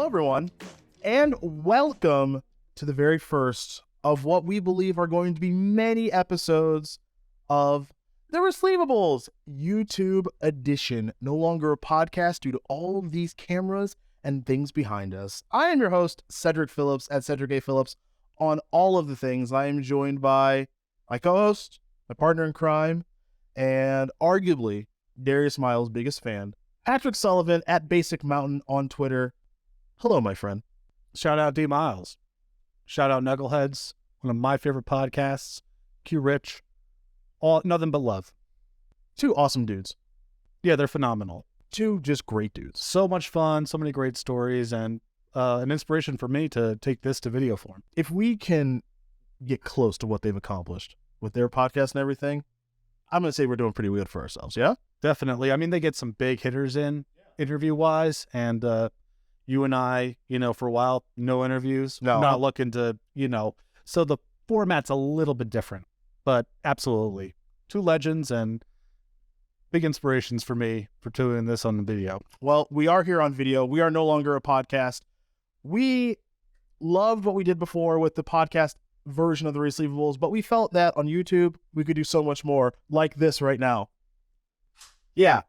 everyone, and welcome to the very first of what we believe are going to be many episodes of the Resleevables YouTube edition. No longer a podcast due to all of these cameras and things behind us. I am your host, Cedric Phillips, at Cedric A. Phillips on all of the things. I am joined by my co-host, my partner in crime, and arguably Darius Miles' biggest fan, Patrick Sullivan at Basic Mountain on Twitter. Hello, my friend. Shout out D Miles. Shout out Knuckleheads, one of my favorite podcasts. Q Rich. All nothing but love. Two awesome dudes. Yeah, they're phenomenal. Two just great dudes. So much fun, so many great stories, and an inspiration for me to take this to video form. If we can get close to what they've accomplished with their podcast and everything, I'm going to say we're doing pretty good for ourselves, yeah? Definitely. I mean, they get some big hitters in interview-wise, and you and I, for a while, no interviews. No. Not looking to, so the format's a little bit different, but absolutely. Two legends and big inspirations for me for doing this on the video. Well, we are here on video. We are no longer a podcast. We loved what we did before with the podcast version of the Resleevables, but we felt that on YouTube, we could do so much more like this right now. Yeah,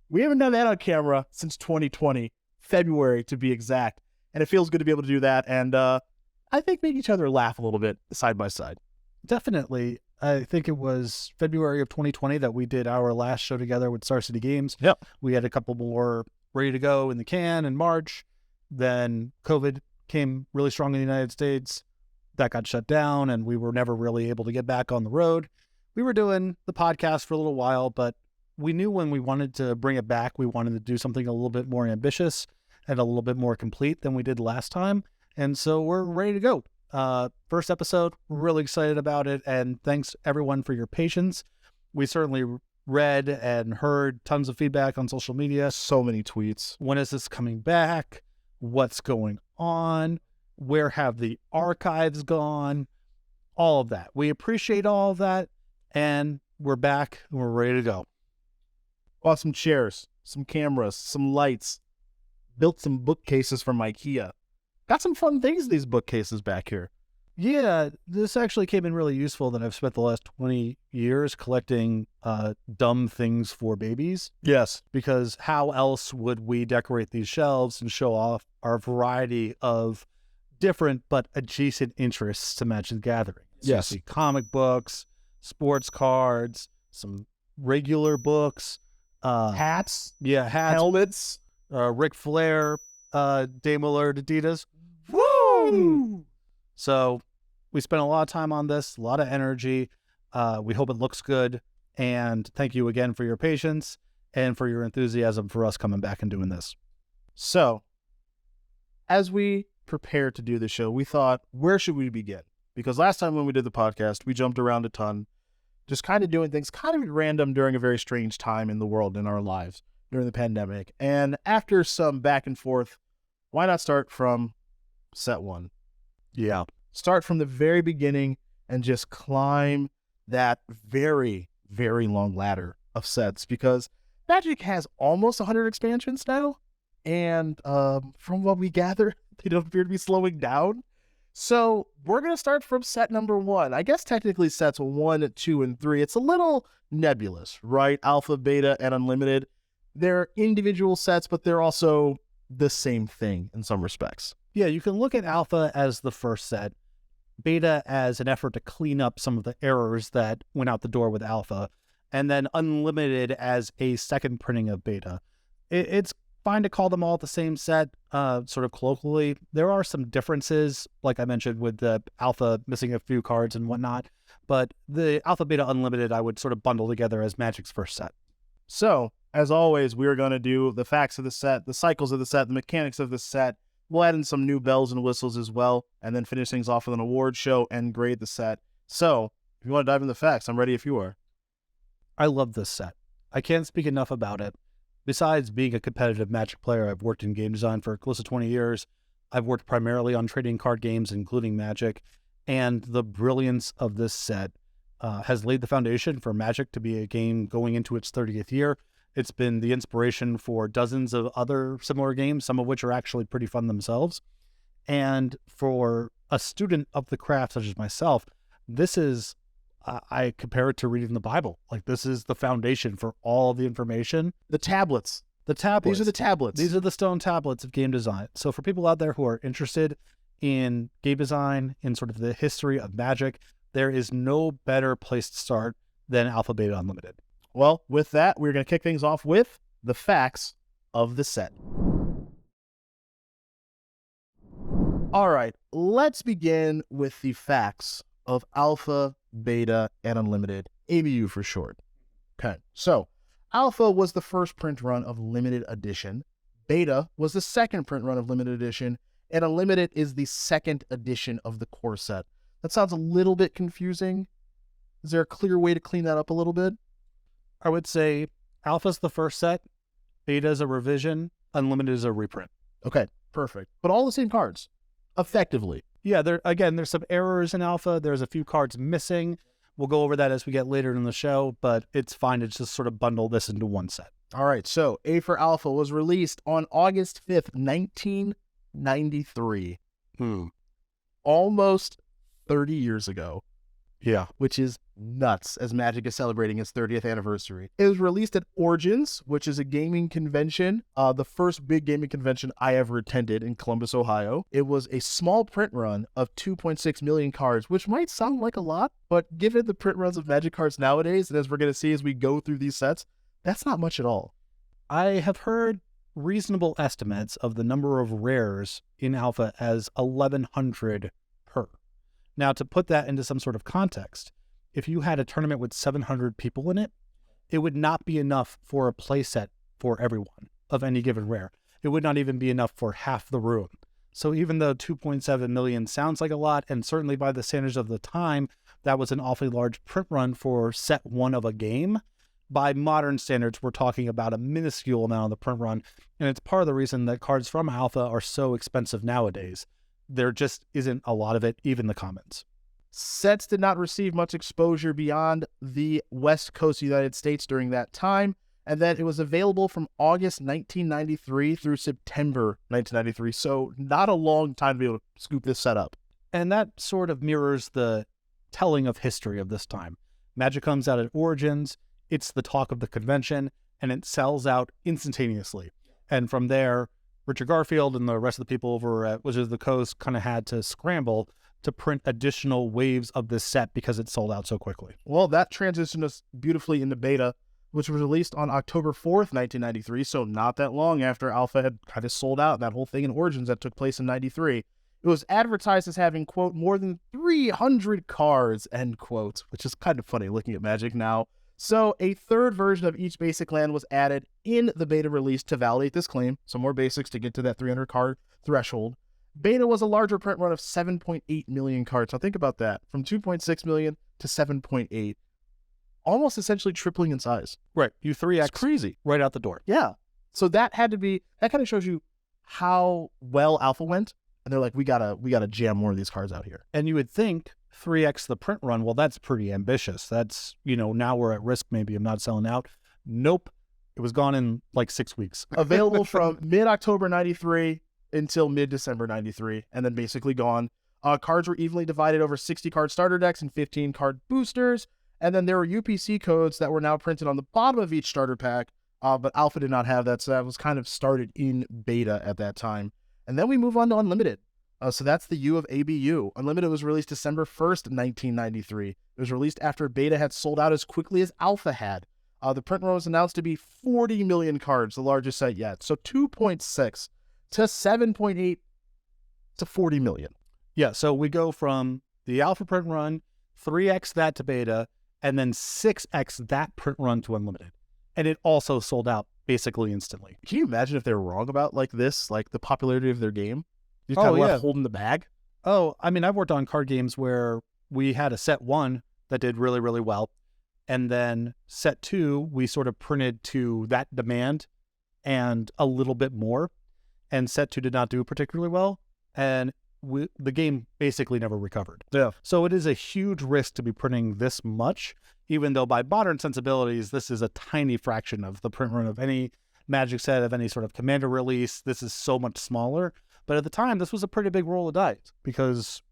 we haven't done that on camera since 2020, February to be exact, and it feels good to be able to do that, and I think make each other laugh a little bit side by side. Definitely. I think it was February of 2020 that we did our last show together with Star City Games. Yep. We had a couple more ready to go in the can in March. Then COVID came really strong in the United States. That got shut down, and we were never really able to get back on the road. We were doing the podcast for a little while, but we knew when we wanted to bring it back, we wanted to do something a little bit more ambitious and a little bit more complete than we did last time. And so we're ready to go. First episode, we're really excited about it, and thanks everyone for your patience. We certainly read and heard tons of feedback on social media. So many tweets. When is this coming back? What's going on? Where have the archives gone? All of that. We appreciate all of that, and we're back and we're ready to go. Bought some chairs, some cameras, some lights, built some bookcases from IKEA. Got some fun things in these bookcases back here. Yeah, this actually came in really useful that I've spent the last 20 years collecting dumb things for babies. Yes. Because how else would we decorate these shelves and show off our variety of different but adjacent interests to Magic the Gathering? So Yes. You see comic books, sports cards, some regular books. Hats. Yeah, hats. Helmets. Ric Flair, Dame Alert, Adidas. Woo! So we spent a lot of time on this, a lot of energy. We hope it looks good. And thank you again for your patience and for your enthusiasm for us coming back and doing this. So, as we prepared to do the show, we thought, where should we begin? Because last time when we did the podcast, we jumped around a ton, just kind of doing things kind of at random during a very strange time in the world, in our lives, during the pandemic. And after some back and forth, why not start from set one? Yeah. Start from the very beginning and just climb that very, very long ladder of sets, because Magic has almost 100 expansions now. And from what we gather, they don't appear to be slowing down. So we're going to start from set number one. I guess technically sets 1, 2, and 3. It's a little nebulous, right? Alpha, beta, and unlimited. They're individual sets, but they're also the same thing in some respects. Yeah, you can look at Alpha as the first set, Beta as an effort to clean up some of the errors that went out the door with Alpha, and then Unlimited as a second printing of Beta. It's fine to call them all the same set, sort of colloquially. There are some differences, like I mentioned, with the Alpha missing a few cards and whatnot, but the Alpha, Beta, Unlimited I would sort of bundle together as Magic's first set. So, as always, we are going to do the facts of the set, the cycles of the set, the mechanics of the set. We'll add in some new bells and whistles as well, and then finish things off with an award show and grade the set. So, if you want to dive into the facts, I'm ready if you are. I love this set. I can't speak enough about it. Besides being a competitive Magic player, I've worked in game design for close to 20 years. I've worked primarily on trading card games, including Magic, and the brilliance of this set has laid the foundation for Magic to be a game going into its 30th year. It's been the inspiration for dozens of other similar games, some of which are actually pretty fun themselves. And for a student of the craft such as myself, this is, I compare it to reading the Bible. Like, this is the foundation for all the information. The tablets. The tablets. These are the tablets. These are the stone tablets of game design. So for people out there who are interested in game design, in sort of the history of Magic, there is no better place to start than Alpha Beta Unlimited. Well, with that, we're going to kick things off with the facts of the set. All right, let's begin with the facts of Alpha, Beta, and Unlimited, ABU for short. Okay, so Alpha was the first print run of Limited Edition, Beta was the second print run of Limited Edition, and Unlimited is the second edition of the core set. That sounds a little bit confusing. Is there a clear way to clean that up a little bit? I would say Alpha's the first set, Beta is a revision, Unlimited is a reprint. Okay, perfect. But all the same cards, effectively. Yeah, there's some errors in Alpha. There's a few cards missing. We'll go over that as we get later in the show, but it's fine to just sort of bundle this into one set. All right, so A for Alpha was released on August 5th, 1993. Almost 30 years ago. Yeah. Which is nuts, as Magic is celebrating its 30th anniversary. It was released at Origins, which is a gaming convention, the first big gaming convention I ever attended in Columbus, Ohio. It was a small print run of 2.6 million cards, which might sound like a lot, but given the print runs of Magic cards nowadays, and as we're going to see as we go through these sets, that's not much at all. I have heard reasonable estimates of the number of rares in Alpha as 1,100 per. Now, to put that into some sort of context, if you had a tournament with 700 people in it, it would not be enough for a playset for everyone of any given rare. It would not even be enough for half the room. So even though 2.7 million sounds like a lot, and certainly by the standards of the time, that was an awfully large print run for set one of a game, by modern standards, we're talking about a minuscule amount of the print run, and it's part of the reason that cards from Alpha are so expensive nowadays. There just isn't a lot of it, even the commons. Sets did not receive much exposure beyond the West Coast United States during that time, and then it was available from August 1993 through September 1993, so not a long time to be able to scoop this set up. And that sort of mirrors the telling of history of this time. Magic comes out at Origins, it's the talk of the convention, and it sells out instantaneously. And from there, Richard Garfield and the rest of the people over at Wizards of the Coast kind of had to scramble to print additional waves of this set because it sold out so quickly. Well, that transitioned us beautifully into Beta, which was released on October 4th, 1993, so not that long after Alpha had kind of sold out, that whole thing in Origins that took place in 93. It was advertised as having, quote, more than 300 cards, end quote, which is kind of funny looking at Magic now. So a third version of each basic land was added in the Beta release to validate this claim, some more basics to get to that 300 card threshold. Beta was a larger print run of 7.8 million cards. Now think about that, from 2.6 million to 7.8, almost essentially tripling in size. Right, you 3x It's crazy. right out the door. Yeah. So that had to be, that kind of shows you how well Alpha went. And they're like, we gotta jam more of these cards out here. And you would think 3x the print run, well, that's pretty ambitious. That's, now we're at risk maybe of not selling out. Nope. It was gone in like 6 weeks. Available from mid-October 93 until mid-December 93, and then basically gone. Cards were evenly divided over 60-card starter decks and 15-card boosters, and then there were UPC codes that were now printed on the bottom of each starter pack, but Alpha did not have that, so that was kind of started in Beta at that time. And then we move on to Unlimited. So that's the U of ABU. Unlimited was released December 1st, 1993. It was released after Beta had sold out as quickly as Alpha had. The print run was announced to be 40 million cards, the largest set yet. So 2.6 to 7.8 to 40 million. Yeah, so we go from the Alpha print run, 3x that to Beta, and then 6x that print run to Unlimited. And it also sold out basically instantly. Can you imagine if they were wrong about this, like the popularity of their game? You kind of left holding the bag? Oh, I mean, I've worked on card games where we had a set one that did really, really well. And then set two, we sort of printed to that demand and a little bit more. And set two did not do particularly well. And the game basically never recovered. Yeah. So it is a huge risk to be printing this much even though by modern sensibilities, this is a tiny fraction of the print run of any Magic set, of any sort of Commander release. This is so much smaller. But at the time, this was a pretty big roll of dice because,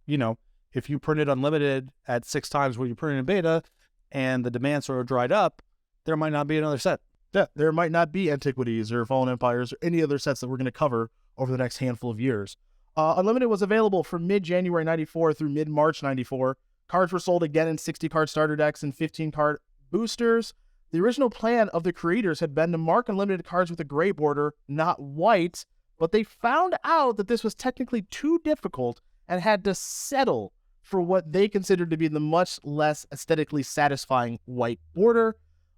if you printed unlimited at 6 times what you printed in beta and the demand sort of dried up, there might not be another set. Yeah, there might not be Antiquities or Fallen Empires or any other sets that we're going to cover over the next handful of years. Unlimited was available from mid-January 94 through mid-March 94. Cards were sold again in 60-card starter decks and 15-card boosters. The original plan of the creators had been to mark Unlimited cards with a gray border, not white, but they found out that this was technically too difficult and had to settle for what they considered to be the much less aesthetically satisfying white border.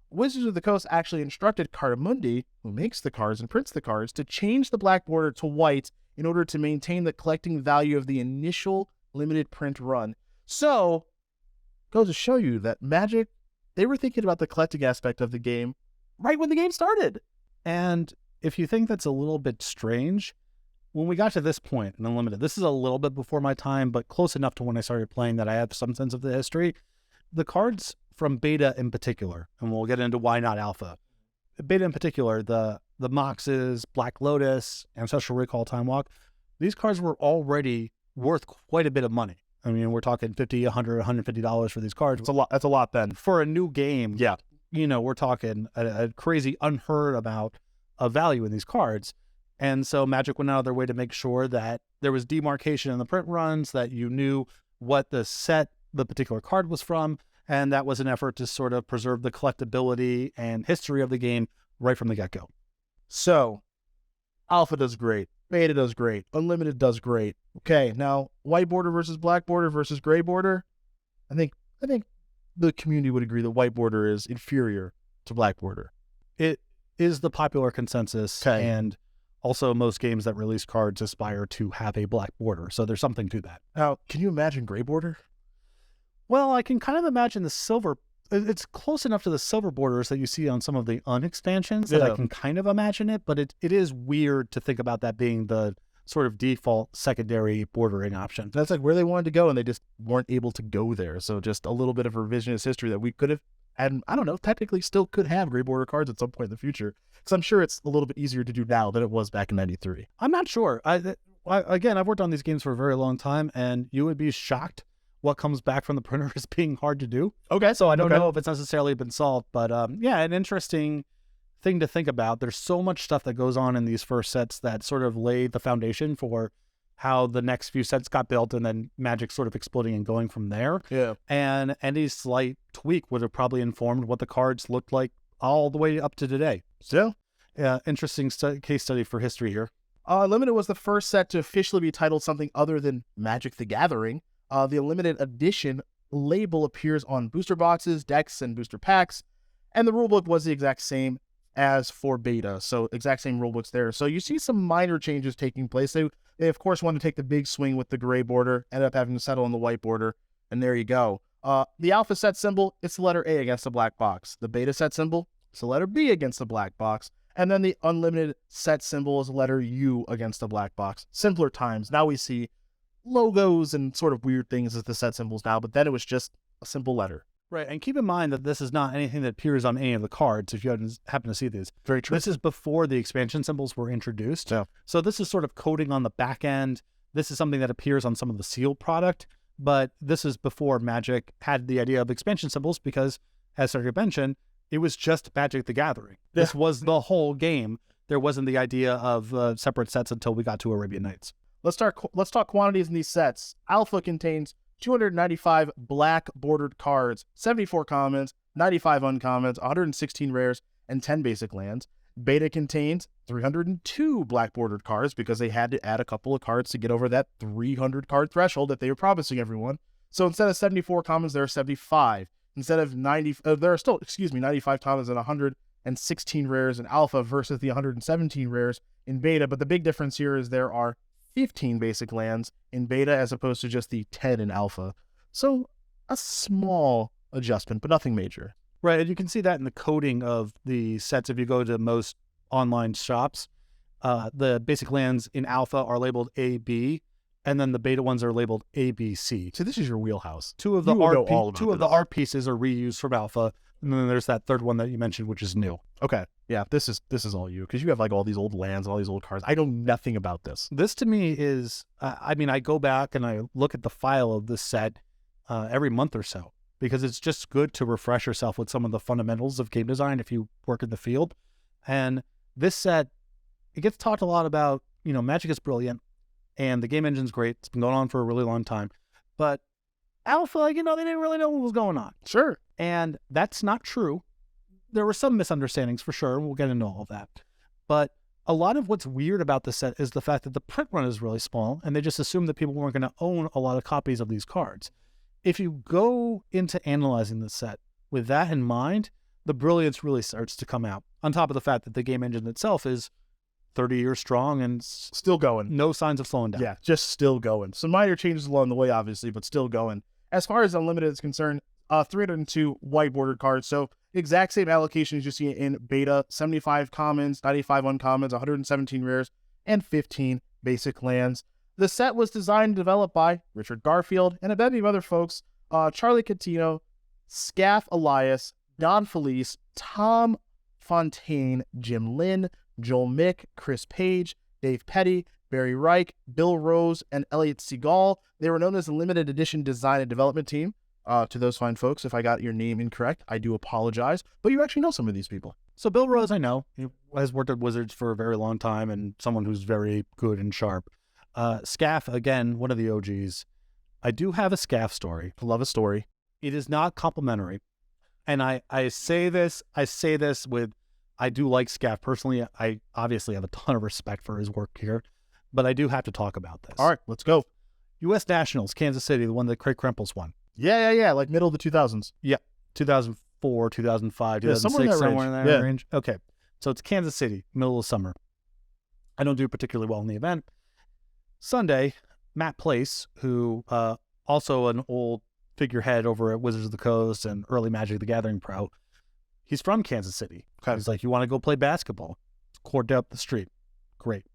Wizards of the Coast actually instructed Cardamundi, who makes the cards and prints the cards, to change the black border to white in order to maintain the collecting value of the initial limited print run. So, goes to show you that Magic, they were thinking about the collecting aspect of the game right when the game started. And if you think that's a little bit strange, when we got to this point in Unlimited, this is a little bit before my time, but close enough to when I started playing that I have some sense of the history. The cards from beta in particular, and we'll get into why not alpha. Beta in particular, the Moxes, Black Lotus, Ancestral Recall, Time Walk, these cards were already worth quite a bit of money. I mean, we're talking $50, $100, $150 for these cards. It's a lot. That's a lot then. For a new game, yeah, we're talking a crazy unheard about of value in these cards. And so Magic went out of their way to make sure that there was demarcation in the print runs, that you knew what the set the particular card was from, and that was an effort to sort of preserve the collectability and history of the game right from the get-go. So, Alpha does great, Beta does great, Unlimited does great. Okay, now white border versus black border versus gray border. I think the community would agree that white border is inferior to black border. It is the popular consensus, okay. And also most games that release cards aspire to have a black border, so there's something to that. Now, can you imagine gray border? Well, I can kind of imagine the silver. It's close enough to the silver borders that you see on some of the unexpansions that I can kind of imagine it, but it is weird to think about that being the sort of default secondary bordering option. That's like where they wanted to go, and they just weren't able to go there. So just a little bit of revisionist history that we could have, and I don't know, technically still could have gray border cards at some point in the future. Because I'm sure it's a little bit easier to do now than it was back in 93. I'm not sure. Again, I've worked on these games for a very long time, and you would be shocked what comes back from the printer is being hard to do. Okay. So I don't know if it's necessarily been solved, but yeah, an interesting thing to think about. There's so much stuff that goes on in these first sets that sort of laid the foundation for how the next few sets got built, and then Magic sort of exploding and going from there. Yeah. And any slight tweak would have probably informed what the cards looked like all the way up to today. So, yeah, interesting case study for history here. Unlimited was the first set to officially be titled something other than Magic the Gathering. The Unlimited Edition label appears on booster boxes, decks, and booster packs, and the rulebook was the exact same as for beta, so exact same rulebooks there. So you see some minor changes taking place. They of course wanted to take the big swing with the gray border, ended up having to settle on the white border, and there you go. The alpha set symbol, it's the letter A against the black box. The beta set symbol, it's the letter B against the black box. And then the unlimited set symbol is the letter U against the black box. Simpler times. Now we see logos and sort of weird things as the set symbols now, but then it was just a simple letter. Right, and keep in mind that this is not anything that appears on any of the cards, if you happen to see these. Very true. This is before the expansion symbols were introduced. Yeah. So this is sort of coding on the back end. This is something that appears on some of the sealed product, but this is before Magic had the idea of expansion symbols because, as Cedric mentioned, it was just Magic the Gathering. Yeah. This was the whole game. There wasn't the idea of separate sets until we got to Arabian Nights. Let's talk quantities in these sets. Alpha contains 295 black bordered cards, 74 commons, 95 uncommons, 116 rares, and 10 basic lands. Beta contains 302 black bordered cards because they had to add a couple of cards to get over that 300 card threshold that they were promising everyone. So instead of 74 commons, there are 75. Instead of 90, there are still, 95 commons and 116 rares in alpha versus the 117 rares in beta. But the big difference here is there are 15 basic lands in beta as opposed to just the 10 in alpha. So a small adjustment, but nothing major. Right, and you can see that in the coding of the sets. If you go to most online shops, the basic lands in alpha are labeled A, B, and then the beta ones are labeled A, B, C. So this is your wheelhouse. Two of the You will know art all about two of this. the art pieces are reused from alpha, and then there's that third one that you mentioned, which is new. Okay, yeah, this is all you, because you have like all these old lands, all these old cards. I know nothing about this. This to me is, I mean, I go back and I look at the file of this set every month or so, because it's just good to refresh yourself with some of the fundamentals of game design if you work in the field. And this set, it gets talked a lot about, you know, Magic is brilliant and the game engine's great. It's been going on for a really long time. But alpha, you know, they didn't really know what was going on. Sure. And that's not true. There were some misunderstandings for sure. We'll get into all of that. But a lot of what's weird about the set is the fact that the print run is really small, and they just assumed that people weren't going to own a lot of copies of these cards. If you go into analyzing the set with that in mind, the brilliance really starts to come out. On top of the fact that the game engine itself is 30 years strong and Still going. no signs of slowing down. Yeah, just still going. Some minor changes along the way, obviously, but still going. As far as Unlimited is concerned, 302 white bordered cards. So exact same allocation as you see in beta: 75 commons, 95 uncommons, 117 rares, and 15 basic lands. The set was designed and developed by Richard Garfield and a bevy of other folks: Charlie Catino, Scaff Elias, Don Felice, Tom Fontaine, Jim Lynn, Joel Mick, Chris Page, Dave Petty, Barry Reich, Bill Rose, and Elliot Seagal. They were known as the limited edition design and development team. To those fine folks, if I got your name incorrect, I do apologize. But you actually know some of these people. So Bill Rose, I know. He has worked at Wizards for a very long time and someone who's very good and sharp. Scaff, again, one of the OGs. I do have a Scaff story. Love a story. It is not complimentary. And I say this with, I do like Scaff personally. I obviously have a ton of respect for his work here, but I do have to talk about this. All right, let's go. U.S. Nationals, Kansas City, the one that Craig Krempels won. Yeah, like middle of the 2000s. Yeah, 2004, 2005, Yeah, 2006, somewhere in in that that range. range. Okay, so it's Kansas City, middle of summer. I don't do particularly well in the event. Sunday, Matt Place, who also an old figurehead over at Wizards of the Coast and early Magic the Gathering pro, he's from Kansas City. Okay. He's like, you want to go play basketball? Court up the street. Great.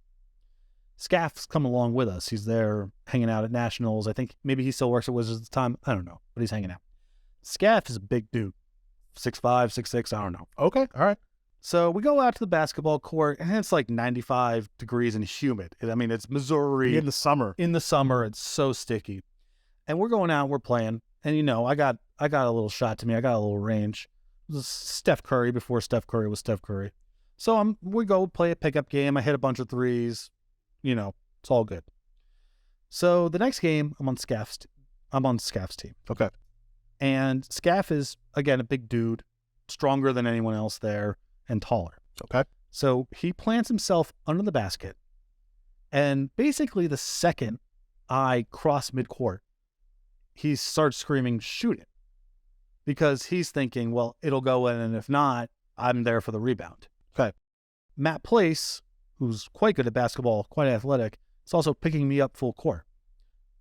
Scaff's come along with us. He's there hanging out at Nationals. I think maybe he still works at Wizards at the time. I don't know, but he's hanging out. Scaff is a big dude. 6'5", 6'6", I don't know. Okay, all right. So we go out to the basketball court, and it's like 95 degrees and humid. I mean, it's Missouri. In the summer. In the summer, it's so sticky. And we're going out, we're playing. And, you know, I got a little shot to me. I got a little range. It was Steph Curry before Steph Curry was Steph Curry. So we go play a pickup game. I hit a bunch of threes. You know, it's all good. So the next game, I'm on Scaff's team. Okay. And Scaff is, again, a big dude, stronger than anyone else there, and taller. Okay. So he plants himself under the basket. And basically the second I cross midcourt, he starts screaming, shoot it. Because he's thinking, well, it'll go in, and if not, I'm there for the rebound. Okay. Matt Place, who's quite good at basketball, quite athletic, is also picking me up full court.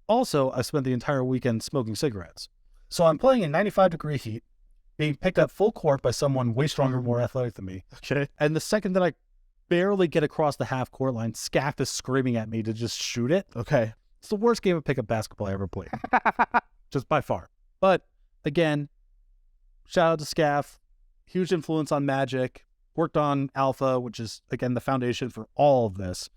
Also, I spent the entire weekend smoking cigarettes. So I'm playing in 95-degree heat, being picked up full court by someone way stronger, more athletic than me. Okay. And the second that I barely get across the half-court line, Scaff is screaming at me to just shoot it. Okay. It's the worst game of pickup basketball I ever played. Just by far. But, again, shout out to Scaff. Huge influence on Magic. Worked on Alpha, which is, again, the foundation for all of this.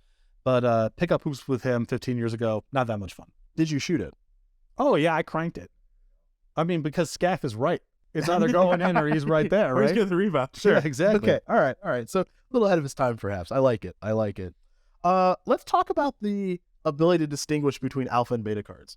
But pickup hoops with him 15 years ago, not that much fun. Did you shoot it? Oh, yeah, I cranked it. I mean, because Scaff is right. It's either going in or he's right there, Or right? he's getting the rebound. Sure. Yeah, exactly. Okay. All right. So a little ahead of his time, perhaps. I like it. Let's talk about the ability to distinguish between alpha and beta cards.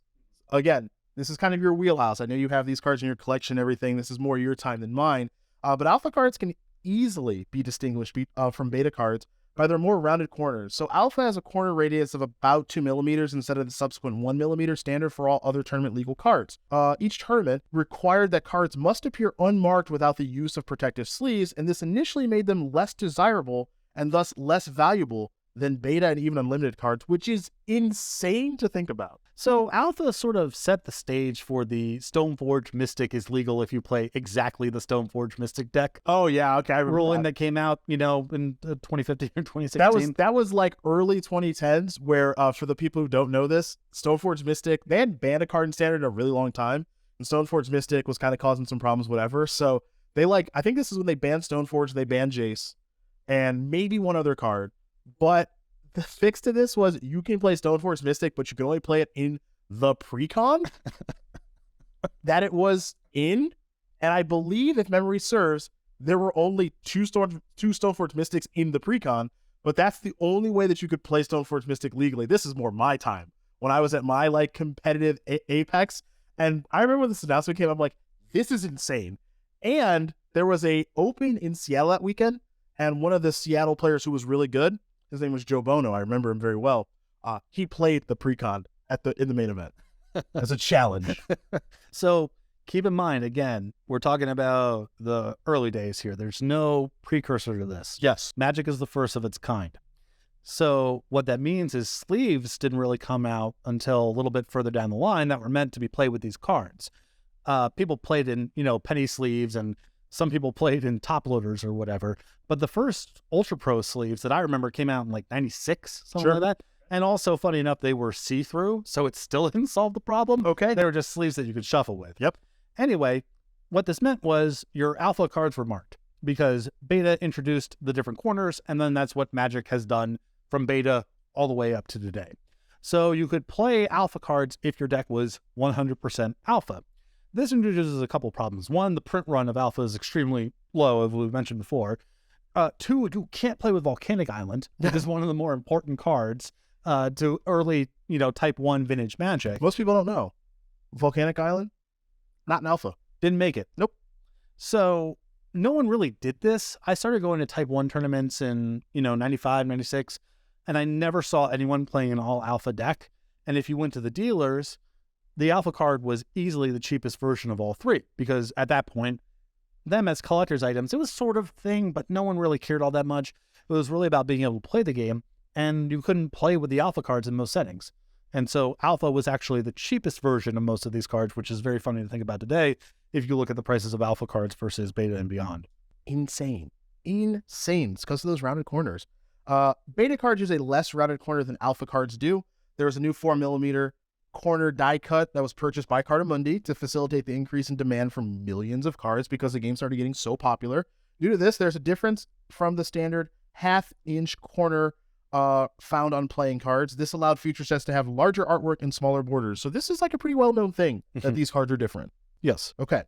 Again, this is kind of your wheelhouse. I know you have these cards in your collection and everything. This is more your time than mine. But alpha cards can easily be distinguished from beta cards by their more rounded corners. So alpha has a corner radius of about 2 millimeters instead of the subsequent 1 millimeter standard for all other tournament legal cards. Each tournament required that cards must appear unmarked without the use of protective sleeves, and this initially made them less desirable and thus less valuable than beta and even unlimited cards, which is insane to think about. So Alpha sort of set the stage for the Stoneforge Mystic is legal if you play exactly the Stoneforge Mystic deck Oh yeah, okay. I remember ruling that. that came out, in 2015 or 2016. That was like early 2010s, where for the people who don't know this, Stoneforge Mystic, they hadn't banned a card in Standard in a really long time, and Stoneforge Mystic was kind of causing some problems, whatever. So they I think this is when they banned Stoneforge, they banned Jace, and maybe one other card. But the fix to this was you can play Stoneforge Mystic, but you can only play it in the precon that it was in. And I believe, if memory serves, there were only two Stoneforge Mystics in the precon, but that's the only way that you could play Stoneforge Mystic legally. This is more my time, when I was at my like competitive apex. And I remember when this announcement came, I'm like, this is insane. And there was a open in Seattle that weekend, and one of the Seattle players who was really good, his name was Joe Bono. I remember him very well. He played the precon in the main event as a challenge. So keep in mind, again, we're talking about the early days here. There's no precursor to this. Yes. Magic is the first of its kind. So what that means is sleeves didn't really come out until a little bit further down the line that were meant to be played with these cards. People played in, penny sleeves, and some people played in top loaders or whatever. But the first Ultra Pro sleeves that I remember came out in like 96, something Sure. like that. And also, funny enough, they were see-through, so it still didn't solve the problem. Okay. They were just sleeves that you could shuffle with. Yep. Anyway, what this meant was your alpha cards were marked because beta introduced the different corners, and then that's what Magic has done from beta all the way up to today. So you could play alpha cards if your deck was 100% alpha. This introduces a couple problems. One, the print run of alpha is extremely low, as we've mentioned before. Two, you can't play with Volcanic Island, which is one of the more important cards to early, Type 1 vintage Magic. Most people don't know. Volcanic Island, not an alpha. Didn't make it. Nope. So no one really did this. I started going to Type 1 tournaments in, 95, 96, and I never saw anyone playing an all-alpha deck. And if you went to the dealers, the alpha card was easily the cheapest version of all three, because at that point, them as collector's items, it was sort of thing, but no one really cared all that much. It was really about being able to play the game, and you couldn't play with the alpha cards in most settings. And so alpha was actually the cheapest version of most of these cards, which is very funny to think about today if you look at the prices of alpha cards versus beta and beyond. Insane. It's because of those rounded corners. Beta cards use a less rounded corner than alpha cards do. There was a new 4mm corner die cut that was purchased by Cardamundi to facilitate the increase in demand for millions of cards because the game started getting so popular. Due to this, there's a difference from the standard half-inch corner found on playing cards. This allowed future sets to have larger artwork and smaller borders. So this is like a pretty well-known thing that these cards are different. Yes. Okay.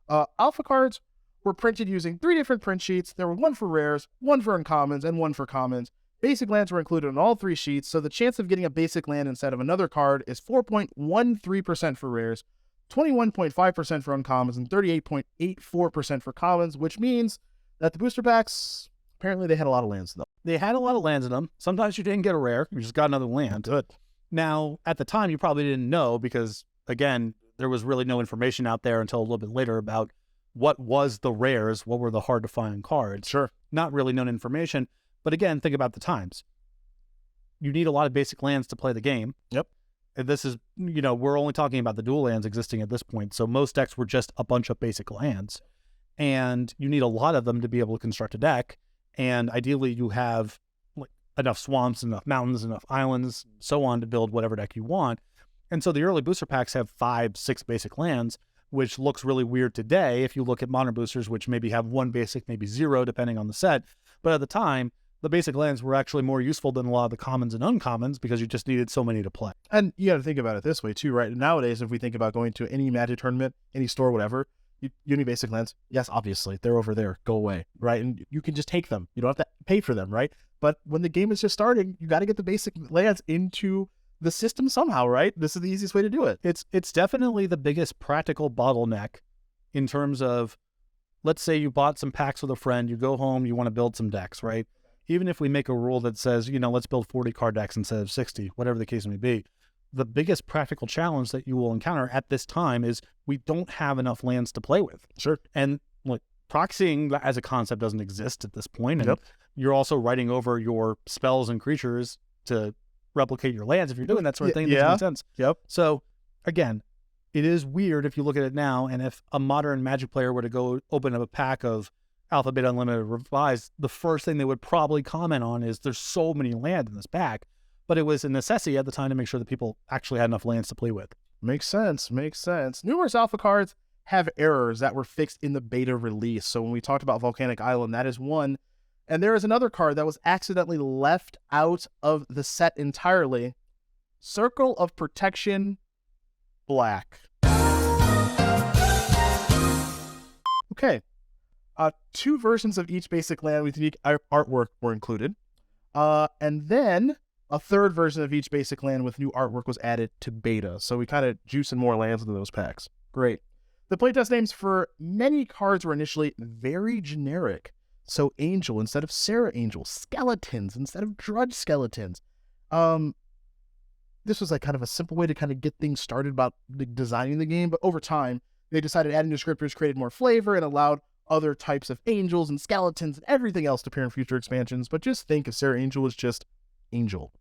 Alpha cards were printed using 3 different print sheets. There were one for rares, one for uncommons, and one for commons. Basic lands were included on all 3 sheets, so the chance of getting a basic land instead of another card is 4.13% for rares, 21.5% for uncommons, and 38.84% for commons, which means that the booster packs, apparently they had a lot of lands in them. They had a lot of lands in them. Sometimes you didn't get a rare. You just got another land. Good. Now, at the time, you probably didn't know because, again, there was really no information out there until a little bit later about what was the rares, what were the hard-to-find cards. Sure. Not really known information. But again, think about the times. You need a lot of basic lands to play the game. Yep. And this is, we're only talking about the dual lands existing at this point. So most decks were just a bunch of basic lands. And you need a lot of them to be able to construct a deck. And ideally, you have like enough swamps, enough mountains, enough islands, so on to build whatever deck you want. And so the early booster packs have 5, 6 basic lands, which looks really weird today if you look at modern boosters, which maybe have 1 basic, maybe 0, depending on the set. But at the time, the basic lands were actually more useful than a lot of the commons and uncommons because you just needed so many to play. And you got to think about it this way too, right? Nowadays, if we think about going to any Magic tournament, any store, whatever, you need basic lands. Yes, obviously, they're over there. Go away, right? And you can just take them. You don't have to pay for them, right? But when the game is just starting, you got to get the basic lands into the system somehow, right? This is the easiest way to do it. It's definitely the biggest practical bottleneck in terms of, let's say you bought some packs with a friend, you go home, you want to build some decks, right? Even if we make a rule that says, let's build 40 card decks instead of 60, whatever the case may be, the biggest practical challenge that you will encounter at this time is we don't have enough lands to play with. Sure. And like proxying as a concept doesn't exist at this point. And you're also writing over your spells and creatures to replicate your lands if you're doing that sort of thing. It Yeah. makes sense. Yep. So again, it is weird if you look at it now, and if a modern Magic player were to go open up a pack of Alpha, Beta, Unlimited, Revised, the first thing they would probably comment on is there's so many lands in this pack. But it was a necessity at the time to make sure that people actually had enough lands to play with. Makes sense. Makes sense. Numerous alpha cards have errors that were fixed in the beta release. So when we talked about Volcanic Island, that is one. And there is another card that was accidentally left out of the set entirely. Circle of Protection Black. Okay. 2 versions of each basic land with unique artwork were included. And then a 3rd version of each basic land with new artwork was added to beta. So we kind of juicing more lands into those packs. Great. The playtest names for many cards were initially very generic. So Angel instead of Sarah Angel, Skeletons instead of Drudge Skeletons. This was like kind of a simple way to kind of get things started about designing the game. But over time, they decided adding descriptors created more flavor and allowed other types of angels and skeletons and everything else to appear in future expansions. But just think if Sarah Angel was just Angel.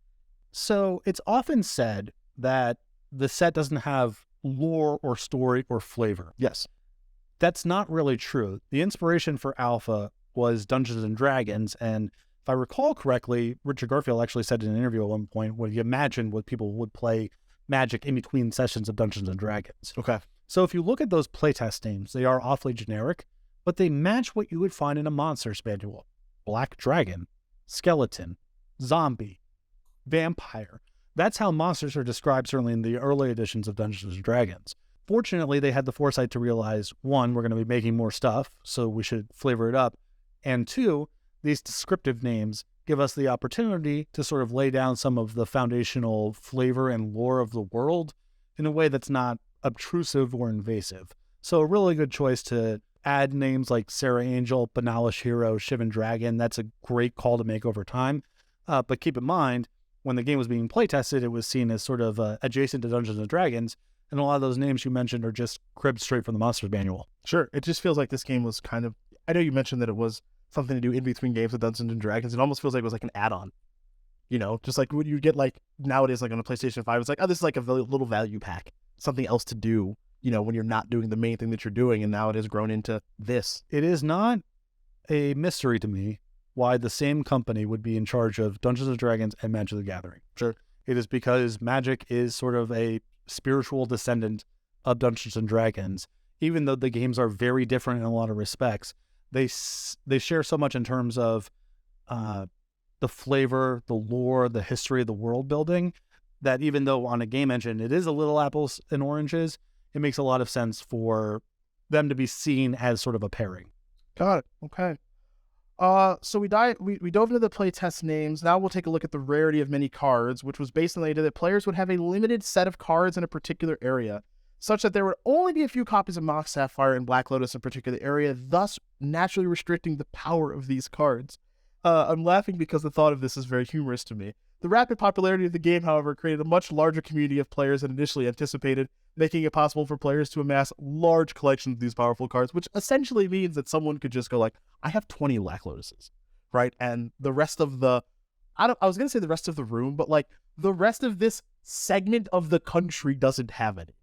So it's often said that the set doesn't have lore or story or flavor. Yes. That's not really true. The inspiration for Alpha was Dungeons and Dragons, and if I recall correctly, Richard Garfield actually said in an interview at one point where he imagined what people would play Magic in between sessions of Dungeons and Dragons. Okay. So if you look at those playtest names, they are awfully generic, but they match what you would find in a monsters manual. Black Dragon, Skeleton, Zombie, Vampire. That's how monsters are described, certainly in the early editions of Dungeons and Dragons. Fortunately, they had the foresight to realize, 1, we're going to be making more stuff, so we should flavor it up. And 2, these descriptive names give us the opportunity to sort of lay down some of the foundational flavor and lore of the world in a way that's not obtrusive or invasive. So a really good choice to add names like Sarah Angel, Banalish Hero, Shivan Dragon. That's a great call to make over time. But keep in mind, when the game was being playtested, it was seen as sort of adjacent to Dungeons & Dragons, and a lot of those names you mentioned are just cribbed straight from the Monsters Manual. Sure. It just feels like this game was kind of... I know you mentioned that it was something to do in between games of Dungeons & Dragons. It almost feels like it was like an add-on. You know, just like what you get like nowadays, like on a PlayStation 5, it's like, oh, this is like a little value pack. Something else to do, you know, when you're not doing the main thing that you're doing, and now it has grown into this. It is not a mystery to me why the same company would be in charge of Dungeons & Dragons and Magic the Gathering. Sure. It is because Magic is sort of a spiritual descendant of Dungeons & Dragons. Even though the games are very different in a lot of respects, they share so much in terms of the flavor, the lore, the history of the world building, that even though on a game engine it is a little apples and oranges, it makes a lot of sense for them to be seen as sort of a pairing. Got it. Okay. So we dove into the playtest names. Now we'll take a look at the rarity of many cards, which was based on the idea that players would have a limited set of cards in a particular area, such that there would only be a few copies of Mox Sapphire and Black Lotus in a particular area, thus naturally restricting the power of these cards. I'm laughing because the thought of this is very humorous to me. The rapid popularity of the game, however, created a much larger community of players than initially anticipated, making it possible for players to amass large collections of these powerful cards, which essentially means that someone could just go like, I have 20 Black Lotuses, right? And the rest of the, I was going to say the rest of the room, but like the rest of this segment of the country doesn't have any.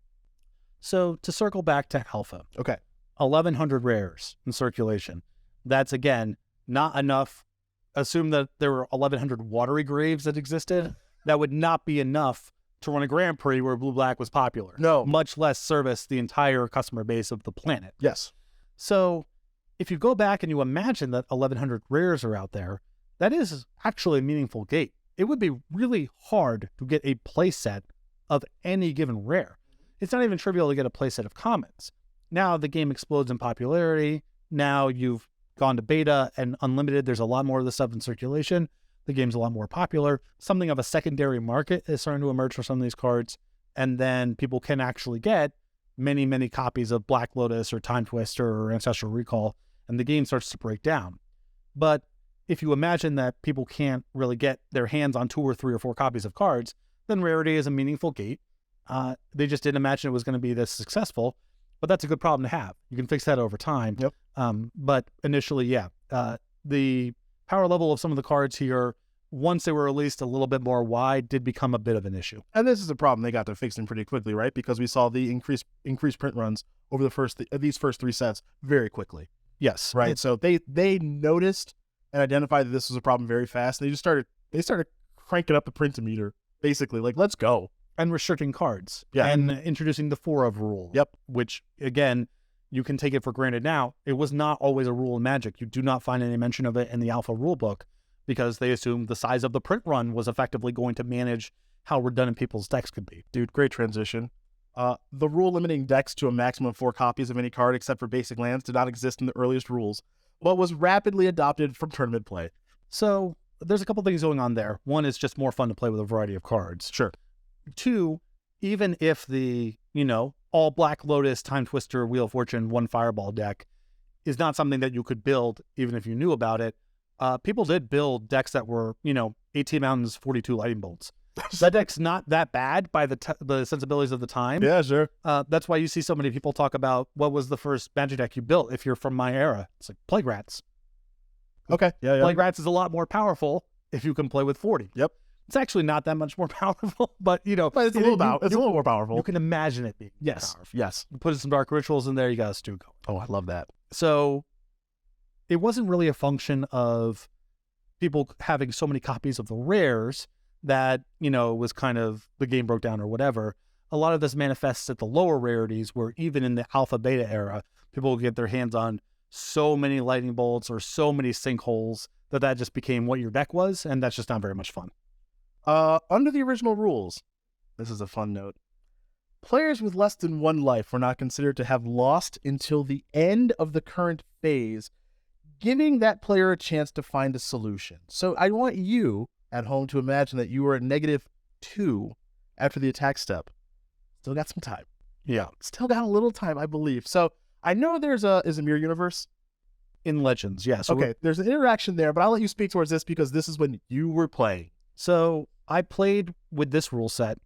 So to circle back to Alpha. Okay. 1,100 rares in circulation. That's, again, not enough. Assume that there were 1,100 watery graves that existed. That would not be enough to run a Grand Prix where Blue-Black was popular. No. Much less service the entire customer base of the planet. Yes. So if you go back and you imagine that 1,100 rares are out there, that is actually a meaningful gate. It would be really hard to get a playset of any given rare. It's not even trivial to get a playset of commons. Now the game explodes in popularity. Now you've gone to beta and unlimited. There's a lot more of this stuff in circulation. The game's a lot more popular. Something of a secondary market is starting to emerge for some of these cards. And then people can actually get many, many copies of Black Lotus or Time Twister or Ancestral Recall, and the game starts to break down. But if you imagine that people can't really get their hands on 2 or 3 or 4 copies of cards, then rarity is a meaningful gate. They just didn't imagine it was going to be this successful, but that's a good problem to have. You can fix that over time. Yep. But initially, yeah, the power level of some of the cards here once they were released a little bit more wide, did become a bit of an issue. And this is a problem they got to fixing pretty quickly, right? Because we saw the increased print runs over these first 3 sets very quickly. Yes. Right. So they noticed and identified that this was a problem very fast. And they started cranking up the print meter, basically. Like, let's go. And restricting cards. Yeah. And introducing the 4 of rule. Yep. Which, again, you can take it for granted now. It was not always a rule in Magic. You do not find any mention of it in the Alpha rulebook because they assumed the size of the print run was effectively going to manage how redundant people's decks could be. Dude, great transition. The rule limiting decks to a maximum of 4 copies of any card except for basic lands did not exist in the earliest rules, but was rapidly adopted from tournament play. So there's a couple things going on there. One is just more fun to play with a variety of cards. Sure. 2, even if the, all Black Lotus, Time Twister, Wheel of Fortune, 1 Fireball deck is not something that you could build even if you knew about it, people did build decks that were, 18 Mountains, 42 Lightning Bolts. That deck's not that bad by the sensibilities of the time. Yeah, sure. That's why you see so many people talk about what was the first Magic deck you built if you're from my era. It's like Plague Rats. Okay. Yeah. Plague Rats is a lot more powerful if you can play with 40. Yep. It's actually not that much more powerful, but But it's a little more powerful. You can imagine it being powerful. Yes. You put some Dark Rituals in there, you got a stew going. Oh, I love that. So it wasn't really a function of people having so many copies of the rares that, was kind of the game broke down or whatever. A lot of this manifests at the lower rarities where even in the alpha beta era, people would get their hands on so many lightning bolts or so many sinkholes that just became what your deck was. And that's just not very much fun. Under the original rules, this is a fun note. Players with less than 1 life were not considered to have lost until the end of the current phase, giving that player a chance to find a solution. So I want you at home to imagine that you were at -2 after the attack step. Still got some time. Yeah. Still got a little time, I believe. So I know there's a mirror universe. In Legends, yes. Okay, there's an interaction there, but I'll let you speak towards this because this is when you were playing. So I played with this rule set,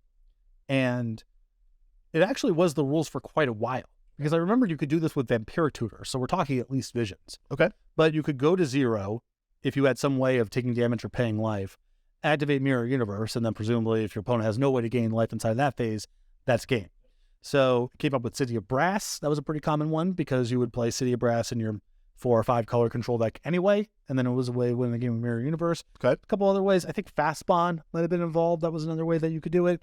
and it actually was the rules for quite a while. Because I remember you could do this with Vampiric Tutor, so we're talking at least Visions. Okay. But you could go to 0 if you had some way of taking damage or paying life, activate Mirror Universe, and then presumably if your opponent has no way to gain life inside that phase, that's game. So came up with City of Brass. That was a pretty common one because you would play City of Brass in your 4 or 5 color control deck anyway, and then it was a way to win the game of Mirror Universe. Okay. A couple other ways. I think Fast Spawn might have been involved. That was another way that you could do it.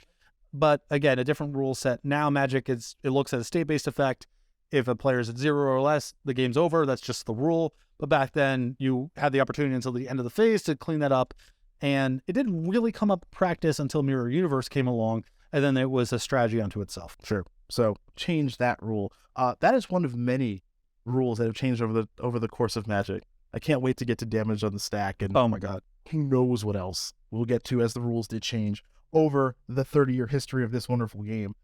But again, a different rule set. Now Magic it looks at a state-based effect. If a player is at 0 or less, the game's over. That's just the rule. But back then, you had the opportunity until the end of the phase to clean that up. And it didn't really come up practice until Mirror Universe came along. And then it was a strategy unto itself. Sure. So change that rule. That is one of many rules that have changed over the course of Magic. I can't wait to get to damage on the stack. And oh my God. Who knows what else we'll get to as the rules did change over the 30-year history of this wonderful game.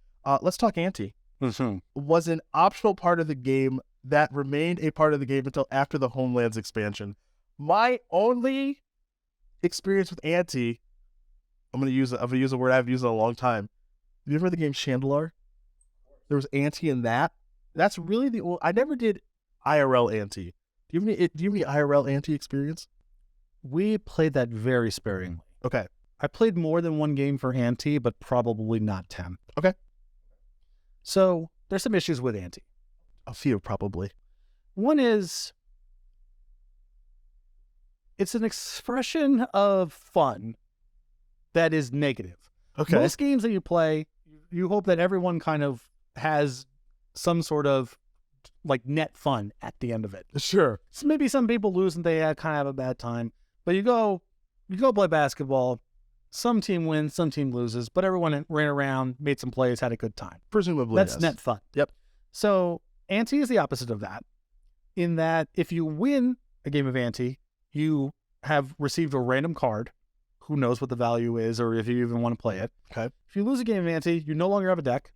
Let's talk ante. Mm-hmm. Was an optional part of the game that remained a part of the game until after the Homelands expansion. My only experience with ante, I'm gonna use a word I've used in a long time. Have you ever heard the game Chandelar? There was ante in that. That's really the only. I never did IRL ante. Do you have any IRL ante experience? We played that very sparingly. Okay. I played more than one game for ante, but probably not 10. Okay. So there's some issues with ante. A few, probably. One is it's an expression of fun that is negative. Okay. Most games that you play, you hope that everyone kind of has some sort of like net fun at the end of it. Sure. So maybe some people lose and they kind of have a bad time, but you go play basketball. Some team wins, some team loses, but everyone ran around, made some plays, had a good time. Presumably, that's yes. net fun. Yep. So ante is the opposite of that, in that if you win a game of ante, you have received a random card. Who knows what the value is, or if you even want to play it. Okay. If you lose a game of ante, you no longer have a deck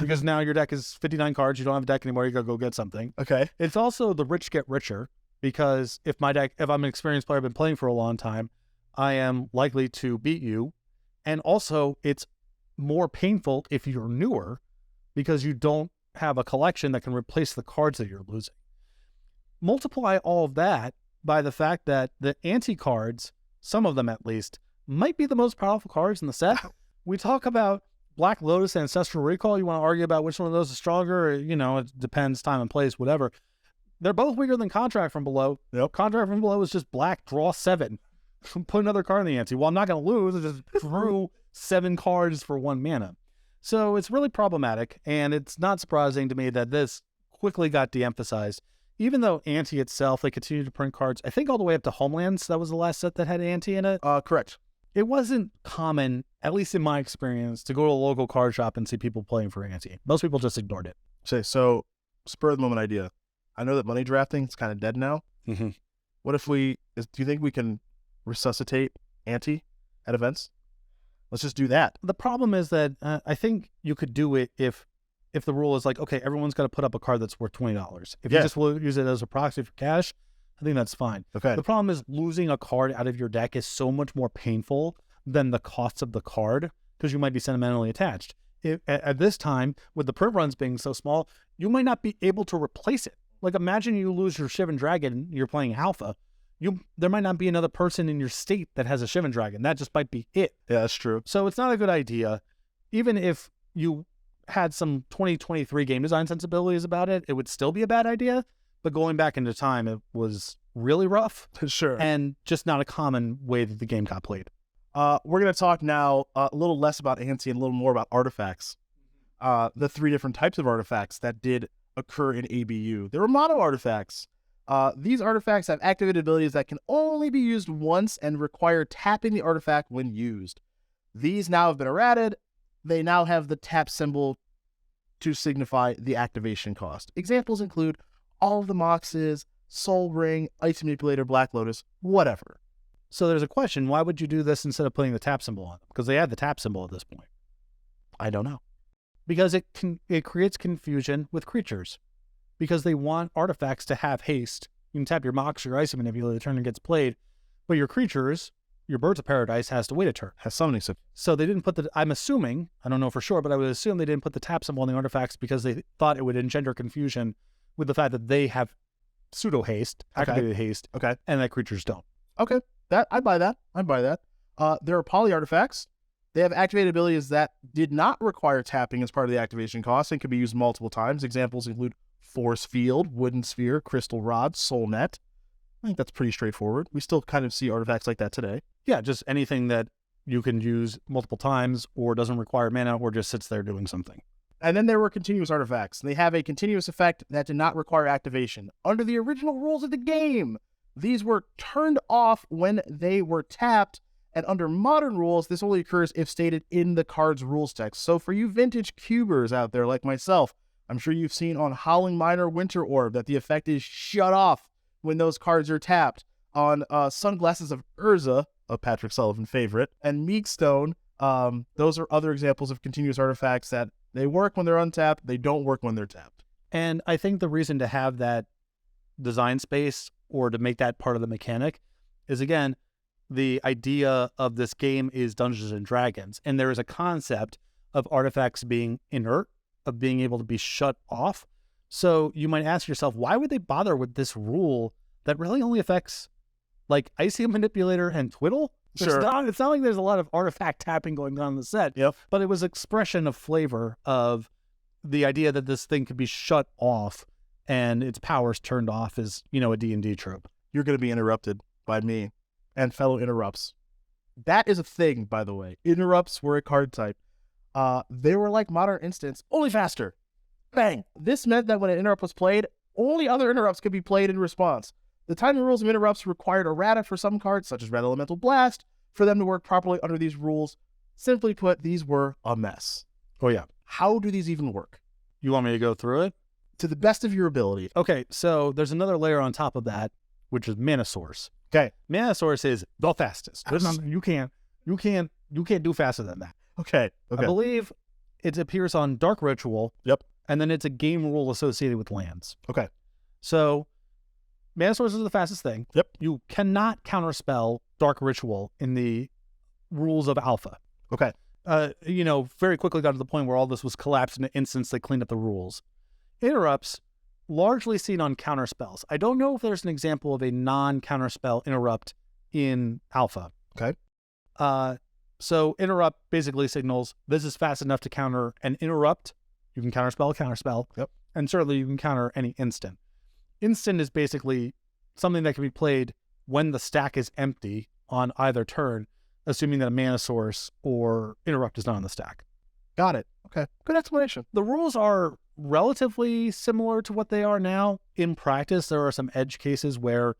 because now your deck is 59 cards. You don't have a deck anymore. You gotta go get something. Okay. It's also the rich get richer because if I'm an experienced player, I've been playing for a long time, I am likely to beat you. And also, it's more painful if you're newer because you don't have a collection that can replace the cards that you're losing. Multiply all of that by the fact that the ante cards, some of them at least, might be the most powerful cards in the set. We talk about Black Lotus and Ancestral Recall. You want to argue about which one of those is stronger? Or, it depends, time and place, whatever. They're both weaker than Contract from Below. Yep. Contract from Below is just black, draw 7. Put another card in the ante. Well, I'm not going to lose. I just drew 7 cards for 1 mana. So it's really problematic, and it's not surprising to me that this quickly got de-emphasized. Even though Ante itself, they continued to print cards, I think all the way up to Homelands. That was the last set that had Ante in it. Correct. It wasn't common, at least in my experience, to go to a local card shop and see people playing for Ante. Most people just ignored it. So spur of the moment idea. I know that money drafting is kind of dead now. Mm-hmm. What if do you think we can resuscitate Ante at events? Let's just do that. The problem is that I think you could do it if the rule is like, okay, everyone's got to put up a card that's worth $20. If you just use it as a proxy for cash, I think that's fine. Okay. The problem is losing a card out of your deck is so much more painful than the costs of the card because you might be sentimentally attached. At this time, with the print runs being so small, you might not be able to replace it. Like, imagine you lose your Shivan Dragon, you're playing Alpha. There might not be another person in your state that has a Shivan Dragon. That just might be it. Yeah, that's true. So it's not a good idea. Even if you had some 2023 game design sensibilities about it, it would still be a bad idea. But going back into time, it was really rough. Sure. And just not a common way that the game got played. We're going to talk now a little less about Ante and a little more about artifacts. The 3 different types of artifacts that did occur in ABU. There were mono artifacts. These artifacts have activated abilities that can only be used once and require tapping the artifact when used. These now have been errated. They now have the tap symbol to signify the activation cost. Examples include all of the moxes, Soul Ring, Ice Manipulator, Black Lotus, whatever. So there's a question, why would you do this instead of putting the tap symbol on them? Because they had the tap symbol at this point. I don't know. Because it creates confusion with creatures. Because they want artifacts to have haste. You can tap your Mox or your Ice Manipulator, the turn it gets played, but your creatures, your Birds of Paradise, has to wait a turn. Has summoning. So they didn't put I'm assuming, I don't know for sure, but I would assume they didn't put the tap symbol on the artifacts because they thought it would engender confusion with the fact that they have pseudo haste, activated haste, and that creatures don't. Okay, I'd buy that. There are poly artifacts. They have activated abilities that did not require tapping as part of the activation cost and can be used multiple times. Examples include Force Field, Wooden Sphere, Crystal Rod, Soul Net. I think that's pretty straightforward. We still kind of see artifacts like that today. Yeah, just anything that you can use multiple times or doesn't require mana or just sits there doing something. And then there were continuous artifacts. They have a continuous effect that did not require activation. Under the original rules of the game, these were turned off when they were tapped, and under modern rules, this only occurs if stated in the card's rules text. So for you vintage cubers out there like myself, I'm sure you've seen on Howling Miner Winter Orb that the effect is shut off when those cards are tapped. On Sunglasses of Urza, a Patrick Sullivan favorite, and Meekstone, those are other examples of continuous artifacts that they work when they're untapped, they don't work when they're tapped. And I think the reason to have that design space or to make that part of the mechanic is, again, the idea of this game is Dungeons and Dragons, and there is a concept of artifacts being inert, of being able to be shut off. So you might ask yourself, why would they bother with this rule that really only affects like Icy Manipulator and Twiddle? Sure. It's not like there's a lot of artifact tapping going on in the set. Yep. But it was expression of flavor of the idea that this thing could be shut off and its powers turned off is, a D&D trope. You're going to be interrupted by me and fellow interrupts. That is a thing, by the way. Interrupts were a card type. They were like Modern Instants, only faster. Bang! This meant that when an interrupt was played, only other interrupts could be played in response. The timing rules of interrupts required errata for some cards, such as Red Elemental Blast, for them to work properly under these rules. Simply put, these were a mess. Oh, yeah. How do these even work? You want me to go through it? To the best of your ability. Okay, so there's another layer on top of that, which is Mana Source. Okay. Mana Source is the fastest. You can't do faster than that. Okay. I believe it appears on Dark Ritual. Yep. And then it's a game rule associated with lands. Okay. So Mana Source is the fastest thing. Yep. You cannot counterspell Dark Ritual in the rules of Alpha. Okay. Very quickly got to the point where all this was collapsed in an instance. They cleaned up the rules. Interrupts, largely seen on counterspells. I don't know if there's an example of a non-counterspell interrupt in Alpha. Okay. So interrupt basically signals this is fast enough to counter an interrupt. You can counterspell a counterspell. Yep. And certainly you can counter any instant. Instant is basically something that can be played when the stack is empty on either turn, assuming that a mana source or interrupt is not on the stack. Got it. Okay. Good explanation. The rules are relatively similar to what they are now. In practice, there are some edge cases where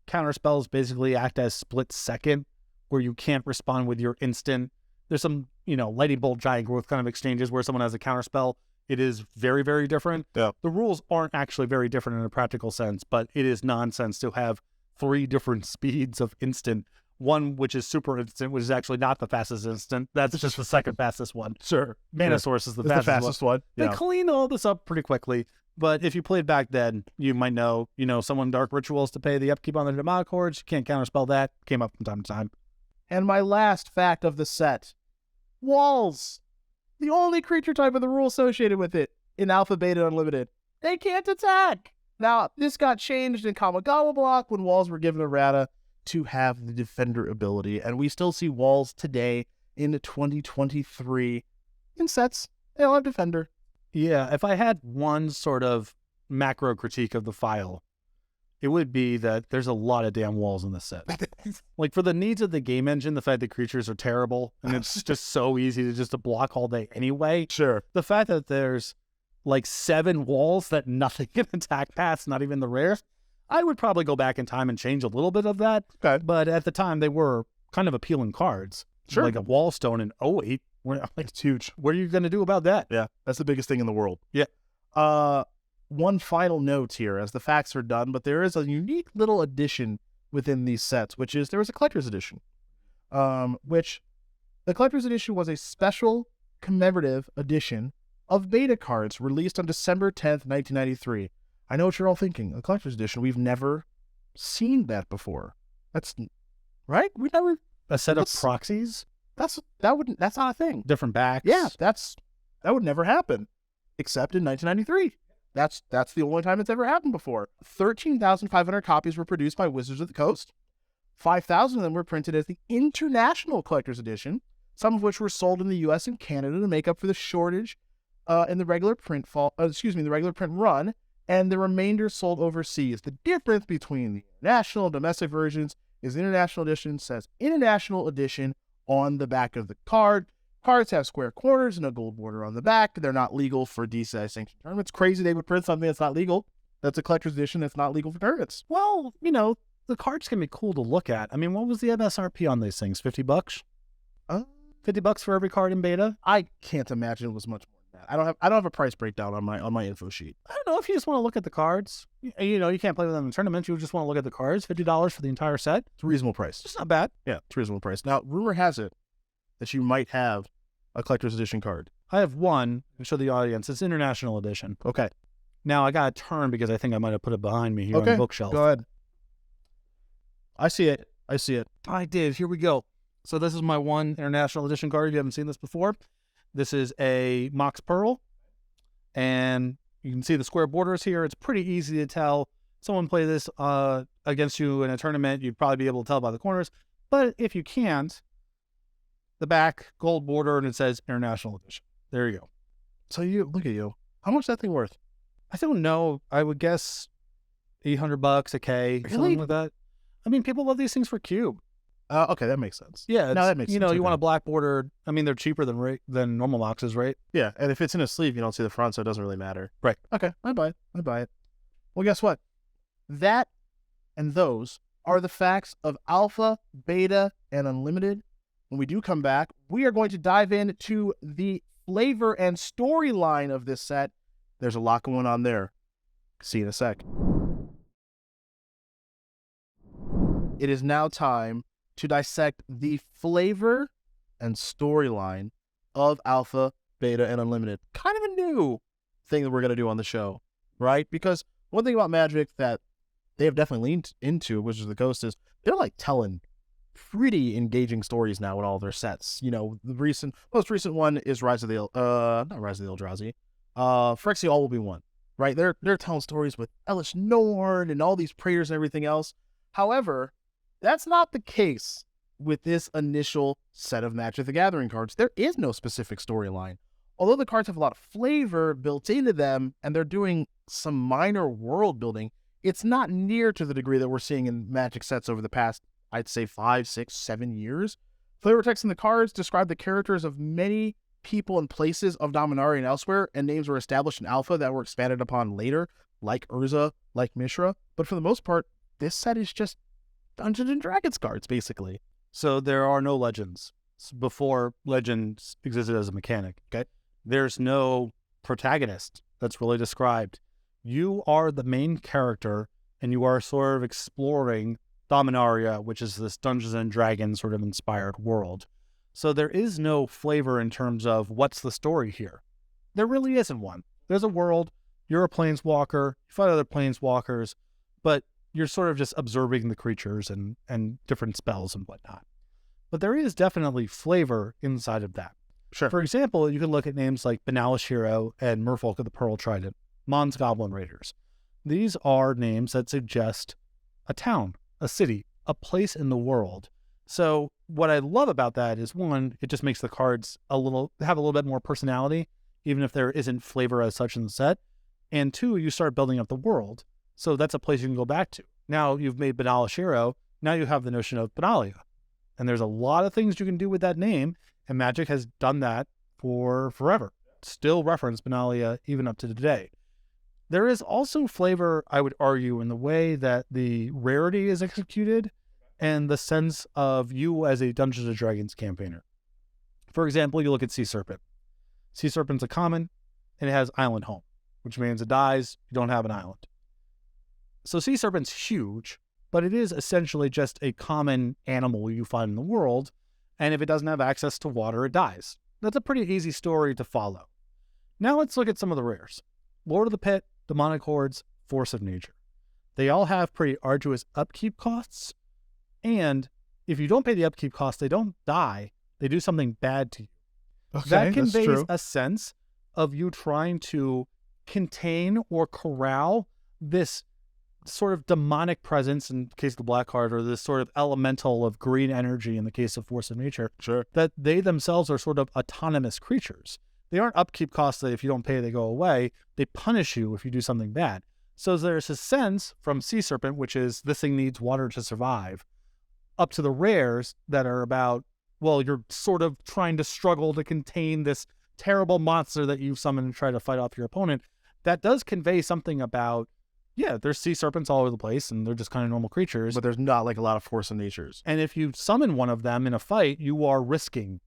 counterspells basically act as split second, where you can't respond with your instant. There's some, lightning bolt giant growth kind of exchanges where someone has a counterspell. It is very, very different. Yeah. The rules aren't actually very different in a practical sense, but it is nonsense to have 3 different speeds of instant. One which is super instant, which is actually not the fastest instant. That's just the second fastest one. Sure. Mana source is the It's fastest one. Yeah. They cleaned all this up pretty quickly. But if you played back then, you might know, someone Dark Rituals to pay the upkeep on their Demonic Hordes. You can't counterspell that. Came up from time to time. And my last fact of the set. Walls. The only creature type with the rule associated with it in Alpha, Beta, Unlimited. They can't attack. Now, this got changed in Kamigawa block when walls were given errata to have the defender ability. And we still see walls today in 2023 in sets. They all have defender. Yeah, if I had one sort of macro critique of the file, it would be that there's a lot of damn walls in this set. Like, for the needs of the game engine, the fact that creatures are terrible and it's just so easy to just block all day anyway. Sure. The fact that there's like 7 walls that nothing can attack past, not even the rares, I would probably go back in time and change a little bit of that. Okay. But at the time, they were kind of appealing cards. Sure. Like a Wallstone in 08. It's huge. What are you going to do about that? Yeah, that's the biggest thing in the world. Yeah. One final note here as the facts are done, but there is a unique little addition within these sets, which is there was a collector's edition, which the collector's edition was a special commemorative edition of beta cards released on December 10th, 1993. I know what you're all thinking. A collector's edition. We've never seen that before. That's right. We never. A set of proxies? That's not a thing. Different backs? Yeah, that would never happen, except in 1993. That's the only time it's ever happened before. 13,500 copies were produced by Wizards of the Coast. 5,000 of them were printed as the International Collector's Edition, some of which were sold in the U.S. and Canada to make up for the shortage in the regular print the regular print run, and the remainder sold overseas. The difference between the international and domestic versions is the International Edition says International Edition on the back of the card. Cards have square corners and a gold border on the back. They're not legal for DCI sanctioned tournaments. Crazy they would print something that's not legal. That's a collector's edition that's not legal for tournaments. Well, the cards can be cool to look at. I mean, what was the MSRP on these things? $50? $50 for every card in beta? I can't imagine it was much more than that. I don't have a price breakdown on my info sheet. I don't know, if you just want to look at the cards. You can't play with them in tournaments. You just want to look at the cards. $50 for the entire set. It's a reasonable price. It's not bad. Yeah, it's a reasonable price. Now, rumor has it that you might have a collector's edition card. I have one to show the audience. It's International Edition. Okay. Now I got to turn because I think I might have put it behind me here on the bookshelf. Go ahead. I see it. I did. Here we go. So this is my one International Edition card. If you haven't seen this before, this is a Mox Pearl. And you can see the square borders here. It's pretty easy to tell. Someone play this against you in a tournament, you'd probably be able to tell by the corners. But if you can't, the back, gold border, and it says International Edition. There you go. So look at you. How much is that thing worth? I don't know. I would guess $800 a K, something like that. I mean, people love these things for cube. Okay, that makes sense. Yeah, no, that makes sense. You want a black border. I mean, they're cheaper than normal boxes, right? Yeah, and if it's in a sleeve, you don't see the front, so it doesn't really matter. Right. Okay, I buy it. Well, guess what? That and those are the facts of Alpha, Beta, and Unlimited. When we do come back, we are going to dive into the flavor and storyline of this set. There's a lot going on there. See you in a sec. It is now time to dissect the flavor and storyline of Alpha, Beta, and Unlimited. Kind of a new thing that we're going to do on the show, right? Because one thing about Magic that they have definitely leaned into, which is the Ghost, is they're like telling pretty engaging stories now in all their sets. The most recent one is not Rise of the Eldrazi. Phyrexia All Will Be One, right? They're telling stories with Elish Norn and all these prayers and everything else. However, that's not the case with this initial set of Magic the Gathering cards, there is no specific storyline. Although the cards have a lot of flavor built into them and they're doing some minor world building, it's not near to the degree that we're seeing in Magic sets over the past, I'd say 5, 6, 7 years. Flavor text in the cards describe the characters of many people and places of Dominaria and elsewhere, and names were established in Alpha that were expanded upon later, like Urza, like Mishra. But for the most part, this set is just Dungeons and Dragons cards, basically. So there are no legends. Before legends existed as a mechanic. Okay. There's no protagonist that's really described. You are the main character, and you are sort of exploring Dominaria, which is this Dungeons and Dragons sort of inspired world. So there is no flavor in terms of what's the story here. There really isn't one. There's a world, you're a planeswalker, you fight other planeswalkers, but you're sort of just observing the creatures and different spells and whatnot. But there is definitely flavor inside of that. Sure. For example, you can look at names like Benalish Hero and Merfolk of the Pearl Trident, Mon's Goblin Raiders. These are names that suggest a town, a city, a place in the world. So what I love about that is, one, it just makes the cards have a little bit more personality, even if there isn't flavor as such in the set. And two, you start building up the world. So that's a place you can go back to. Now you've made Benalish Hero, now you have the notion of Benalia. And there's a lot of things you can do with that name, and Magic has done that for forever. Still reference Benalia even up to today. There is also flavor, I would argue, in the way that the rarity is executed and the sense of you as a Dungeons & Dragons campaigner. For example, you look at Sea Serpent. Sea Serpent's a common, and it has Island Home, which means it dies, you don't have an island. So Sea Serpent's huge, but it is essentially just a common animal you find in the world, and if it doesn't have access to water, it dies. That's a pretty easy story to follow. Now let's look at some of the rares. Lord of the Pit, Demonic Hordes, Force of Nature. They all have pretty arduous upkeep costs, and if you don't pay the upkeep costs, they don't die. They do something bad to you. Okay, that conveys a sense of you trying to contain or corral this sort of demonic presence in the case of the black card, or this sort of elemental of green energy in the case of Force of Nature. Sure. That they themselves are sort of autonomous creatures. They aren't upkeep costs that if you don't pay, they go away. They punish you if you do something bad. So there's a sense from Sea Serpent, which is this thing needs water to survive, up to the rares that are about, well, you're sort of trying to struggle to contain this terrible monster that you've summoned and try to fight off your opponent. That does convey something about, yeah, there's sea serpents all over the place and they're just kind of normal creatures. But there's not like a lot of Force of Natures. And if you summon one of them in a fight, you are risking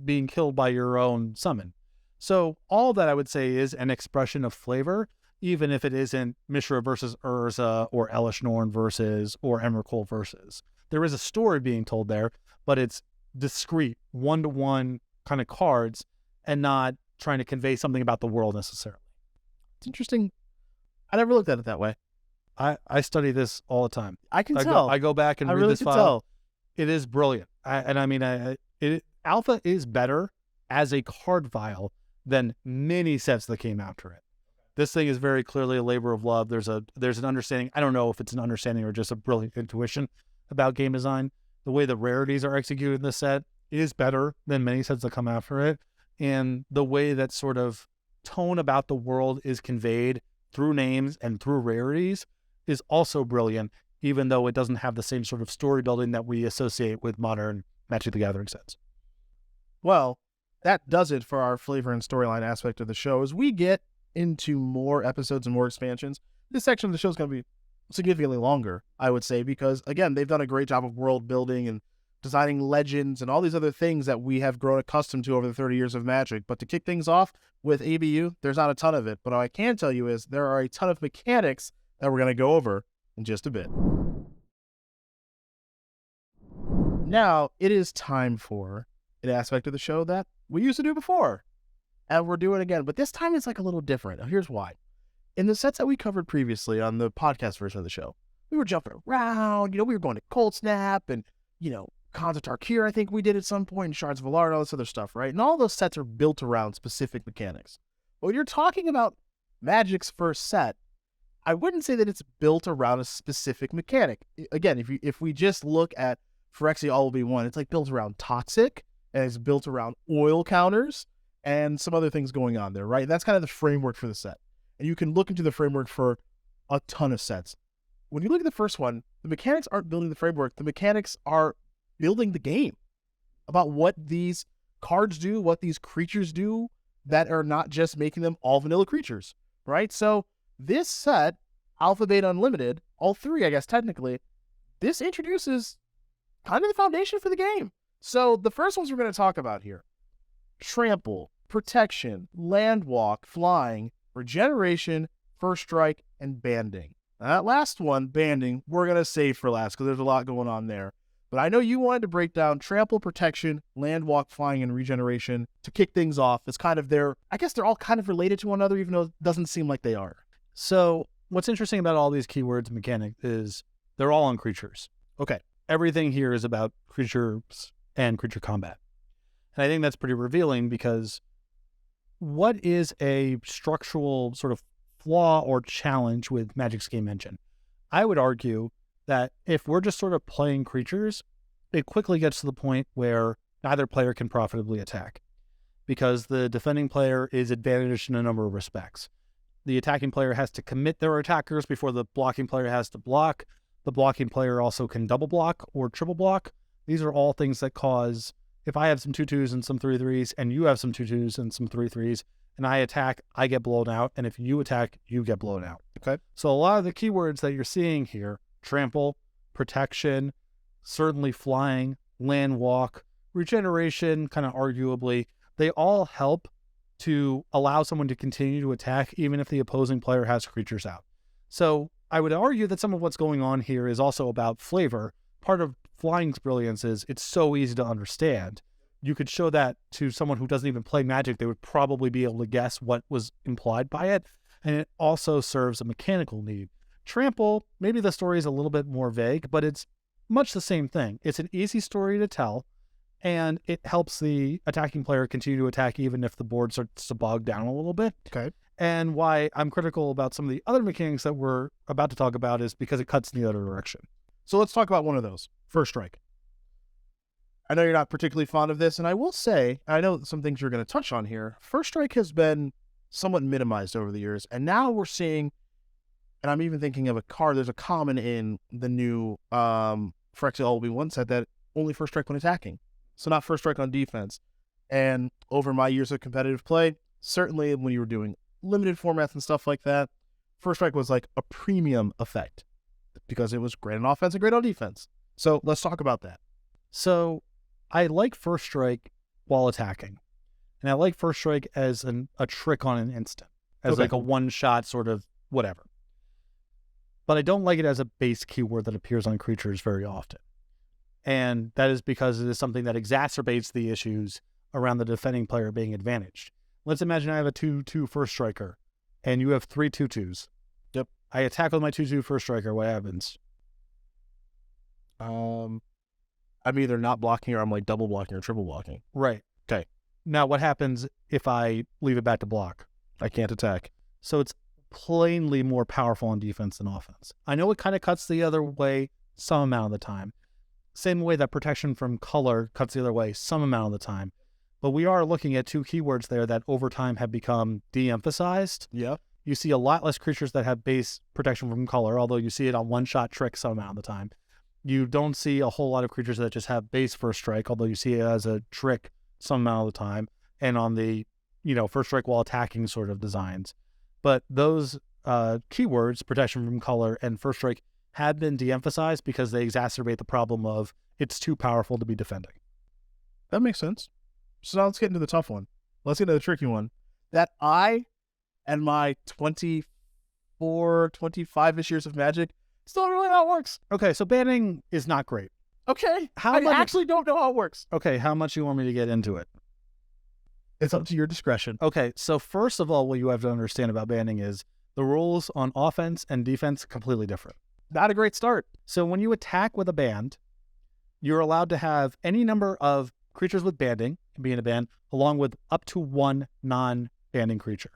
being killed by your own summon. So all that I would say is an expression of flavor, even if it isn't Mishra versus Urza or Elish Norn versus or Emrakul versus. There is a story being told there, but it's discrete, one-to-one kind of cards and not trying to convey something about the world necessarily. It's interesting. I never looked at it that way. I study this all the time. I can tell. I go back and read this file. It is brilliant. Alpha is better as a card file than many sets that came after it. This thing is very clearly a labor of love. There's an understanding. I don't know if it's an understanding or just a brilliant intuition about game design. The way the rarities are executed in this set is better than many sets that come after it. And the way that sort of tone about the world is conveyed through names and through rarities is also brilliant, even though it doesn't have the same sort of story building that we associate with modern Magic the Gathering sets. Well, that does it for our flavor and storyline aspect of the show. As we get into more episodes and more expansions, this section of the show is going to be significantly longer, I would say, because, again, they've done a great job of world building and designing legends and all these other things that we have grown accustomed to over the 30 years of Magic. But to kick things off with ABU, there's not a ton of it. But what I can tell you is there are a ton of mechanics that we're going to go over in just a bit. Now, it is time for an aspect of the show that we used to do before, and we're doing it again. But this time it's like a little different. Now, here's why. In the sets that we covered previously on the podcast version of the show, we were jumping around. We were going to Cold Snap and, Khans of Tarkir, I think we did at some point, and Shards of Alar and all this other stuff, right? And all those sets are built around specific mechanics. But when you're talking about Magic's first set, I wouldn't say that it's built around a specific mechanic. Again, if we just look at Phyrexia All Will Be One, it's like built around toxic, and it's built around oil counters and some other things going on there, right? And that's kind of the framework for the set. And you can look into the framework for a ton of sets. When you look at the first one, the mechanics aren't building the framework. The mechanics are building the game about what these cards do, what these creatures do that are not just making them all vanilla creatures, right? So this set, Alpha, Beta, Unlimited, all three, I guess, technically, this introduces kind of the foundation for the game. So the first ones we're going to talk about here: Trample, Protection, Landwalk, Flying, Regeneration, First Strike, and Banding. Now, that last one, Banding, we're going to save for last because there's a lot going on there. But I know you wanted to break down Trample, Protection, Landwalk, Flying, and Regeneration to kick things off. It's kind of I guess they're all kind of related to one another, even though it doesn't seem like they are. So what's interesting about all these keywords and mechanics is they're all on creatures. Okay. Everything here is about creatures and creature combat. And I think that's pretty revealing because what is a structural sort of flaw or challenge with Magic's game engine? I would argue that if we're just sort of playing creatures, it quickly gets to the point where neither player can profitably attack because the defending player is advantaged in a number of respects. The attacking player has to commit their attackers before the blocking player has to block. The blocking player also can double block or triple block. These are all things that cause, if I have some 2/2s and some 3/3s, and you have some 2/2s and some 3/3s, and I attack, I get blown out. And if you attack, you get blown out. Okay. So a lot of the keywords that you're seeing here, Trample, Protection, certainly Flying, Landwalk, Regeneration, kind of arguably, they all help to allow someone to continue to attack even if the opposing player has creatures out. So I would argue that some of what's going on here is also about flavor. Part of Flying's brilliance is it's so easy to understand. You could show that to someone who doesn't even play Magic. They would probably be able to guess what was implied by it. And it also serves a mechanical need. Trample, maybe the story is a little bit more vague, but it's much the same thing. It's an easy story to tell, and it helps the attacking player continue to attack even if the board starts to bog down a little bit. Okay. And why I'm critical about some of the other mechanics that we're about to talk about is because it cuts in the other direction. So let's talk about one of those. First Strike. I know you're not particularly fond of this, and I will say, I know some things you're going to touch on here. First Strike has been somewhat minimized over the years, and now we're seeing, and I'm even thinking of a card, there's a common in the new Phyrexia All Will Be One set that only First Strike when attacking. So not First Strike on defense. And over my years of competitive play, certainly when you were doing limited formats and stuff like that, First Strike was like a premium effect because it was great on offense and great on defense. So let's talk about that. So I like First Strike while attacking. And I like First Strike as a trick on an instant, as like a one-shot sort of whatever. But I don't like it as a base keyword that appears on creatures very often. And that is because it is something that exacerbates the issues around the defending player being advantaged. Let's imagine I have a 2/2 First Striker, and you have 3 2/2s. Yep. I attack with my 2/2 First Striker. What happens? I'm either not blocking or I'm like double blocking or triple blocking. Right. Okay. Now, what happens if I leave it back to block? I can't attack. So it's plainly more powerful on defense than offense. I know it kind of cuts the other way some amount of the time. Same way that protection from color cuts the other way some amount of the time. But we are looking at two keywords there that over time have become de-emphasized. Yeah. You see a lot less creatures that have base protection from color, although you see it on one-shot tricks some amount of the time. You don't see a whole lot of creatures that just have base First Strike, although you see it as a trick some amount of the time, and on the, First Strike while attacking sort of designs. But those keywords, protection from color and First Strike, have been de-emphasized because they exacerbate the problem of it's too powerful to be defending. That makes sense. So now let's get into the tough one. Let's get into the tricky one. That I and my 24, 25-ish years of Magic still don't really know how it works. Okay, so banning is not great. Okay. I actually don't know how it works. Okay, how much do you want me to get into it? It's up to your discretion. Okay, so first of all, what you have to understand about banning is the rules on offense and defense are completely different. Not a great start. So when you attack with a band, you're allowed to have any number of creatures with banding, can be in a band, along with up to one non-banding creature.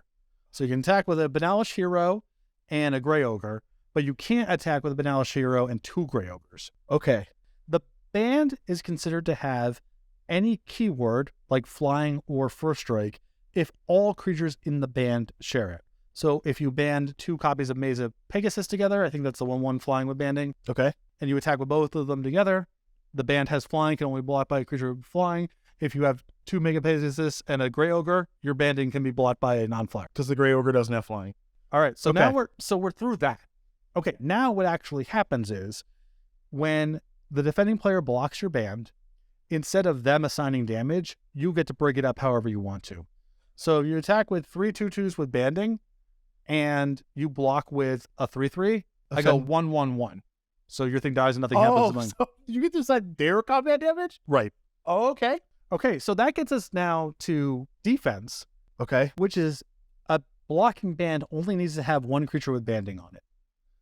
So you can attack with a Banalish Hero and a Grey Ogre, but you can't attack with a Banalish Hero and 2 Grey Ogres. Okay. The band is considered to have any keyword like flying or first strike if all creatures in the band share it. So if you band 2 copies of Maze of Pegasus together, I think that's the 1/1 flying with banding. Okay. And you attack with both of them together, the band has flying, can only block by a creature with flying. If you have 2 Mega Pegasus and a Grey Ogre, your banding can be blocked by a non-flyer. Because the Grey Ogre doesn't have flying. All right, so Okay. now we're through that. Okay, now what actually happens is when the defending player blocks your band, instead of them assigning damage, you get to break it up however you want to. So you attack with 3 2/2s with banding, and you block with a 3/3. I go 1/1/1. So your thing dies and nothing happens to mine. So you get to decide their combat damage? Right. Oh, okay. Okay, so that gets us now to defense, Okay. which is a blocking band only needs to have 1 creature with banding on it.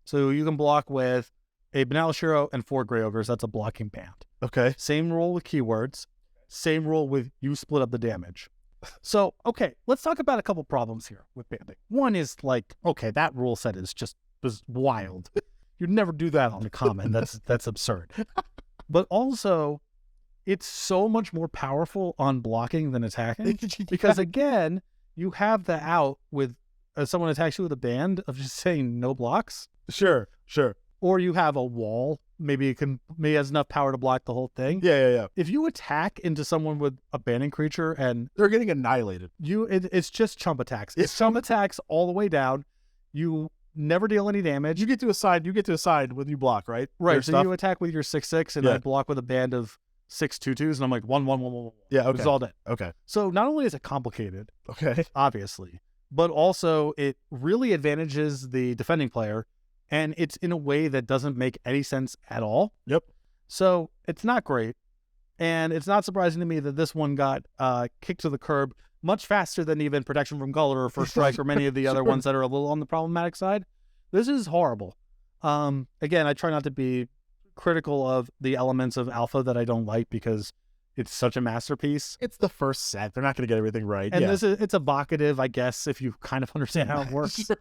So you can block with a Benalis Hero and 4 Grey Ogres. That's a blocking band. Okay. Same rule with keywords. Same rule with you split up the damage. So, okay, let's talk about a couple problems here with banding. One is like, okay, that rule set was wild. You'd never do that on the common. That's absurd. But also, it's so much more powerful on blocking than attacking. Because again, you have the out with someone attacks you with a band of just saying no blocks. Sure. Or you have a wall. Maybe it has enough power to block the whole thing. Yeah. If you attack into someone with a banding creature and They're getting annihilated. it's just chump attacks. It's chump attacks all the way down. You never deal any damage. You get to assign when you block, right? Right. Their So stuff? you attack with your 6/6 and Yeah. I block with a band of 6 2/2s and I'm like 1/1/1/1. Yeah, okay. It's all dead. Okay. So not only is it complicated, Okay. obviously, but also it really advantages the defending player, and it's in a way that doesn't make any sense at all. Yep. So it's not great, and it's not surprising to me that this one got kicked to the curb much faster than even Protection from Color or First Strike or many of the other ones that are a little on the problematic side. This is horrible. Again, I try not to be critical of the elements of Alpha that I don't like because it's such a masterpiece. It's the first set. They're not going to get everything right. And yeah. it's evocative, I guess, if you kind of understand how it works. Sure.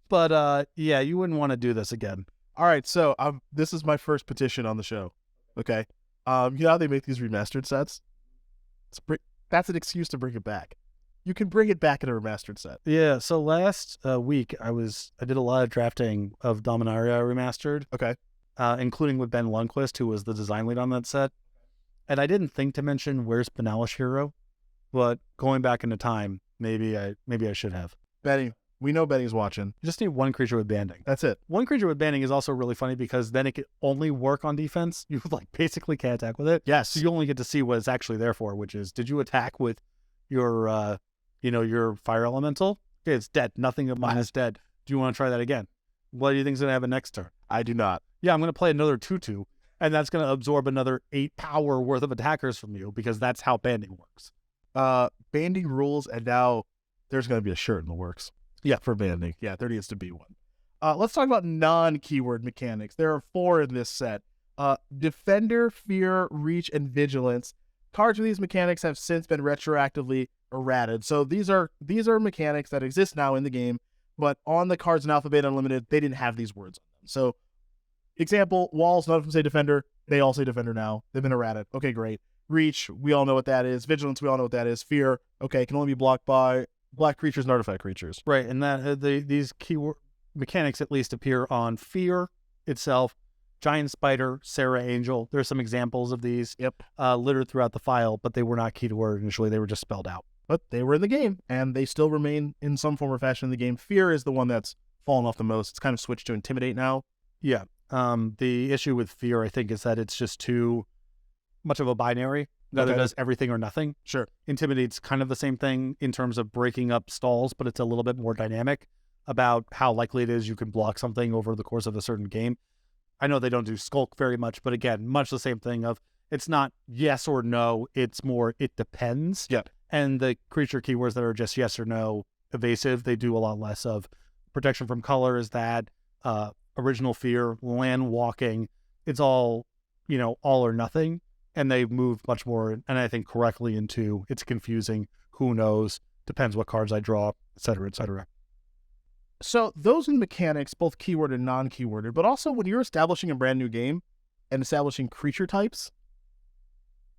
But yeah, you wouldn't want to do this again. All right, so this is my first petition on the show. Okay. You know how they make these remastered sets? That's an excuse to bring it back. You can bring it back in a remastered set. Yeah, so last week I did a lot of drafting of Dominaria Remastered. Okay. Including with Ben Lundquist, who was the design lead on that set. And I didn't think to mention Where's Benalis Hero, but going back into time, maybe I should have. Benny, we know Benny's watching. You just need 1 creature with banding. That's it. 1 creature with banding is also really funny because then it can only work on defense. You basically can't attack with it. Yes. So you only get to see what it's actually there for, which is, did you attack with your your fire elemental? Okay, it's dead. Nothing of mine is dead. Do you want to try that again? What do you think is going to happen next turn? I do not. Yeah, I'm going to play another 2/2, and that's going to absorb another 8 power worth of attackers from you because that's how banding works. Banding rules, and now there's going to be a shirt in the works. Yeah, for banding. Yeah, there needs to be one. Let's talk about non-keyword mechanics. There are 4 in this set. Defender, Fear, Reach, and Vigilance. Cards with these mechanics have since been retroactively errated. So these are mechanics that exist now in the game, but on the cards in Alpha Beta Unlimited, they didn't have these words on them. So, example, Walls, none of them say Defender. They all say Defender now. They've been errated. Okay, great. Reach, we all know what that is. Vigilance, we all know what that is. Fear, okay, can only be blocked by black creatures and artifact creatures. Right, and that these keyword mechanics at least appear on Fear itself, Giant Spider, Sarah Angel. There's some examples of these littered throughout the file, but they were not key to word initially. They were just spelled out. But they were in the game, and they still remain in some form or fashion in the game. Fear is the one that's fallen off the most. It's kind of switched to Intimidate now. Yeah. The issue with Fear, I think, is that it's just too much of a binary. That it does everything or nothing. Sure. Intimidate's kind of the same thing in terms of breaking up stalls, but it's a little bit more dynamic about how likely it is you can block something over the course of a certain game. I know they don't do Skulk very much, but again, much the same thing of it's not yes or no, it's more it depends. Yep. And the creature keywords that are just yes or no evasive, they do a lot less of. Protection from Color is that, Original Fear, Land Walking, it's all, all or nothing. And they move much more, and I think correctly, into it's confusing, who knows, depends what cards I draw, et cetera, et cetera. So those are the mechanics, both keyword and non-keyworded, but also when you're establishing a brand new game and establishing creature types,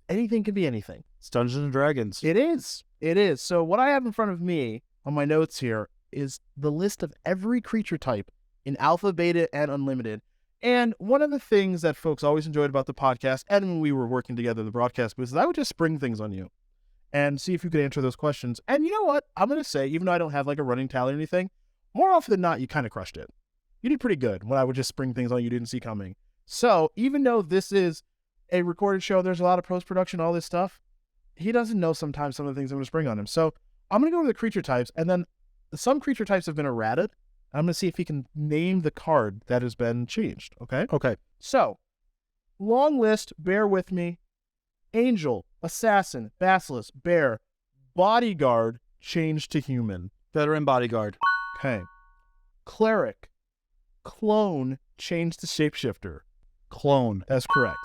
anything can be anything. It's Dungeons and Dragons. It is. It is. So what I have in front of me on my notes here is the list of every creature type in Alpha, Beta, and Unlimited. And one of the things that folks always enjoyed about the podcast, and when we were working together in the broadcast booth, is I would just spring things on you and see if you could answer those questions. And you know what? I'm going to say, even though I don't have like a running tally or anything, more often than not, you kind of crushed it. You did pretty good when I would just spring things on you didn't see coming. So even though this is a recorded show, there's a lot of post-production, all this stuff, he doesn't know sometimes some of the things I'm going to spring on him. So I'm going to go over the creature types, and then some creature types have been errated. I'm going to see if he can name the card that has been changed, okay? Okay. So, long list, bear with me. Angel, Assassin, Basilisk, Bear, Bodyguard, changed to Human. Veteran Bodyguard. Okay. Cleric, Clone, changed to Shapeshifter. Clone. That's correct.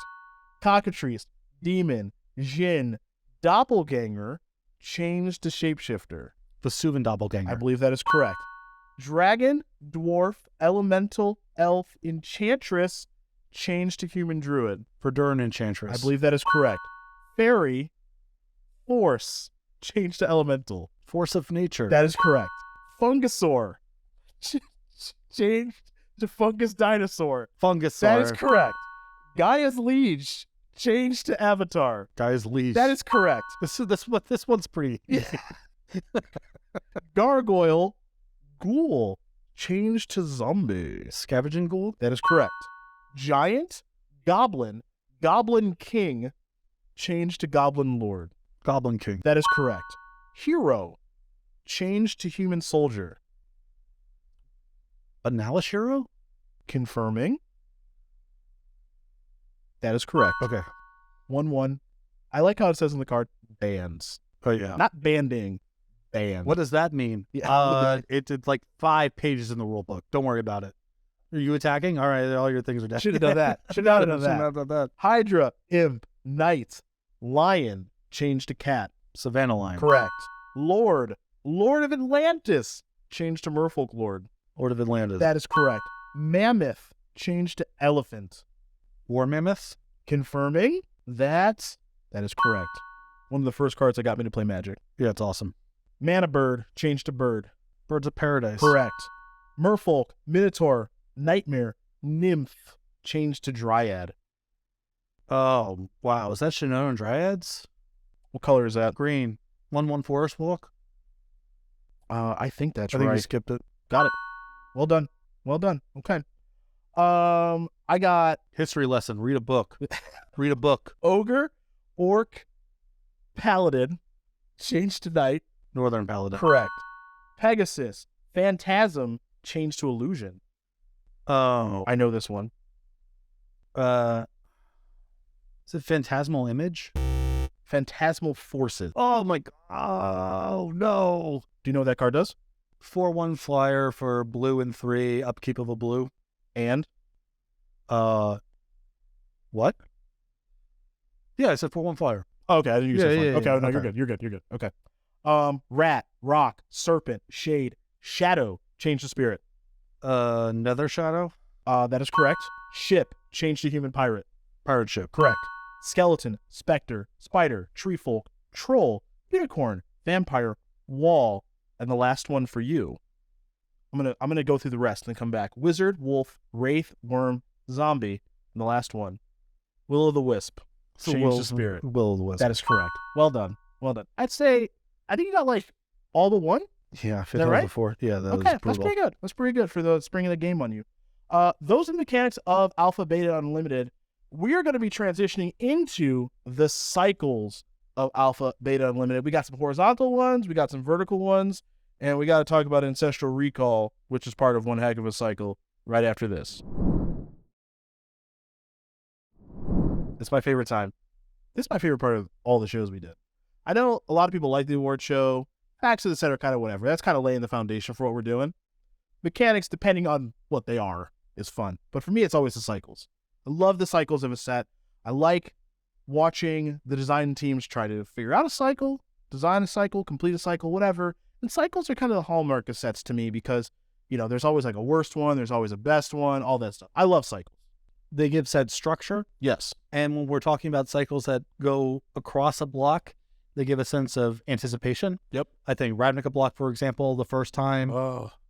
Cockatrice, Demon, Jinn, Doppelganger, changed to Shapeshifter. Vesuvan Doppelganger. I believe that is correct. Dragon, Dwarf, Elemental, Elf, Enchantress, changed to Human Druid. Verduran Enchantress. I believe that is correct. Fairy, Force, changed to Elemental. Force of Nature. That is correct. Fungusaur, changed to Fungus Dinosaur. Fungusaur. That is correct. Gaia's Liege, changed to Avatar. Guy's Leash. That is correct. This one's pretty. Gargoyle, Ghoul, changed to Zombie. Scavenging Ghoul. That is correct. Giant, Goblin, Goblin King, changed to Goblin Lord. Goblin King. That is correct. Hero, changed to Human Soldier. Analysis Hero. Confirming. That is correct. Okay. 1-1. I like how it says on the card, bands. Oh yeah. Not banding, band. What does that mean? Yeah. It's like 5 pages in the rule book. Don't worry about it. Are you attacking? All right, all your things are dead. Should have done that. Should not have done Should that. not have done that. Hydra, Imp, Knight, Lion, changed to Cat. Savannah Lion. Correct. Lord, Lord of Atlantis, changed to Merfolk Lord. Lord of Atlantis. That is correct. Mammoth, changed to Elephant. War Mammoth. Confirming that is correct. One of the first cards that got me to play Magic. Yeah, it's awesome. Mana Bird, changed to Bird. Birds of Paradise. Correct. Merfolk, Minotaur, Nightmare, Nymph, changed to Dryad. Oh, wow. Is that Shinoran Dryads? What color is that? Green. 1/1 Forest Walk? I think that's I think right. we skipped it. Got it. Well done. Well done. Okay. I got History lesson. Read a book. Read a book. Ogre, Orc, Paladin, changed to Knight. Northern Paladin. Correct. Pegasus, Phantasm, changed to Illusion. Oh. I know this one. Is it Phantasmal Image? Phantasmal Forces. Oh my god. Oh no. Do you know what that card does? 4/1 flyer for blue and 3, upkeep of a blue. And? What? Yeah, I said 4/1 flyer. Oh, okay, I didn't use Yeah, that one. yeah, Okay, yeah, no, okay. you're good. You're good. Okay. Rat, Rock, Serpent, Shade, Shadow, change to Spirit. Nether Shadow? That is correct. Ship, change to Human Pirate. Pirate Ship. Correct. Skeleton, Spectre, Spider, Treefolk, Troll, Unicorn, Vampire, Wall, and the last one for you. I'm gonna go through the rest and then come back. Wizard, Wolf, Wraith, Worm, Zombie, and the last one. Will-o'-the-Wisp. Change to Spirit. Will-o'-the-Wisp. That is correct. Well done. Well done. I think you got like all but one. Yeah, I that right? before. Yeah, that was Okay, brutal. that's pretty good. That's pretty good for the springing the game on you. Those are the mechanics of Alpha, Beta, Unlimited. We are going to be transitioning into the cycles of Alpha, Beta, Unlimited. We got some horizontal ones, we got some vertical ones, and we got to talk about Ancestral Recall, which is part of one heck of a cycle, right after this. It's my favorite time. This is my favorite part of all the shows we did. I know a lot of people like the award show. Facts of the set are kind of whatever. That's kind of laying the foundation for what we're doing. Mechanics, depending on what they are, is fun. But for me, it's always the cycles. I love the cycles of a set. I like watching the design teams try to figure out a cycle, design a cycle, complete a cycle, whatever. And cycles are kind of the hallmark of sets to me because, you know, there's always like a worst one, there's always a best one, all that stuff. I love cycles. they give said structure. Yes. And when we're talking about cycles that go across a block, they give a sense of anticipation. Yep. I think Ravnica block, for example, the first time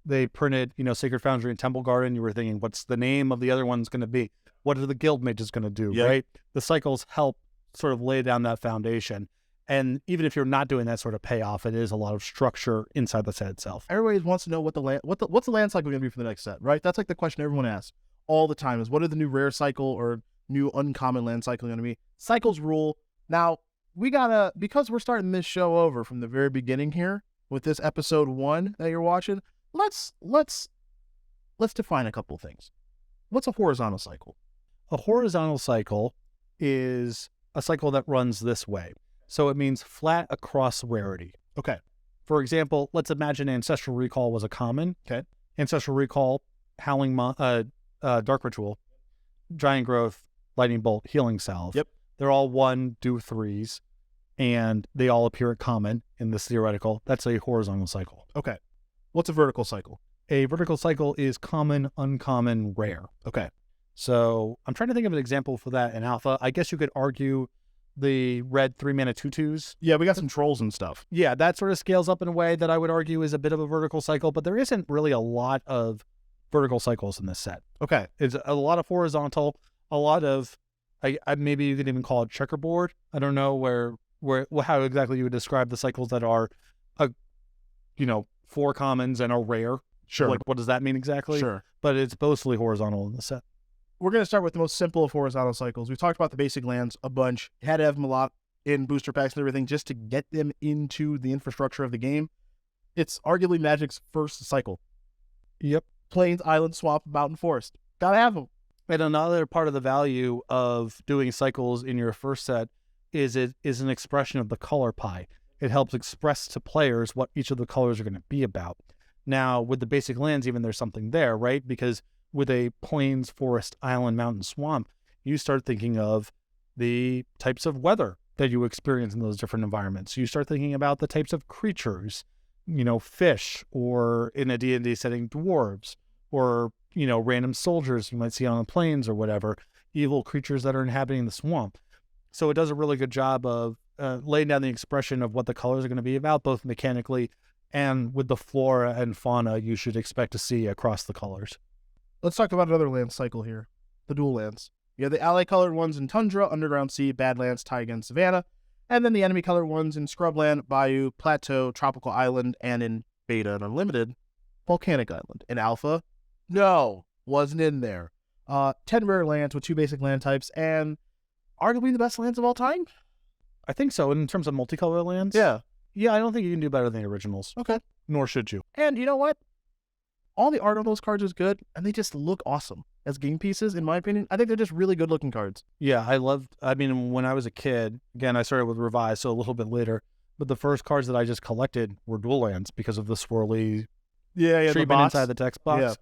they printed, Sacred Foundry and Temple Garden, you were thinking, what's the name of the other one's going to be? What are the guild mages going to do, right? The cycles help sort of lay down that foundation. And even if you're not doing that sort of payoff, it is a lot of structure inside the set itself. Everybody wants to know what's the land cycle going to be for the next set, right? That's like the question everyone asks all the time is, what are the new rare cycle or new uncommon land cycle going to be? Cycles rule. Now, we gotta, because we're starting this show over from the very beginning here with this episode 1 that you're watching, let's define a couple things. What's a horizontal cycle? A horizontal cycle is a cycle that runs this way. So it means flat across rarity. Okay. For example, let's imagine Ancestral Recall was a common. Okay. Ancestral Recall, Howling Dark Ritual, Giant Growth, Lightning Bolt, Healing Salve. Yep. They're all 1, 2, 3s, and they all appear at common in this theoretical. That's a horizontal cycle. Okay. What's a vertical cycle? A vertical cycle is common, uncommon, rare. Okay. So I'm trying to think of an example for that in Alpha. I guess you could argue the red 3-mana 2/2s. Yeah, we got some trolls and stuff. Yeah, that sort of scales up in a way that I would argue is a bit of a vertical cycle, but there isn't really a lot of vertical cycles in this set. Okay. It's a lot of horizontal, a lot of, maybe you could even call it checkerboard. I don't know how exactly you would describe the cycles that are, 4 commons and a rare. Sure. Like, what does that mean exactly? Sure. But it's mostly horizontal in the set. We're going to start with the most simple of horizontal cycles. We talked about the basic lands a bunch. You had to have them a lot in booster packs and everything just to get them into the infrastructure of the game. It's arguably Magic's first cycle. Yep. Plains, island, swamp, mountain, forest. Gotta have them. And another part of the value of doing cycles in your first set is it is an expression of the color pie. It helps express to players what each of the colors are going to be about. Now, with the basic lands, even there's something there, right? Because with a plains, forest, island, mountain, swamp, you start thinking of the types of weather that you experience in those different environments. You start thinking about the types of creatures, fish, or in a D&D setting, dwarves, or, random soldiers you might see on the plains or whatever, evil creatures that are inhabiting the swamp. So it does a really good job of laying down the expression of what the colors are going to be about, both mechanically and with the flora and fauna you should expect to see across the colors. Let's talk about another land cycle here, the dual lands. You have the ally-colored ones in Tundra, Underground Sea, Badlands, Taiga, and Savannah, and then the enemy-colored ones in Scrubland, Bayou, Plateau, Tropical Island, and in Beta and Unlimited, Volcanic Island. In Alpha, no, wasn't in there. 10 rare lands with 2 basic land types, and arguably the best lands of all time? I think so, in terms of multicolor lands. Yeah. Yeah, I don't think you can do better than the originals. Okay. Nor should you. And you know what? All the art on those cards is good, and they just look awesome as game pieces, in my opinion. I think they're just really good-looking cards. Yeah, when I was a kid, again, I started with Revise, so a little bit later, but the first cards that I just collected were dual lands because of the swirly treatment inside the text box. Yeah.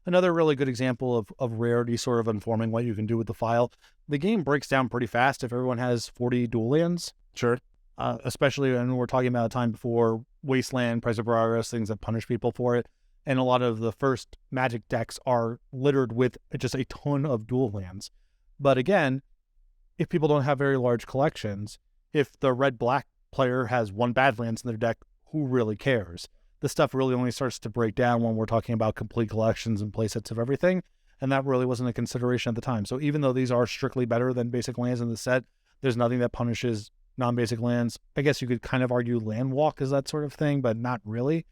Another really good example of rarity sort of informing what you can do with the file. The game breaks down pretty fast if everyone has 40 dual lands. Sure. Especially when we're talking about a time before Wasteland, Price of Progress, things that punish people for it. And a lot of the first Magic decks are littered with just a ton of dual lands. But again, if people don't have very large collections, if the red-black player has 1 Badlands in their deck, who really cares? The stuff really only starts to break down when we're talking about complete collections and playsets of everything, and that really wasn't a consideration at the time. So even though these are strictly better than basic lands in the set, there's nothing that punishes non-basic lands. I guess you could kind of argue land walk is that sort of thing, but not really.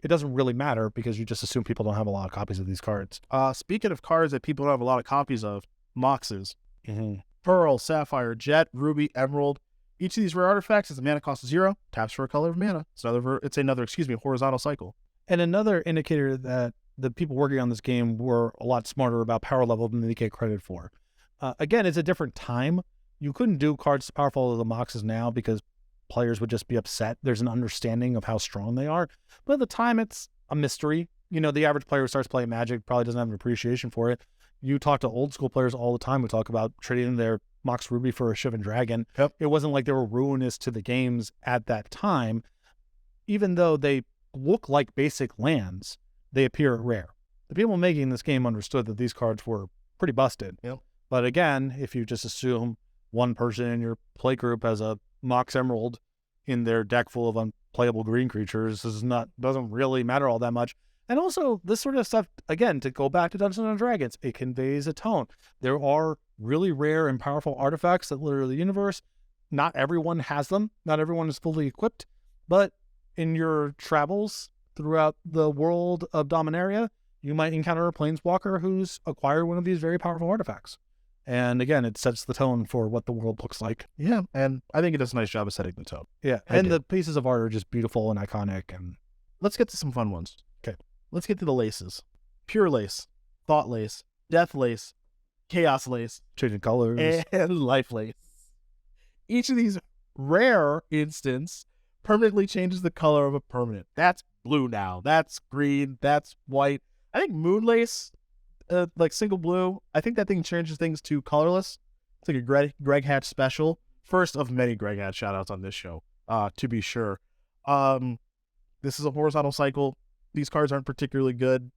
It doesn't really matter because you just assume people don't have a lot of copies of these cards. Speaking of cards that people don't have a lot of copies of, moxes. Mm-hmm. Pearl, Sapphire, Jet, Ruby, Emerald. Each of these rare artifacts has a mana cost of 0, taps for a color of mana. It's another horizontal cycle. And another indicator that the people working on this game were a lot smarter about power level than they get credit for. Again, it's a different time. You couldn't do cards as powerful as the moxes now because players would just be upset. There's an understanding of how strong they are. But at the time, it's a mystery. The average player who starts playing Magic probably doesn't have an appreciation for it. You talk to old school players all the time who talk about trading their Mox Ruby for a Shivan Dragon. Yep. It wasn't like they were ruinous to the games at that time. Even though they look like basic lands, they appear rare. The people making this game understood that these cards were pretty busted. Yep. But again, if you just assume one person in your play group has a Mox Emerald in their deck full of unplayable green creatures, doesn't really matter all that much. And also, this sort of stuff, again, to go back to Dungeons and Dragons, it conveys a tone. There are really rare and powerful artifacts that litter the universe. Not everyone has them. Not everyone is fully equipped. But in your travels throughout the world of Dominaria, you might encounter a planeswalker who's acquired one of these very powerful artifacts. And again, it sets the tone for what the world looks like. Yeah, and I think it does a nice job of setting the tone. Yeah, and the pieces of art are just beautiful and iconic. And let's get to some fun ones. Okay. Let's get to the laces. Pure lace, thought lace, death lace, chaos lace, changing colors, and life lace. Each of these rare instance permanently changes the color of a permanent. That's blue now. That's green. That's white. I think moon lace, like single blue, I think that thing changes things to colorless. It's like a Greg Hatch special. First of many Greg Hatch shoutouts on this show, to be sure. This is a horizontal cycle. These cards aren't particularly good.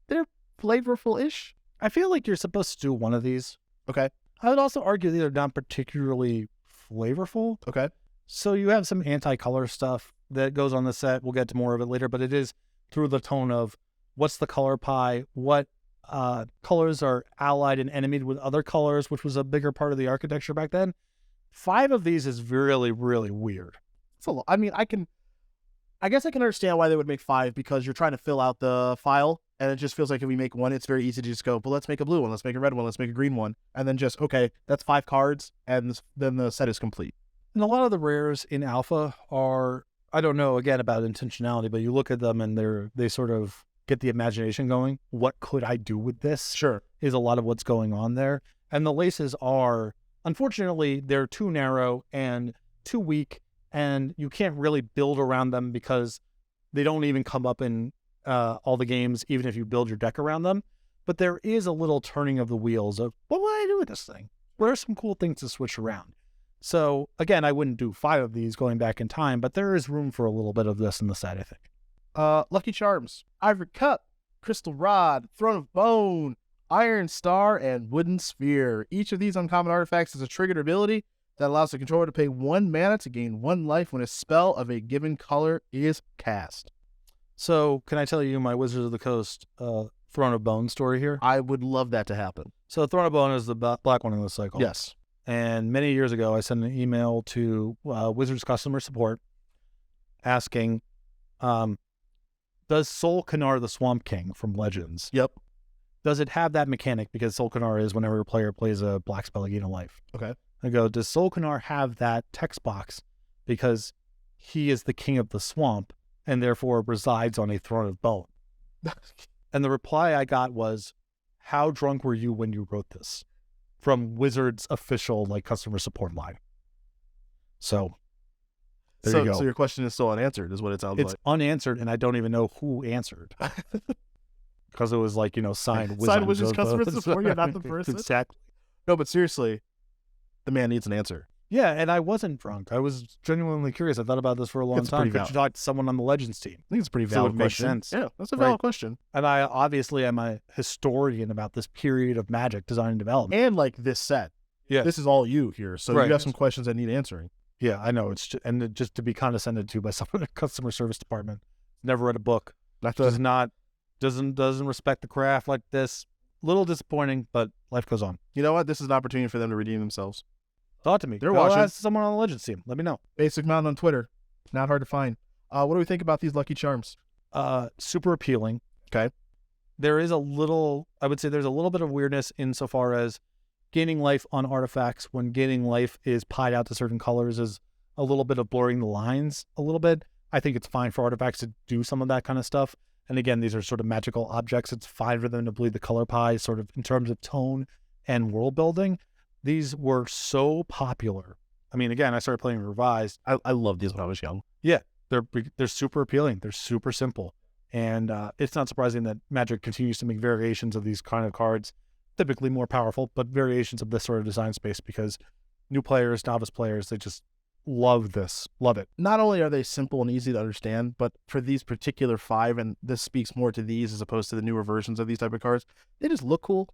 They're flavorful-ish. I feel like you're supposed to do one of these. Okay. I would also argue these are not particularly flavorful. Okay. So you have some anti-color stuff that goes on the set. We'll get to more of it later, but it is through the tone of what's the color pie, what colors are allied and enemied with other colors, which was a bigger part of the architecture back then. 5 of these is really, really weird. It's a lot. I mean, I guess I can understand why they would make 5 because you're trying to fill out the file, and it just feels like if we make one, it's very easy to just go, well, let's make a blue one, let's make a red one, let's make a green one, and then just, okay, that's 5 cards, and then the set is complete. And a lot of the rares in Alpha are, I don't know, again, about intentionality, but you look at them and they sort of get the imagination going. What could I do with this? Sure. Is a lot of what's going on there. And the laces are, unfortunately, they're too narrow and too weak, and you can't really build around them because they don't even come up in all the games, even if you build your deck around them. But there is a little turning of the wheels of, what would I do with this thing? What are some cool things to switch around? So, again, I wouldn't do 5 of these going back in time, but there is room for a little bit of this in the set, I think. Lucky Charms, Ivory Cup, Crystal Rod, Throne of Bone, Iron Star, and Wooden Sphere. Each of these uncommon artifacts has a triggered ability that allows the controller to pay 1 mana to gain 1 life when a spell of a given color is cast. So, can I tell you my Wizards of the Coast Throne of Bone story here? I would love that to happen. So, Throne of Bone is the black one in the cycle. Yes. And many years ago, I sent an email to Wizards customer support asking, does Sol Kanar the Swamp King from Legends, Yep. does it have that mechanic? Because Sol Kanar is whenever a player plays a black spell, you gain a life. Okay. I go, does Sol Kanar have that text box because he is the king of the swamp and therefore resides on a throne of bone? And the reply I got was, how drunk were you when you wrote this? From Wizards official customer support line. So there you go. So your question is still unanswered, is what it sounds like. It's unanswered, and I don't even know who answered. Because it was signed Wizards customer support, yeah, not the person. Exactly. No, but seriously, the man needs an answer. Yeah, and I wasn't drunk. I was genuinely curious. I thought about this for a long time. Could you talk to someone on the Legends team? I think it's a pretty So it valid would make question. sense. Yeah, that's a valid question. And I obviously am a historian about this period of Magic design and development. And this set. Yeah. This is all you here. So Right. you have some questions that need answering. Yeah, I know. It's just to be condescended to by someone in the customer service department. Never read a book. Doesn't respect the craft like this. Little disappointing, but life goes on. You know what? This is an opportunity for them to redeem themselves. Talk to me. They're Go watching. ask someone on the Legends team. Let me know. Basic Mountain on Twitter. Not hard to find. What do we think about these Lucky Charms? Super appealing. Okay. There is I would say there's a little bit of weirdness insofar as gaining life on artifacts when gaining life is pied out to certain colors is a little bit of blurring the lines a little bit. I think it's fine for artifacts to do some of that kind of stuff. And again, these are sort of magical objects. It's fine for them to bleed the color pie sort of in terms of tone and world building. These were so popular. I mean, again, I started playing Revised. I loved these when I was young. Yeah, they're super appealing. They're super simple. And it's not surprising that Magic continues to make variations of these kind of cards, typically more powerful, but variations of this sort of design space because new players, novice players, they just love this. Love it. Not only are they simple and easy to understand, but for these particular 5, and this speaks more to these as opposed to the newer versions of these type of cards, they just look cool.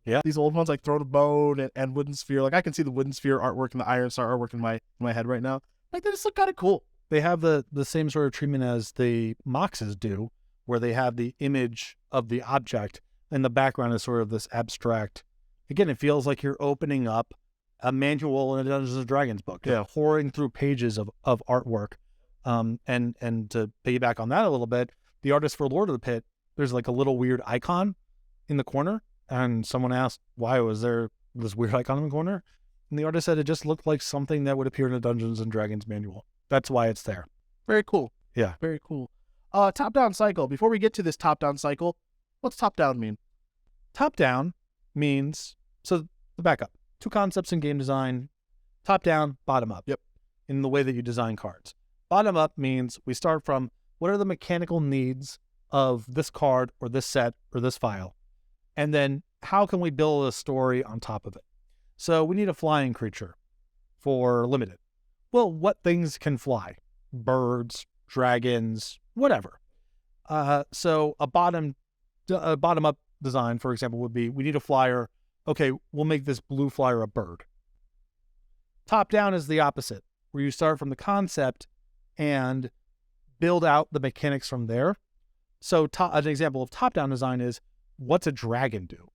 Yeah. These old ones like Throne of Bone and Wooden Sphere. Like I can see the Wooden Sphere artwork and the Iron Star artwork in my head right now. Like they just look kind of cool. They have the same sort of treatment as the moxes do, where they have the image of the object and the background is sort of this abstract. Again, it feels like you're opening up a manual in a Dungeons and Dragons book. You're pouring through pages of artwork. And to piggyback on that a little bit, the artist for Lord of the Pit, there's like a little weird icon in the corner. And someone asked, why was there this weird icon in the corner? And the artist said it just looked like something that would appear in a Dungeons and Dragons manual. That's why it's there. Very cool. Yeah. Very cool. Top-down cycle. Before we get to this top-down cycle, what's top-down mean? Top-down means, so the backup, two concepts in game design, top-down, bottom-up. Yep. In the way that you design cards. Bottom-up means we start from what are the mechanical needs of this card or this set or this file, and then how can we build a story on top of it? So we need a flying creature for limited. Well, what things can fly? Birds, dragons, whatever. So a bottom-up design, for example, would be we need a flyer. Okay, we'll make this blue flyer a bird. Top-down is the opposite, where you start from the concept and build out the mechanics from there. So an example of top-down design is, what's a dragon do?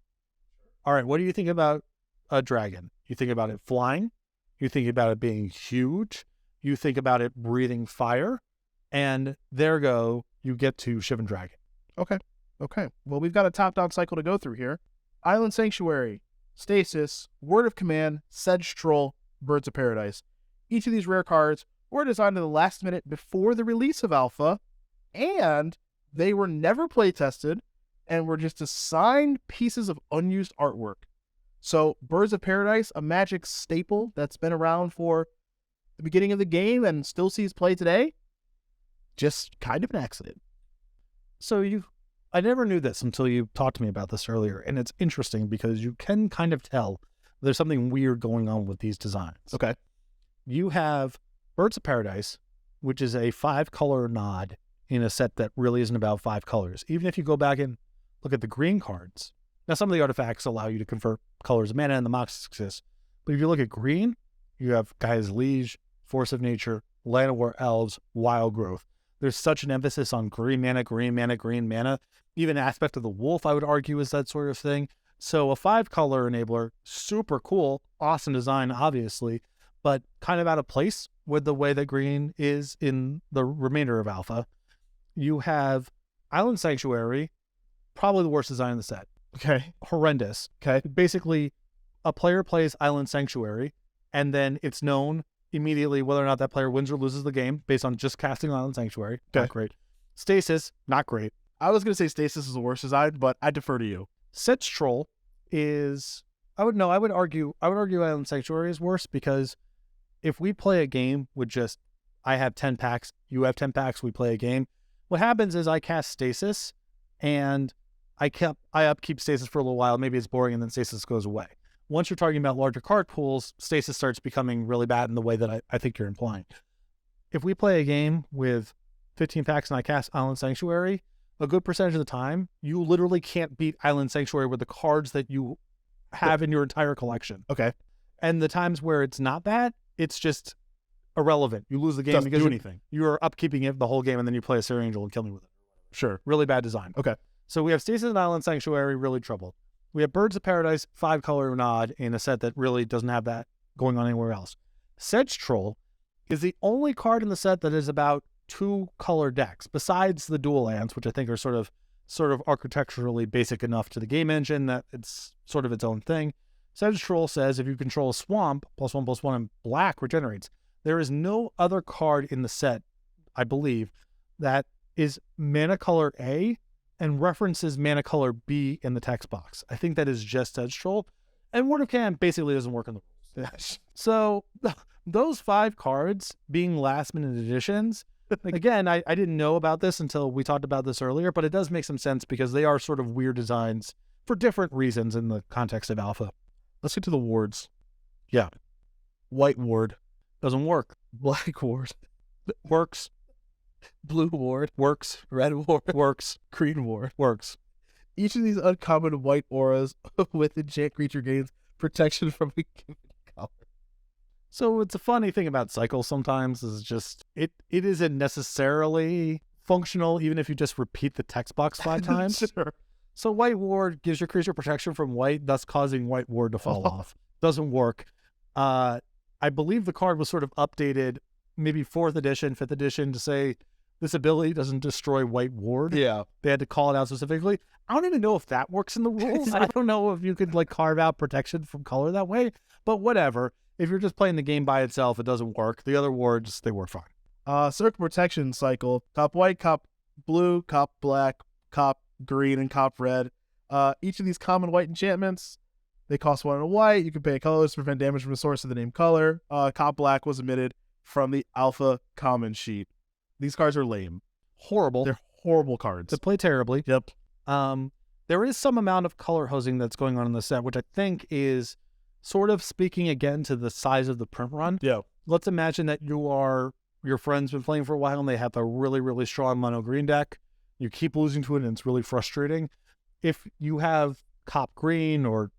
All right, what do you think about a dragon? You think about it flying. You think about it being huge. You think about it breathing fire. And you get to Shivan Dragon. Okay. Well, we've got a top-down cycle to go through here. Island Sanctuary, Stasis, Word of Command, Sedge Troll, Birds of Paradise. Each of these rare cards were designed in the last minute before the release of Alpha, and they were never play-tested and were just assigned pieces of unused artwork. So Birds of Paradise, a Magic staple that's been around for the beginning of the game and still sees play today, just kind of an accident. So I never knew this until you talked to me about this earlier, and it's interesting because you can kind of tell there's something weird going on with these designs. Okay. You have Birds of Paradise, which is a 5-color nod in a set that really isn't about 5 colors. Even if you go back and look at the green cards, now some of the artifacts allow you to convert colors of mana and the moxes exist. But if you look at green, you have Gaia's Liege, Force of Nature, Land of War Elves, Wild Growth. There's such an emphasis on green mana, green mana, green mana. Even aspect of the wolf, I would argue, is that sort of thing. So a 5-color enabler, super cool, awesome design, obviously, but kind of out of place with the way that green is in the remainder of Alpha. You have Island Sanctuary, probably the worst design in the set. Okay. Horrendous. Okay. Basically, a player plays Island Sanctuary, and then it's known immediately whether or not that player wins or loses the game based on just casting Island Sanctuary. Okay. Not great. Stasis, not great. I was going to say Stasis is the worst design, but I defer to you. Sedge Troll is, I would argue Island Sanctuary is worse, because if we play a game with just, I have 10 packs, you have 10 packs, we play a game, what happens is I cast Stasis and I upkeep Stasis for a little while, maybe it's boring, and then Stasis goes away. Once you're talking about larger card pools, Stasis starts becoming really bad in the way that I think you're implying. If we play a game with 15 packs and I cast Island Sanctuary, a good percentage of the time, you literally can't beat Island Sanctuary with the cards that you have in your entire collection. Okay. And the times where it's not that, it's just irrelevant. You lose the game because you're upkeeping it the whole game, and then you play a Seer Angel and kill me with it. Sure. Really bad design. Okay. So we have Stasis and Island Sanctuary, really troubled. We have Birds of Paradise, 5-color nod in a set that really doesn't have that going on anywhere else. Sedge Troll is the only card in the set that is about 2-color decks, besides the dual lands, which I think are sort of architecturally basic enough to the game engine that it's sort of its own thing. Sedge Troll says if you control a swamp, +1/+1 and black regenerates. There is no other card in the set, I believe, that is mana color A and references mana color B in the text box. I think that is just Sedge Troll. And Word of Command basically doesn't work in the rules. So those 5 cards being last minute additions, again, I didn't know about this until we talked about this earlier, but it does make some sense because they are sort of weird designs for different reasons in the context of Alpha. Let's get to the wards. Yeah. White ward. Doesn't work. Black ward. Works. Blue ward. Works. Red ward. Works. Green ward. Works. Each of these uncommon white auras with enchant creature gains protection from a given color. So it's a funny thing about cycles sometimes is just it isn't necessarily functional even if you just repeat the text box 5 times. Sure. So white ward gives your creature protection from white, thus causing white ward to fall off. Doesn't work. I believe the card was sort of updated maybe 4th edition, 5th edition to say this ability doesn't destroy white ward. Yeah. They had to call it out specifically. I don't even know if that works in the rules. I don't know if you could like carve out protection from color that way, but whatever. If you're just playing the game by itself, it doesn't work. The other wards, they work fine. Circle protection cycle. Cop white, cop blue, cop black, cop green, and cop red. Each of these common white enchantments, they cost 1 and a white. You can pay a color to prevent damage from a source of the named color. Cop black was omitted from the alpha common sheet. These cards are lame. Horrible. They're horrible cards. They play terribly. Yep. There is some amount of color hosing that's going on in the set, which I think is sort of speaking again to the size of the print run. Yeah. Let's imagine that your friend's been playing for a while and they have a really, really strong mono green deck. You keep losing to it and it's really frustrating. If you have cop green or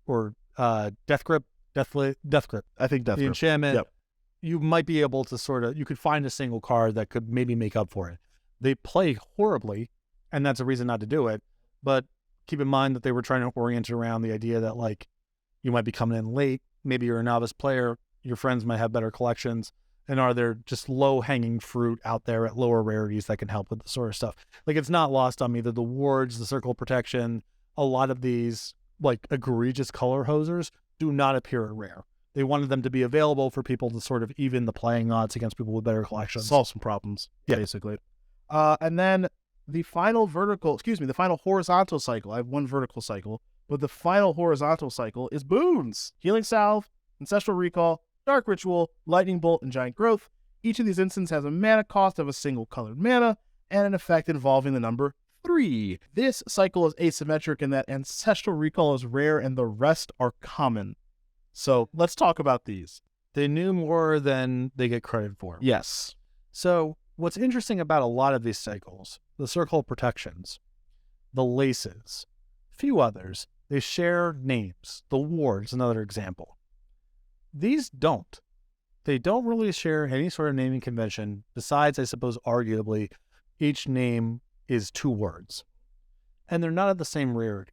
death grip, I think death grip. The enchantment, Yep. you might be able to you could find a single card that could maybe make up for it. They play horribly, and that's a reason not to do it. But keep in mind that they were trying to orient it around the idea that like you might be coming in late. Maybe you're a novice player. Your friends might have better collections. And are there just low-hanging fruit out there at lower rarities that can help with the sort of stuff? Like, it's not lost on me that the wards, the circle protection, a lot of these, like, egregious color hosers do not appear at rare. They wanted them to be available for people to sort of even the playing odds against people with better collections. Solve some problems, basically. And then the final horizontal cycle. I have one vertical cycle, but the final horizontal cycle is boons. Healing Salve, Ancestral Recall, Dark Ritual, Lightning Bolt, and Giant Growth. Each of these instances has a mana cost of a single colored mana and an effect involving the number 3. This cycle is asymmetric in that Ancestral Recall is rare and the rest are common. So let's talk about these. They knew more than they get credit for. Yes. So what's interesting about a lot of these cycles, the circle protections, the laces, a few others, they share names. The wards, another example. These don't. They don't really share any sort of naming convention besides, I suppose, arguably, each name is 2 words. And they're not of the same rarity.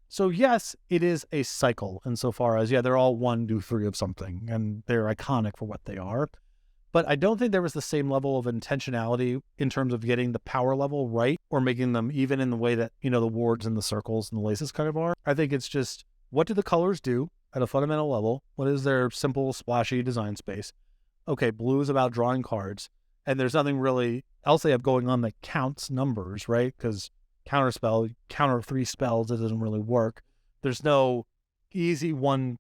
So yes, it is a cycle insofar as, they're all 1, 2, 3 of something, and they're iconic for what they are. But I don't think there was the same level of intentionality in terms of getting the power level right or making them even in the way that, the wards and the circles and the laces kind of are. I think it's just, what do the colors do at a fundamental level? What is their simple, splashy design space? Okay, blue is about drawing cards, and there's nothing really else they have going on that counts numbers, right? Because counterspell, counter 3 spells, it doesn't really work. There's no easy 1,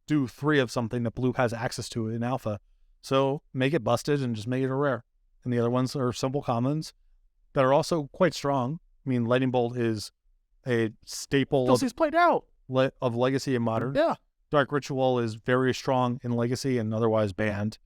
2, 3 of something that blue has access to in alpha. So make it busted and just make it a rare. And the other ones are simple commons that are also quite strong. I mean, Lightning Bolt is a staple Still seems played out. of Legacy and Modern. Yeah. Dark Ritual is very strong in Legacy and otherwise banned.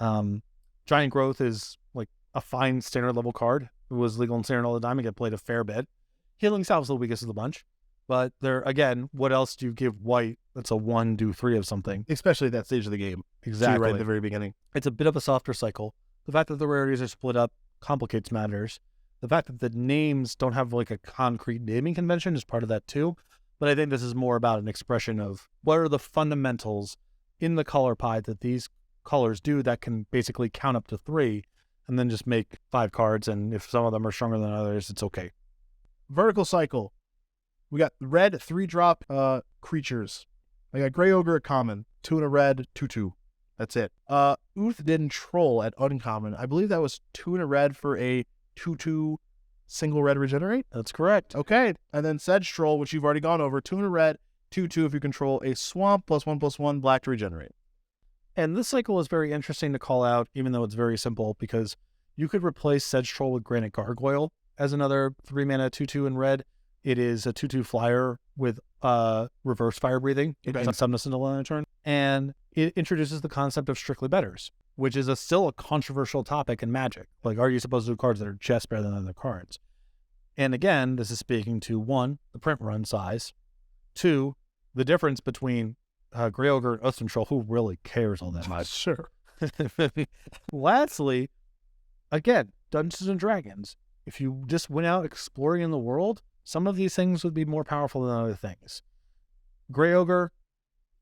Giant Growth is like a fine standard level card. It was legal in standard all the time and get played a fair bit. Healing Salve is the weakest of the bunch. But there, again, what else do you give white that's a 1, 2, 3 of something? Especially at that stage of the game. Exactly. Right at the very beginning. It's a bit of a softer cycle. The fact that the rarities are split up complicates matters. The fact that the names don't have like a concrete naming convention is part of that too. But I think this is more about an expression of what are the fundamentals in the color pie that these colors do that can basically count up to 3 and then just make 5 cards. And if some of them are stronger than others, it's okay. Vertical cycle. We got red 3-drop creatures. I got Grey Ogre at common, 2 and a red, 2/2. That's it. Uthden Troll at uncommon. I believe that was 2 and a red for a 2/2 single red regenerate. That's correct. Okay. And then Sedge Troll, which you've already gone over, 2 and a red, 2/2 if you control a swamp, +1/+1 black to regenerate. And this cycle is very interesting to call out, even though it's very simple, because you could replace Sedge Troll with Granite Gargoyle as another 3 mana 2/2 in red. It is a 2/2 flyer with reverse fire breathing. It does summons until end of turn. And it introduces the concept of strictly betters, which is still a controversial topic in Magic. Like, are you supposed to do cards that are just better than other cards? And again, this is speaking to 1, the print run size, 2, the difference between Grey Ogre and Oath Troll, who really cares all that much. Sure. Lastly, again, Dungeons and Dragons. If you just went out exploring in the world, some of these things would be more powerful than other things. Grey Ogre,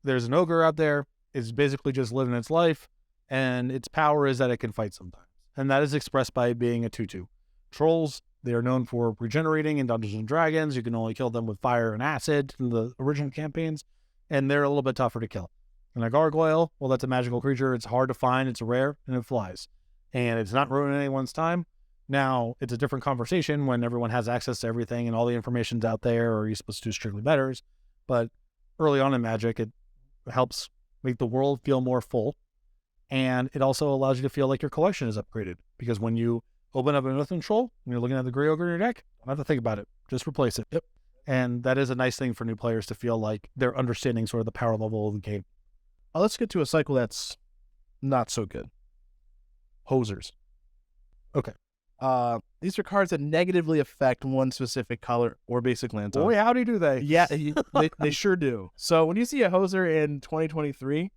there's an ogre out there. It's basically just living its life, and its power is that it can fight sometimes. And that is expressed by being a 2/2. Trolls, they are known for regenerating in Dungeons and Dragons. You can only kill them with fire and acid in the original campaigns, and they're a little bit tougher to kill. And a gargoyle, well, that's a magical creature. It's hard to find, it's rare, and it flies. And it's not ruining anyone's time. Now, it's a different conversation when everyone has access to everything and all the information's out there, or are you supposed to do strictly betters? But early on in Magic, it helps make the world feel more full. And it also allows you to feel like your collection is upgraded. Because when you open up an Oath Troll and you're looking at the Grey Ogre in your deck, don't have to think about it. Just replace it. Yep. And that is a nice thing for new players to feel like they're understanding sort of the power level of the game. Let's get to a cycle that's not so good. Hosers. Okay. These are cards that negatively affect one specific color or basic land type. Boy, howdy do they. Yeah, they sure do. So when you see a hoser in 2023,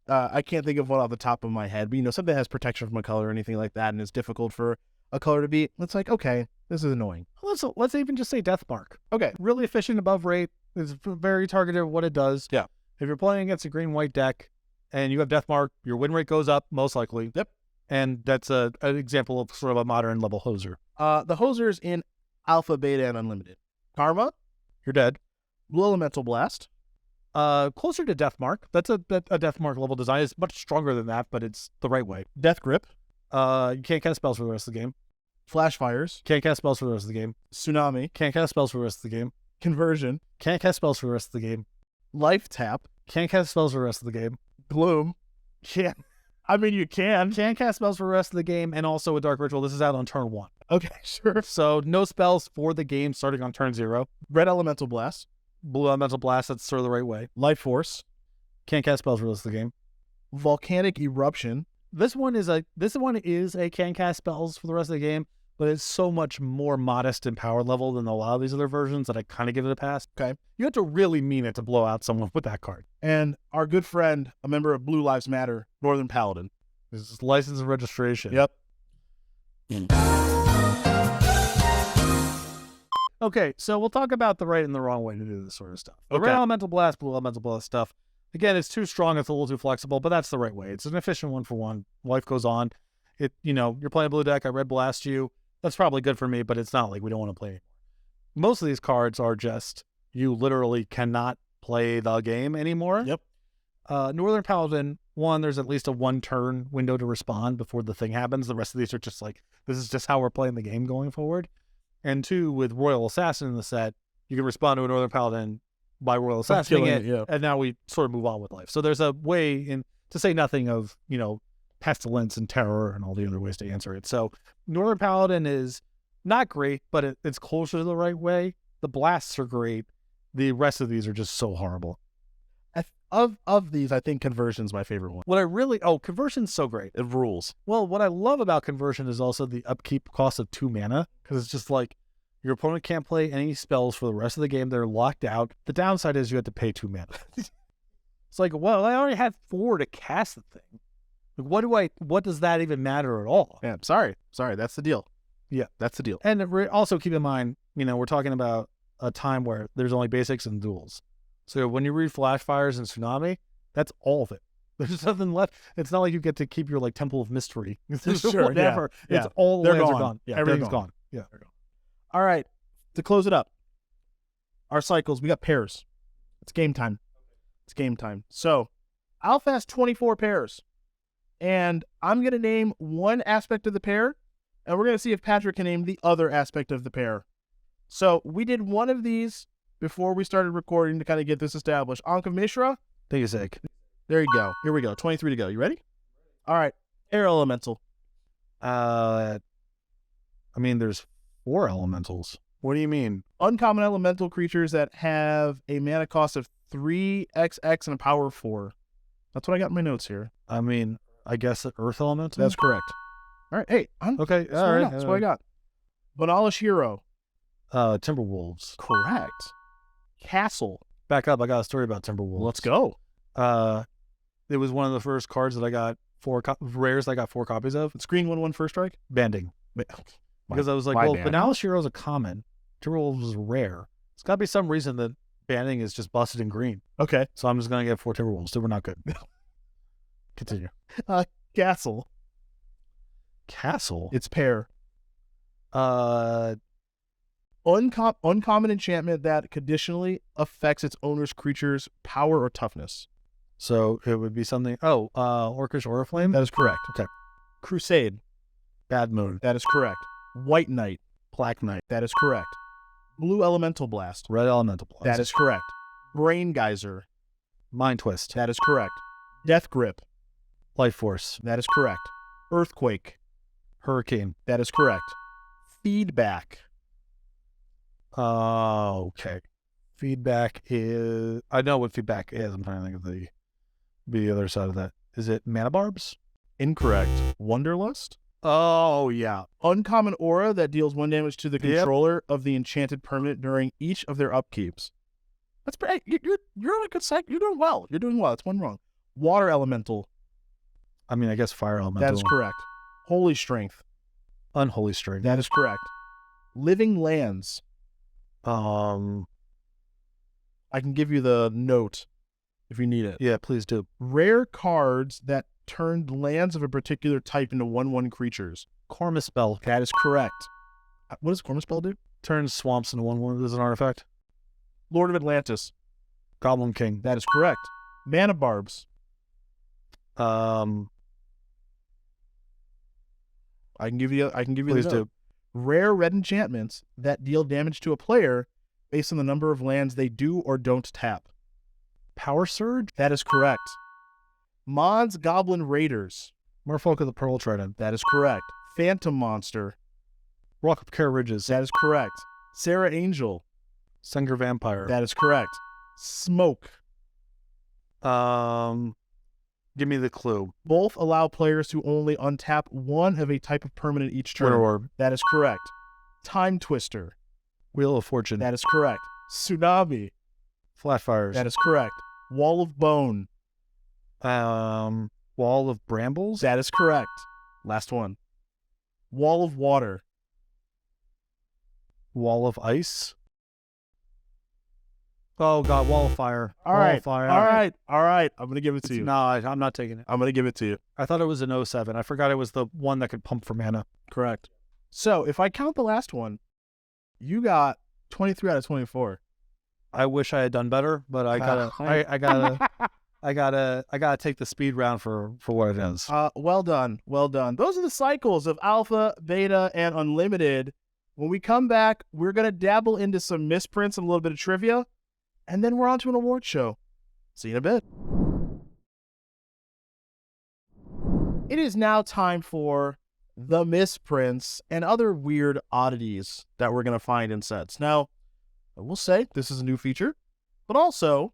I can't think of one off the top of my head, but something that has protection from a color or anything like that, and it's difficult for a color to beat. It's like, okay, this is annoying. Let's even just say Deathmark. Okay. Really efficient above rate. It's very targeted of what it does. Yeah. If you're playing against a green-white deck and you have Deathmark, your win rate goes up, most likely. Yep. And that's an example of sort of a modern level hoser. The hosers in Alpha, Beta, and Unlimited. Karma. You're dead. Blue Elemental Blast. Closer to Deathmark. That's a Deathmark level design. It's much stronger than that, but it's the right way. Death Grip. You can't cast spells for the rest of the game. Flash Fires. Can't cast spells for the rest of the game. Tsunami. Can't cast spells for the rest of the game. Conversion. Can't cast spells for the rest of the game. Life Tap. Can't cast spells for the rest of the game. Gloom. Can't. I mean, you can. Can't cast spells for the rest of the game, and also a Dark Ritual. This is out on turn 1. Okay, sure. So no spells for the game starting on turn 0. Red Elemental Blast. Blue Elemental Blast, that's sort of the right way. Life Force. Can't cast spells for the rest of the game. Volcanic Eruption. This one is a can cast spells for the rest of the game, but it's so much more modest in power level than a lot of these other versions that I kind of give it a pass. Okay. You have to really mean it to blow out someone with that card. And our good friend, a member of Blue Lives Matter, Northern Paladin. This is license and registration. Yep. Okay, so we'll talk about the right and the wrong way to do this sort of stuff. The Okay. red elemental blast, blue elemental blast stuff. Again, it's too strong, it's a little too flexible, but that's the right way. It's an efficient one for one. Life goes on. You're playing a blue deck, I red blast you. That's probably good for me, but it's not like we don't want to play anymore. Most of these cards are just, you literally cannot play the game anymore. Yep. Northern Paladin, one, there's at least a 1-turn window to respond before the thing happens. The rest of these are just like, this is just how we're playing the game going forward. And 2, with Royal Assassin in the set, you can respond to a Northern Paladin by Royal Assassinating it, yeah. and now we sort of move on with life. So there's a way, to say nothing of, Pestilence and Terror and all the other ways to answer it. So Northern Paladin is not great, but it's closer to the right way. The blasts are great. The rest of these are just so horrible. Of these, I think Conversion's my favorite one. Conversion's so great. It rules. Well, what I love about Conversion is also the upkeep cost of 2 mana, because it's just like your opponent can't play any spells for the rest of the game. They're locked out. The downside is you have to pay 2 mana. It's like, well, I already had 4 to cast the thing. Like, what does that even matter at all? Yeah, sorry. That's the deal. Yeah, that's the deal. And also keep in mind, we're talking about a time where there's only basics and duels. So when you read Flash Fires and Tsunami, that's all of it. There's nothing left. It's not like you get to keep your Temple of Mystery. Sure, whatever. Yeah. It's all the They're lands gone. are gone. Yeah, Everything's they're gone. Yeah. All right. To close it up, our cycles, we got pairs. It's game time. So Alpha has 24 pairs. And I'm going to name one aspect of the pair, and we're going to see if Patrick can name the other aspect of the pair. So we did one of these before we started recording to kind of get this established. Ankh of Mishra. Take a sec. There you go. Here we go. 23 to go. You ready? All right. Air Elemental. There's 4 elementals. What do you mean? Uncommon elemental creatures that have a mana cost of 3xx and a power of 4. That's what I got in my notes here. I guess Earth elemental? That's correct. All right. Hey, okay. That's what I got. Banalish Hero. Timberwolves. Correct. Castle. Back up. I got a story about Timberwolves. Let's go. It was one of the first cards that I got rares. I got 4 copies of. It's green 1/1 first strike. Banding. Because I was like, well, Banalist Hero is a common. Timberwolves is rare. It's got to be some reason that banding is just busted in green. Okay. So I'm just going to get 4 Timberwolves. They were not good. Continue. Castle. Castle? It's pair. Uncommon enchantment that conditionally affects its owner's creature's power or toughness. So it would be something. Orcish Oriflame? That is correct. Okay. Crusade. Bad Moon. That is correct. White Knight. Black Knight. That is correct. Blue Elemental Blast. Red Elemental Blast. That is correct. Brain Geyser. Mind Twist. That is correct. Death Grip. Life Force. That is correct. Earthquake. Hurricane. That is correct. Feedback. Okay. Feedback is... I know what feedback is. I'm trying to think of the other side of that. Is it Mana Barbs? Incorrect. Wanderlust. Oh, yeah. Uncommon aura that deals 1 damage to the controller of the enchanted permanent during each of their upkeeps. That's pretty. You're on a good side. You're doing well. You're doing well. That's one wrong. Water elemental. I mean, I guess Fire Elemental. That is correct. Holy Strength. Unholy Strength. That is correct. Living Lands. I can give you the note if you need it. Yeah, please do. Rare cards that turned lands of a particular type into 1/1 creatures. Cormispell. That is correct. What does Cormispell do? Turns swamps into 1/1 as an artifact. Lord of Atlantis. Goblin King. That is correct. Mana Barbs. I can give you. Please the do. note. Rare red enchantments that deal damage to a player based on the number of lands they do or don't tap. Power Surge. That is correct. Mons Goblin Raiders. Merfolk of the Pearl Trident. That is correct. Phantom Monster. Rock of Care Ridges. That is correct. Sarah Angel. Senger Vampire. That is correct. Smoke. Give me the clue. Both allow players to only untap one of a type of permanent each turn. Winter Orb. That is correct. Time Twister. Wheel of Fortune. That is correct. Tsunami. Flatfires. That is correct. Wall of Bone. Wall of Brambles. That is correct. Last one. Wall of Water. Wall of Ice. Oh God, Wall of Fire. All Wall right. of Fire. All right. I'm going to give it to you. No, I'm not taking it. I'm going to give it to you. I thought it was an 07. I forgot it was the one that could pump for mana. Correct. So if I count the last one, you got 23 out of 24. I wish I had done better, but I gotta take the speed round for what it is. Well done. Those are the cycles of Alpha, Beta, and Unlimited. When we come back, we're going to dabble into some misprints and a little bit of trivia, and then we're on to an award show. See you in a bit. It is now time for the misprints and other weird oddities that we're going to find in sets. Now, I will say this is a new feature, but also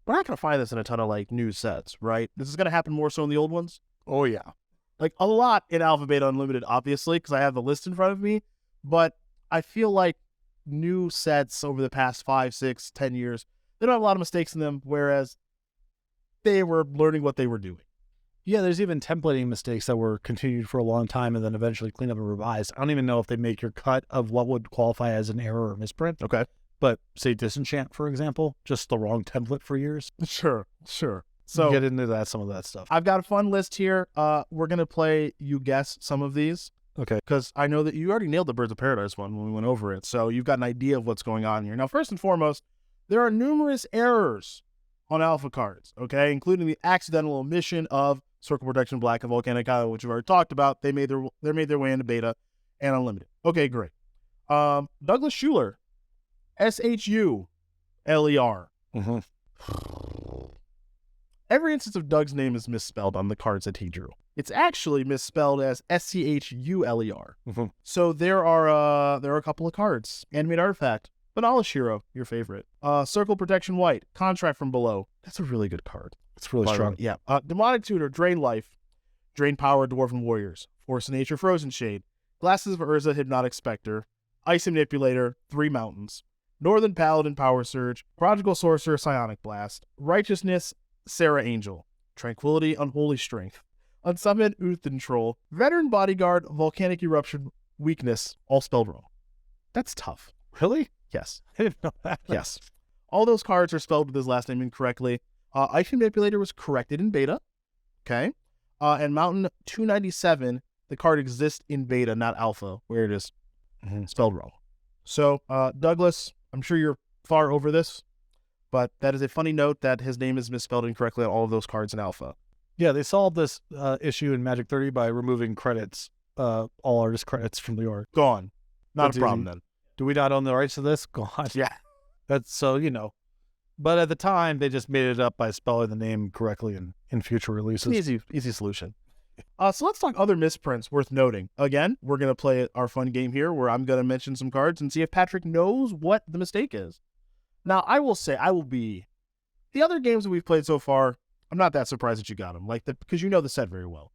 we're not going to find this in a ton of new sets, right? This is going to happen more so in the old ones. Oh yeah, a lot in Alpha, Beta, Unlimited, obviously, because I have the list in front of me. But I feel like new sets over the past 5, 6, 10 years, they don't have a lot of mistakes in them, whereas they were learning what they were doing. Yeah, there's even templating mistakes that were continued for a long time and then eventually cleaned up and revised. I don't even know if they make your cut of what would qualify as an error or misprint. Okay. But say Disenchant, for example, just the wrong template for years. Sure. So get into some of that stuff. I've got a fun list here. We're going to play You Guess some of these. Okay. Because I know that you already nailed the Birds of Paradise one when we went over it. So you've got an idea of what's going on here. Now, first and foremost, there are numerous errors on Alpha cards, okay, including the accidental omission of Circle Protection Black and Volcanic Isle, which we've already talked about. They made their way into Beta and Unlimited. Okay, great. Douglas Schuler, SHULER. Mm-hmm. Every instance of Doug's name is misspelled on the cards that he drew. It's actually misspelled as SCHULER. Mm-hmm. So there are a couple of cards. Animate Artifact, Banalish Hero, your favorite. Circle Protection White, Contract from Below. That's a really good card. It's really strong. Yeah. Demonic Tutor, Drain Life, Drain Power, Dwarven Warriors, Force of Nature, Frozen Shade, Glasses of Urza, Hypnotic Spectre, Ice Manipulator, 3 mountains. Northern Paladin, Power Surge. Prodigal Sorcerer, Psionic Blast. Righteousness, Sarah Angel. Tranquility, Unholy Strength. Unsummoned, Uthin Troll. Veteran Bodyguard, Volcanic Eruption, Weakness, all spelled wrong. That's tough. Really? Yes. I didn't know that. Yes. All those cards are spelled with his last name incorrectly. Ice Manipulator was corrected in beta. Okay. And Mountain 297, the card exists in beta, not alpha, where it is spelled wrong. So, Douglas, I'm sure you're far over this, but that is a funny note that his name is misspelled incorrectly on all of those cards in alpha. Yeah, they solved this issue in Magic 30 by removing credits, all artist credits from the org. Gone. Not That's a problem easy. then. Do we not own the rights to this? God. Yeah. That's so, But at the time, they just made it up by spelling the name correctly in future It's an releases. easy solution. So let's talk other misprints worth noting. Again, we're going to play our fun game here where I'm going to mention some cards and see if Patrick knows what the mistake is. Now, I will say, the other games that we've played so far, I'm not that surprised that you got them, because you know the set very well.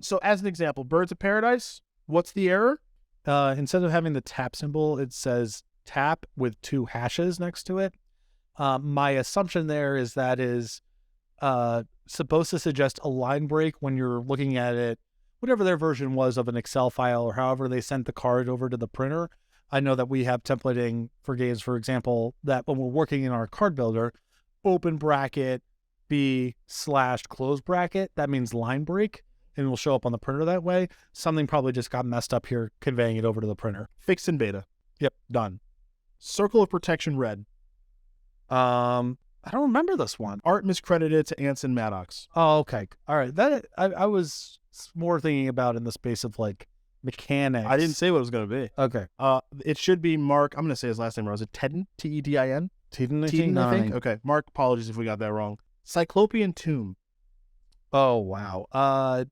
So as an example, Birds of Paradise, what's the error? Instead of having the tap symbol, it says tap with 2 hashes next to it. My assumption there is that is supposed to suggest a line break when you're looking at it, whatever their version was of an Excel file or however they sent the card over to the printer. I know that we have templating for games, for example, that when we're working in our card builder, open bracket, B/close bracket, that means line break, and it will show up on the printer that way. Something probably just got messed up here, conveying it over to the printer. Fixed in beta. Yep. Done. Circle of Protection Red. I don't remember this one. Art miscredited to Anson Maddox. Oh, okay. All right. That I was more thinking about in the space of mechanics. I didn't say what it was going to be. Okay. It should be Mark. I'm going to say his last name wrong. Is it Tedden? Tedin? Tedin, I think. Okay. Mark, apologies if we got that wrong. Cyclopean Tomb. Oh, wow.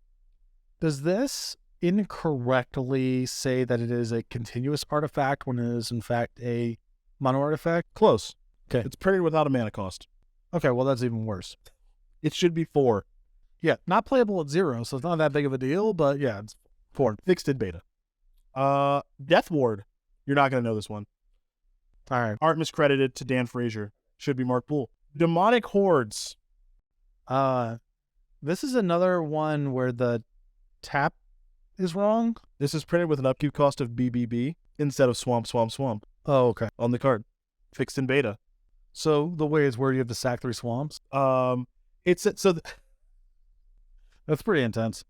Does this incorrectly say that it is a continuous artifact when it is in fact a mono artifact? Close. Okay. It's printed without a mana cost. Okay, well, that's even worse. It should be 4. Yeah, not playable at 0, so it's not that big of a deal, but yeah, it's 4. Fixed in beta. Death Ward. You're not going to know this one. All right. Art miscredited to Dan Frazier. Should be Mark Bull. Demonic Hordes. This is another one where the tap is wrong. This is printed with an upkeep cost of BBB instead of Swamp Oh, okay. on the card. Fixed in beta. So the way is where you have to sack 3 swamps. That's pretty intense.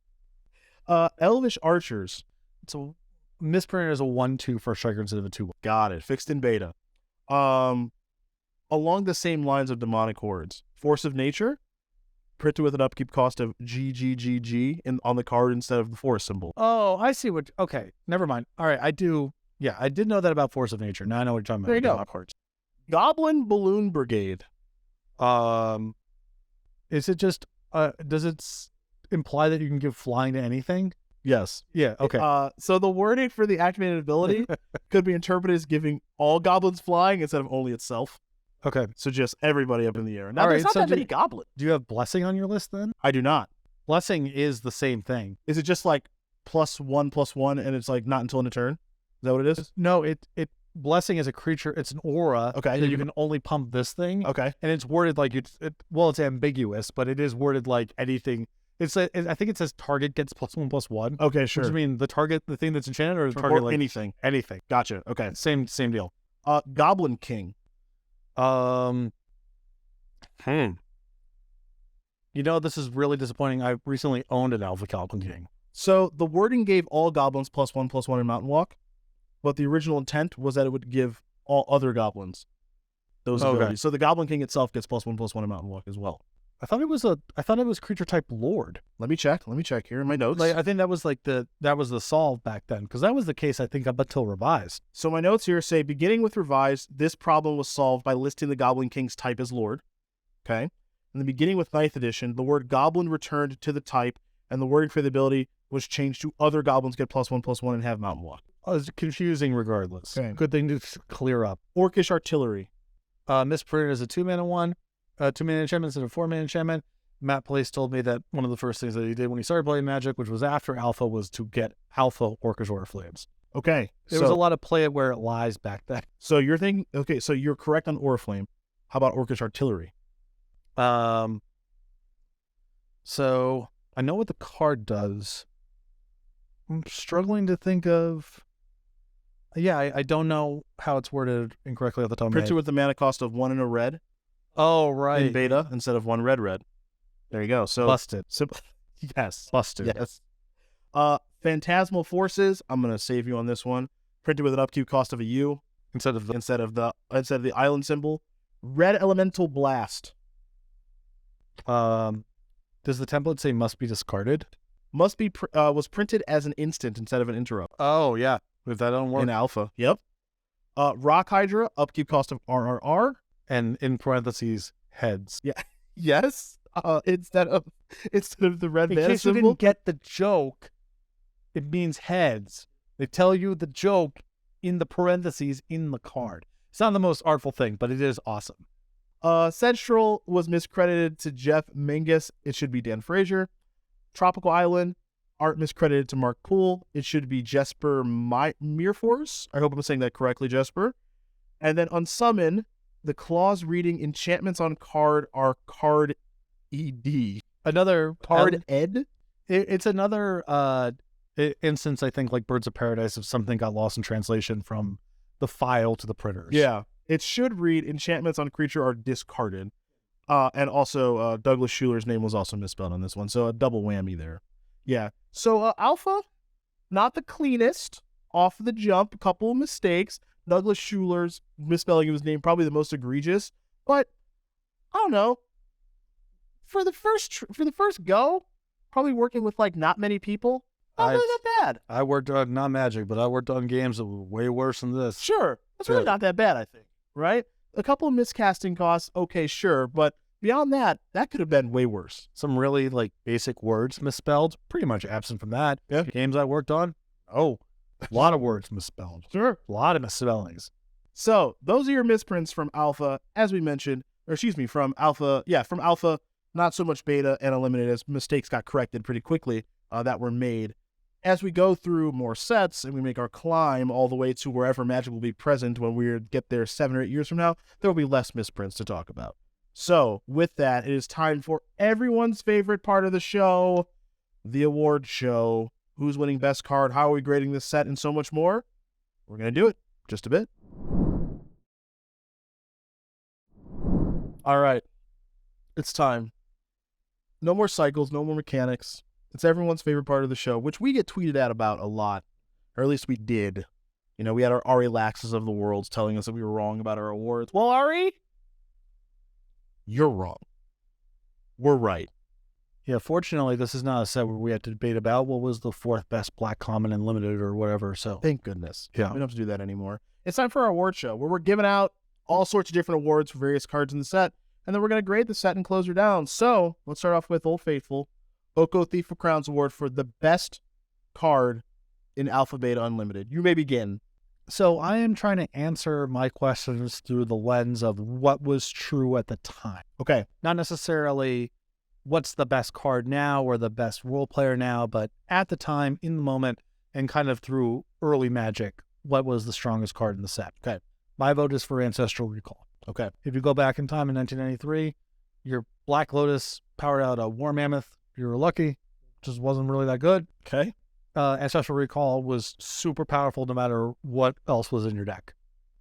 Elvish Archers. So misprinted as a 1/2 for a striker instead of a 2/1. Got it. Fixed in beta. Along the same lines of Demonic Hordes. Force of Nature. Printed with an upkeep cost of GGGG on the card instead of the force symbol. Oh, I see what. Okay, never mind. All right, I do. Yeah, I did know that about Force of Nature. Now I know what you're talking about. There you go. Demonic Hordes. Goblin Balloon Brigade. Is it just? Does it imply that you can give flying to anything? Yes. Yeah. Okay. So the wording for the activated ability could be interpreted as giving all goblins flying instead of only itself. Okay. So just everybody up in the air. Now, All there's right, not so that many goblins. Do you have blessing on your list then? I do not. Blessing is the same thing. Is it just +1/+1 and it's not until end of turn? Is that what it is? No, it blessing is a creature. It's an aura. Okay. That you can only pump this thing. Okay. And it's worded like it's ambiguous, but it is worded like anything. I think it says target gets +1/+1. Okay, sure. Which mean the thing that's enchanted, or the Or target like anything. anything. Gotcha. Okay. Same deal. Goblin King. This is really disappointing. I recently owned an Alpha Goblin King. So the wording gave all goblins +1/+1 in Mountain Walk, but the original intent was that it would give all other goblins those abilities. So the Goblin King itself gets +1/+1 in Mountain Walk as well. I thought it was creature type Lord. Let me check here in my notes. I think that was the solve back then, because that was the case I think up until revised. So my notes here say, beginning with revised, this problem was solved by listing the Goblin King's type as Lord. Okay. In the beginning with 9th edition, the word goblin returned to the type, and the wording for the ability was changed to other goblins get +1/+1 and have Mountain Walk. It's confusing regardless. Okay. Good thing to clear up. Orcish Artillery. Misprinted as a 2-mana 1, 2-mana enchantment instead of 4-mana enchantment. Matt Place told me that one of the first things that he did when he started playing Magic, which was after Alpha, was to get Alpha Orcish Oriflammes. Okay. There was a lot of play it where it lies back then. So you're thinking, okay, so you're correct on Oriflame. How about Orcish Artillery? So I know what the card does. I'm struggling to think of. Yeah, I don't know how it's worded incorrectly at the top of my Printed head. with the mana cost of 1 and a red Oh, right. in beta instead of 1 red. There you go. So Busted. Yes. Busted. Yes. Phantasmal Forces. I'm gonna save you on this one. Printed with an upkeep cost of a U Instead of the island symbol. Red Elemental Blast. does the template say must be discarded? Was printed as an instant instead of an interrupt Oh, yeah. If that don't work. in alpha. Yep. Rock Hydra, upkeep cost of RRR. And in parentheses, heads. Yeah. Yes. Instead of the red In mana case you symbol. didn't get the joke, it means heads. They tell you the joke in the parentheses in the card. It's not the most artful thing, but it is awesome. Central was miscredited to Jeff Mingus. It should be Dan Frazier. Tropical Island, art miscredited to Mark Poole. It should be Jesper Meerforce. I hope I'm saying that correctly, Jesper. And then on Summon, the clause reading enchantments on card are card ED. Another Card ed? It's another instance, I think, like Birds of Paradise, if something got lost in translation from the file to the printers. Yeah. It should read enchantments on creature are discarded. And also Douglas Schuler's name was also misspelled on this one. So a double whammy there. Yeah. So Alpha, not the cleanest off the jump. A couple of mistakes. Douglas Schuler's misspelling of his name probably the most egregious. But I don't know. For the first go, probably working with like not many people. Not really that bad. I worked on, not Magic, but I worked on games that were way worse than this. Sure. That's really Yeah. not that bad, I think. Right? A couple of miscasting costs, okay, sure. But beyond that, that could have been way worse. Some really like basic words misspelled, pretty much absent from that. Yeah. Games I worked on, a lot of words misspelled. Sure. A lot of misspellings. So those are your misprints from Alpha, as we mentioned, from Alpha. Yeah, from Alpha, not so much Beta and Unlimited, as mistakes got corrected pretty quickly that were made. As we go through more sets and we make our climb all the way to wherever Magic will be present when we get there 7 or 8 years from now, there will be less misprints to talk about. So with that, it is time for everyone's favorite part of the show, the award show. Who's winning best card? How are we grading this set? And so much more. We're going to do it just a bit. All right. It's time. No more cycles, no more mechanics. It's everyone's favorite part of the show, which we get tweeted at about a lot, or at least we did. You know, we had our Ari Laxes of the world telling us that we were wrong about our awards. Well, Ari, you're wrong. We're right. Yeah, fortunately, this is not a set where we had to debate about what was the fourth best black common and limited or whatever. So Thank goodness. Yeah. We don't have to do that anymore. It's time for our award show, where we're giving out all sorts of different awards for various cards in the set, and then we're going to grade the set and close her down. So let's start off with Old Faithful. Oko Thief of Crowns Award for the best card in Alpha Beta Unlimited. You may begin. So I am trying to answer my questions through the lens of what was true at the time. Okay. Not necessarily what's the best card now or the best role player now, but at the time, in the moment, and kind of through early Magic, what was the strongest card in the set. Okay. My vote is for Ancestral Recall. Okay. If you go back in time in 1993, your Black Lotus powered out a War Mammoth. You were lucky. Just wasn't really that good. Okay. Ancestral Recall was super powerful no matter what else was in your deck.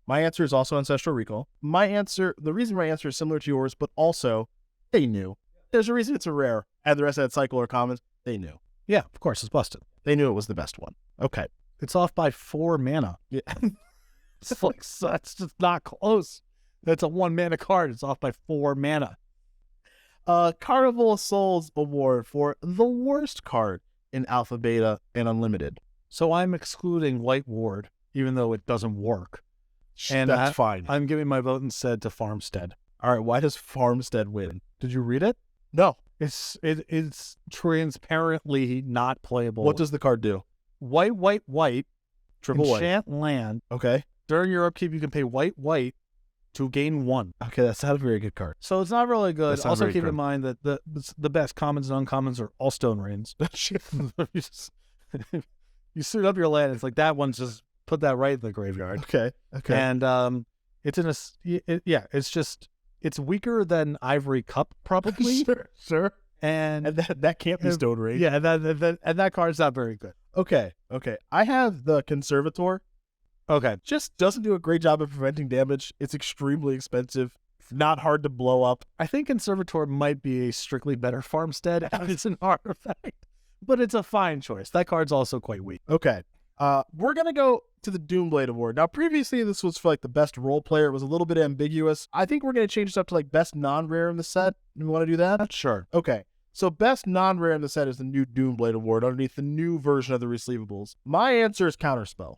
My answer is also Ancestral Recall. The reason my answer is similar to yours, but also they knew. There's a reason it's a rare, and the rest of that cycle are commons. They knew. Yeah, of course, it's busted. They knew it was the best one. Okay. It's off by 4 mana. Yeah. It's like, that's just not close. That's a 1 mana card. It's off by 4 mana. Carnival of Souls Award for the worst card in Alpha, Beta, and Unlimited. So I'm excluding White Ward, even though it doesn't work. And that's fine. I'm giving my vote instead to Farmstead. All right, why does Farmstead win? Did you read it? No. It's transparently not playable. What does the card do? White, Triple white. enchant land. Okay. During your upkeep, you can pay white to gain 1. Okay, that's not a very good card. So it's not really good. That's not Also very keep good. in mind that the best commons and uncommons are all Stone Rains. You suit up your land. It's like that one's just put that right in the graveyard. Okay. And it's in it's weaker than Ivory Cup probably. Sure. And that can't be Stone Rain. Yeah, and that card's not very good. Okay. I have the Conservator. Okay. Just doesn't do a great job of preventing damage. It's extremely expensive. Not hard to blow up. I think Conservator might be a strictly better farmstead as an artifact, but it's a fine choice. That card's also quite weak. Okay. We're going to go to the Doomblade Award. Now, previously, this was for like the best role player. It was a little bit ambiguous. I think we're going to change this up to like best non-rare in the set. You want to do that? Sure. Okay. So best non-rare in the set is the new Doomblade Award underneath the new version of the Resleevables. My answer is Counterspell.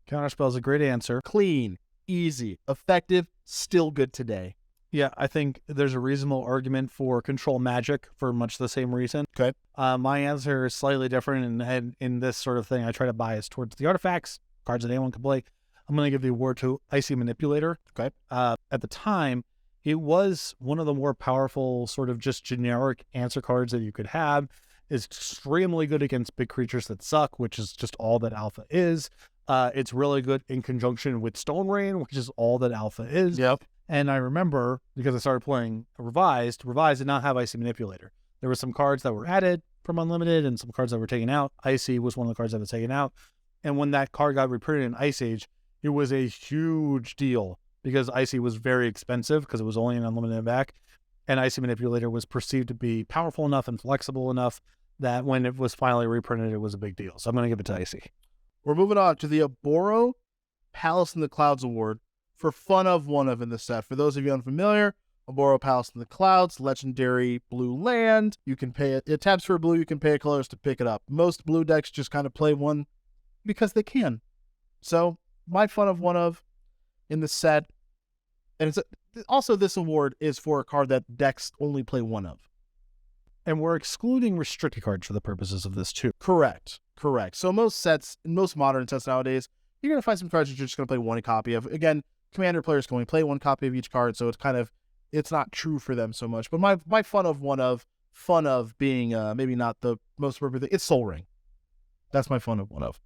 Counterspell is a great answer. Clean, easy, effective, still good today. Yeah, I think there's a reasonable argument for Control Magic for much the same reason. Okay. My answer is slightly different, and in this sort of thing, I try to bias towards the artifacts, cards that anyone can play. I'm going to give the award to Icy Manipulator. Okay. At the time, it was one of the more powerful sort of just generic answer cards that you could have. It's extremely good against big creatures that suck, which is just all that Alpha is. It's really good in conjunction with Stone Rain, which is all that Alpha is. Yep. And I remember, because I started playing Revised did not have Icy Manipulator. There were some cards that were added from Unlimited and some cards that were taken out. Icy was one of the cards that was taken out. And when that card got reprinted in Ice Age, it was a huge deal because Icy was very expensive because it was only an Unlimited back. And Icy Manipulator was perceived to be powerful enough and flexible enough that when it was finally reprinted, it was a big deal. So I'm going to give it to Icy. We're moving on to the Aboro Palace in the Clouds Award for Fun of One of in the set. For those of you unfamiliar, Aboro Palace in the Clouds, legendary blue land. You can pay it. It taps for blue. You can pay a colors to pick it up. Most blue decks just kind of play one because they can. So my Fun of One of in the set. And it's also this award is for a card that decks only play one of. And we're excluding restricted cards for the purposes of this too. Correct. So most sets, in most modern sets nowadays, you're going to find some cards that you're just going to play one copy of. Again, Commander players can only play one copy of each card, so it's not true for them so much. But my fun of being maybe not the most appropriate thing, it's Sol Ring. That's my fun of one of.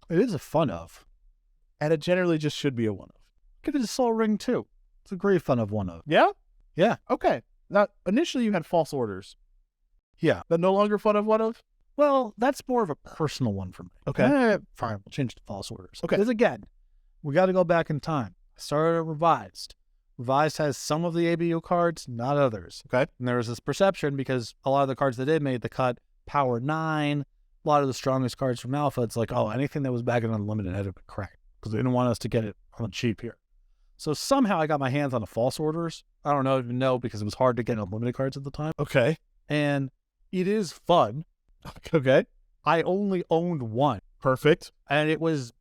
It is a fun of. And it generally just should be a one of. Give it a Sol Ring too. It's a great fun of one of. Yeah? Yeah. Okay. Now, initially you had False Orders. Yeah. But no longer fun of one of? Well, that's more of a personal one for me. Okay. Fine, we'll change it to False Orders. Okay. Because again, we got to go back in time. I started at Revised. Revised has some of the ABU cards, not others. Okay. And there was this perception because a lot of the cards that did made the cut, Power 9, a lot of the strongest cards from Alpha, it's like, oh, anything that was back in Unlimited had to be cracked because they didn't want us to get it on the cheap here. So somehow I got my hands on a False Orders. I don't even know because it was hard to get Unlimited cards at the time. Okay. And it is fun. Okay. I only owned one. Perfect. And it was,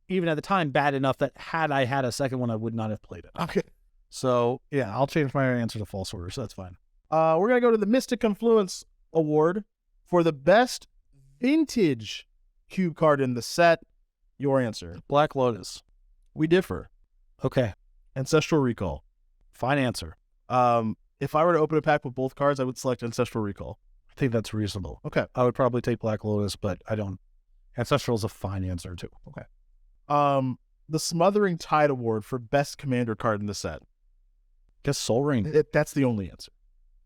even at the time, bad enough that had I had a second one, I would not have played it. Okay. So, yeah, I'll change my answer to False Orders. So that's fine. We're going to go to the Mystic Confluence Award for the best vintage cube card in the set. Your answer. Black Lotus. We differ. Okay. Ancestral Recall. Fine answer. If I were to open a pack with both cards, I would select Ancestral Recall. I think that's reasonable. Okay. I would probably take Black Lotus, but I don't. Ancestral is a fine answer, too. Okay. The Smothering Tide Award for best commander card in the set. Guess Sol Ring. That's the only answer.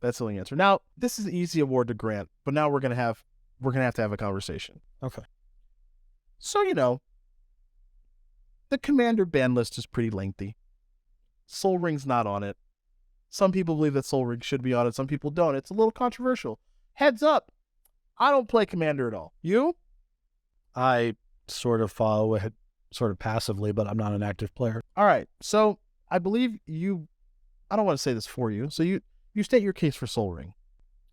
That's the only answer. Now, this is an easy award to grant, but now we're gonna have to have a conversation. Okay. So, the commander ban list is pretty lengthy. Sol Ring's not on it. Some people believe that Sol Ring should be on it. Some people don't. It's a little controversial. Heads up, I don't play commander at all. You? I sort of follow it sort of passively, but I'm not an active player. All right. So I believe you, I don't want to say this for you. So you state your case for Sol Ring.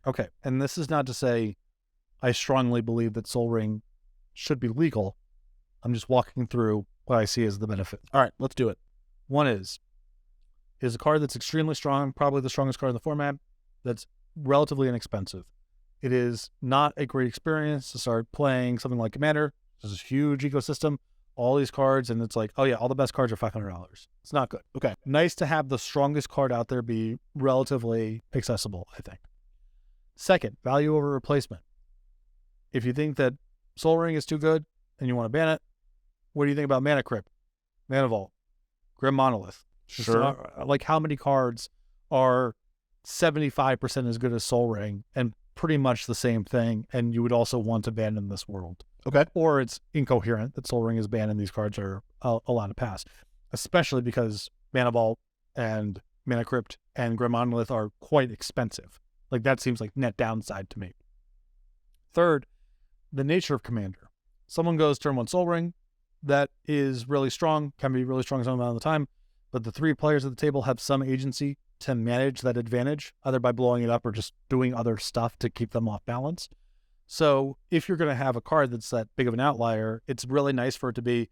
Okay. And this is not to say I strongly believe that Sol Ring should be legal. I'm just walking through what I see as the benefit. All right, let's do it. One is a card that's extremely strong, probably the strongest card in the format, that's relatively inexpensive. It is not a great experience to start playing something like Commander. There's this huge ecosystem, all these cards, and it's like, oh yeah, all the best cards are $500. It's not good. Okay. Nice to have the strongest card out there be relatively accessible, I think. Second, value over replacement. If you think that Sol Ring is too good and you want to ban it, what do you think about Mana Crypt, Mana Vault, Grim Monolith? Sure. Like, how many cards are 75% as good as Sol Ring and pretty much the same thing, and you would also want to ban in this world? Okay. Or it's incoherent that Sol Ring is banned and these cards are allowed to pass, especially because Mana Vault and Mana Crypt and Grim Monolith are quite expensive. Like, that seems like net downside to me. Third, the nature of Commander. Someone goes turn 1 Sol Ring, that is really strong, can be really strong some amount of the time, but the 3 players at the table have some agency to manage that advantage, either by blowing it up or just doing other stuff to keep them off balance. So if you're going to have a card that's that big of an outlier, it's really nice for it to be,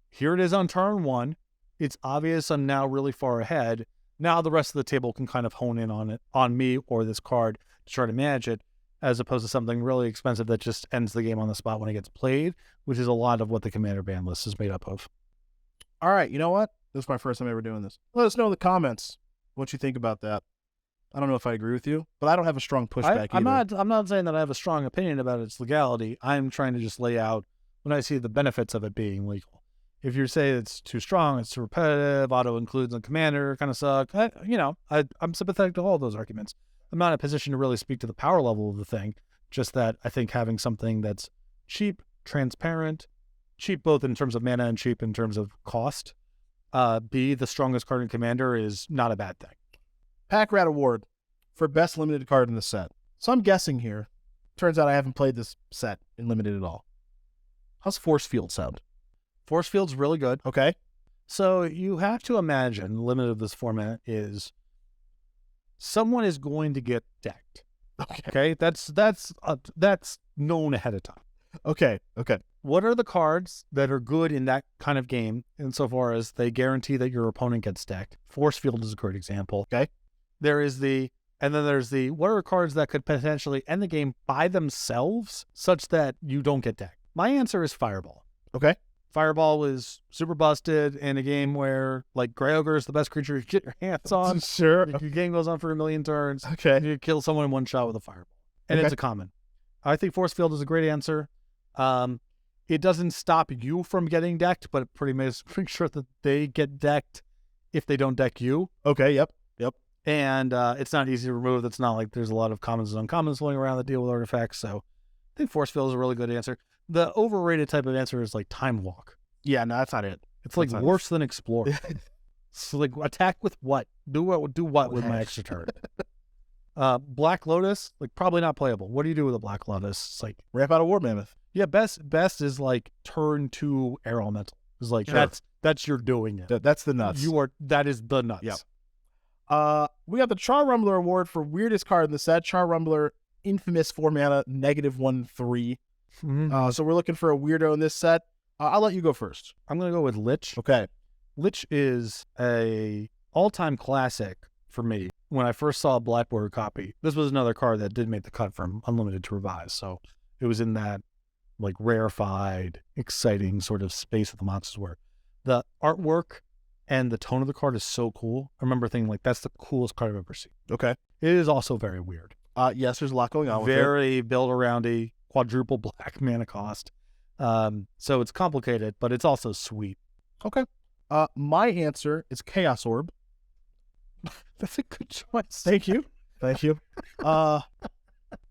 here it is on turn 1. It's obvious I'm now really far ahead. Now the rest of the table can kind of hone in on it, on me or this card, to try to manage it, as opposed to something really expensive that just ends the game on the spot when it gets played, which is a lot of what the Commander ban list is made up of. All right, you know what? This is my first time ever doing this. Let us know in the comments what you think about that. I don't know if I agree with you, but I don't have a strong pushback either. I'm not saying that I have a strong opinion about its legality. I'm trying to just lay out when I see the benefits of it being legal. If you say it's too strong, it's too repetitive, auto includes on Commander, kind of suck, I'm sympathetic to all those arguments. I'm not in a position to really speak to the power level of the thing, just that I think having something that's cheap, transparent, cheap both in terms of mana and cheap in terms of cost, be the strongest card in Commander is not a bad thing. Pack Rat Award for best limited card in the set. So I'm guessing here. Turns out I haven't played this set in limited at all. How's Force Field sound? Force Field's really good. Okay. So you have to imagine the limit of this format is someone is going to get decked. Okay. That's known ahead of time. Okay. What are the cards that are good in that kind of game insofar as they guarantee that your opponent gets decked? Force Field is a great example. Okay. There's what are cards that could potentially end the game by themselves such that you don't get decked? My answer is Fireball. Okay. Fireball is super busted in a game where, like, Grey Ogre is the best creature you get your hands on. Sure. Your game goes on for 1,000,000 turns. Okay. You kill someone in one shot with a Fireball. And it's a common. I think Force Field is a great answer. It doesn't stop you from getting decked, but it pretty much makes sure that they get decked if they don't deck you. Okay, yep. And it's not easy to remove. It's not like there's a lot of commons and uncommons floating around that deal with artifacts. So I think Force Field is a really good answer. The overrated type of answer is like Time Walk. Yeah, no, that's not it. It's like worse than Explore. So like, attack with what? Do what with my extra turn? Black Lotus, like, probably not playable. What do you do with a Black Lotus? It's like ramp out a War Mammoth. Yeah, best is like turn 2 Air Elemental. It's like that's you're doing it. That's the nuts. That is the nuts. Yep. We got the Char Rumbler Award for weirdest card in the set. Char Rumbler, infamous 4 mana, -1/3. Mm-hmm. So we're looking for a weirdo in this set. I'll let you go first. I'm gonna go with Lich. Okay. Lich is a all-time classic for me. When I first saw a Black Border copy, this was another card that did make the cut from Unlimited to Revise. So it was in that like rarefied, exciting sort of space that the moxes were. The artwork and the tone of the card is so cool. I remember thinking, like, that's the coolest card I've ever seen. Okay. It is also very weird. Yes, there's a lot going on with it. Very build-aroundy, quadruple black mana cost. So it's complicated, but it's also sweet. Okay. My answer is Chaos Orb. That's a good choice. Thank you.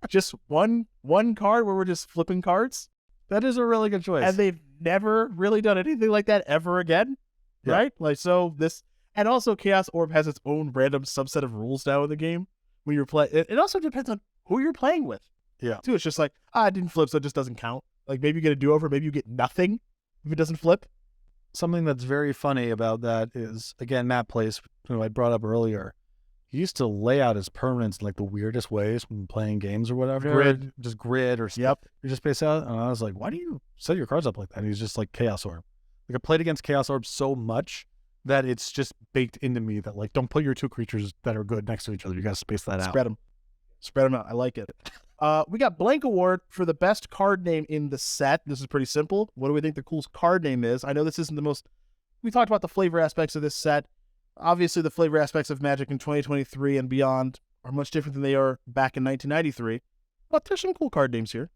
Just one card where we're just flipping cards. That is a really good choice. And they've never really done anything like that ever again. Yeah. Right? Like, so this, and also Chaos Orb has its own random subset of rules now in the game. When you're playing, it also depends on who you're playing with. Yeah. Too, it's just like, it didn't flip, so it just doesn't count. Like, maybe you get a do-over, maybe you get nothing if it doesn't flip. Something that's very funny about that is, again, Matt Place, who I brought up earlier, he used to lay out his permanents in like the weirdest ways when playing games or whatever. Grid or yep. You just space out. And I was like, why do you set your cards up like that? And he's just like Chaos Orb. Like, I played against Chaos Orb so much that it's just baked into me that, like, don't put your 2 creatures that are good next to each other. You got to space that out. Spread them out. I like it. We got Blank Award for the best card name in the set. This is pretty simple. What do we think the coolest card name is? I know this isn't the most... We talked about the flavor aspects of this set. Obviously, the flavor aspects of Magic in 2023 and beyond are much different than they are back in 1993. But there's some cool card names here.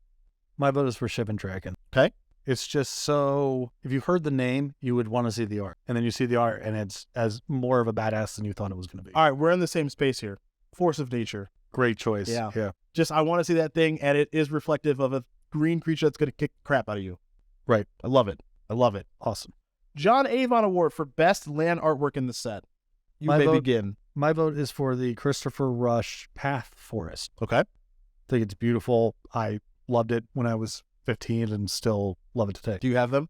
My vote is for Ship and Dragon. Okay. It's just so, if you heard the name, you would want to see the art. And then you see the art and it's as more of a badass than you thought it was going to be. All right, we're in the same space here. Force of nature. Great choice. Yeah. Just, I want to see that thing, and it is reflective of a green creature that's going to kick the crap out of you. Right. I love it. Awesome. John Avon Award for best land artwork in the set. You may begin. My vote is for the Christopher Rush Path Forest. Okay. I think it's beautiful. I loved it when I was 15 and still love it today. Do you have them?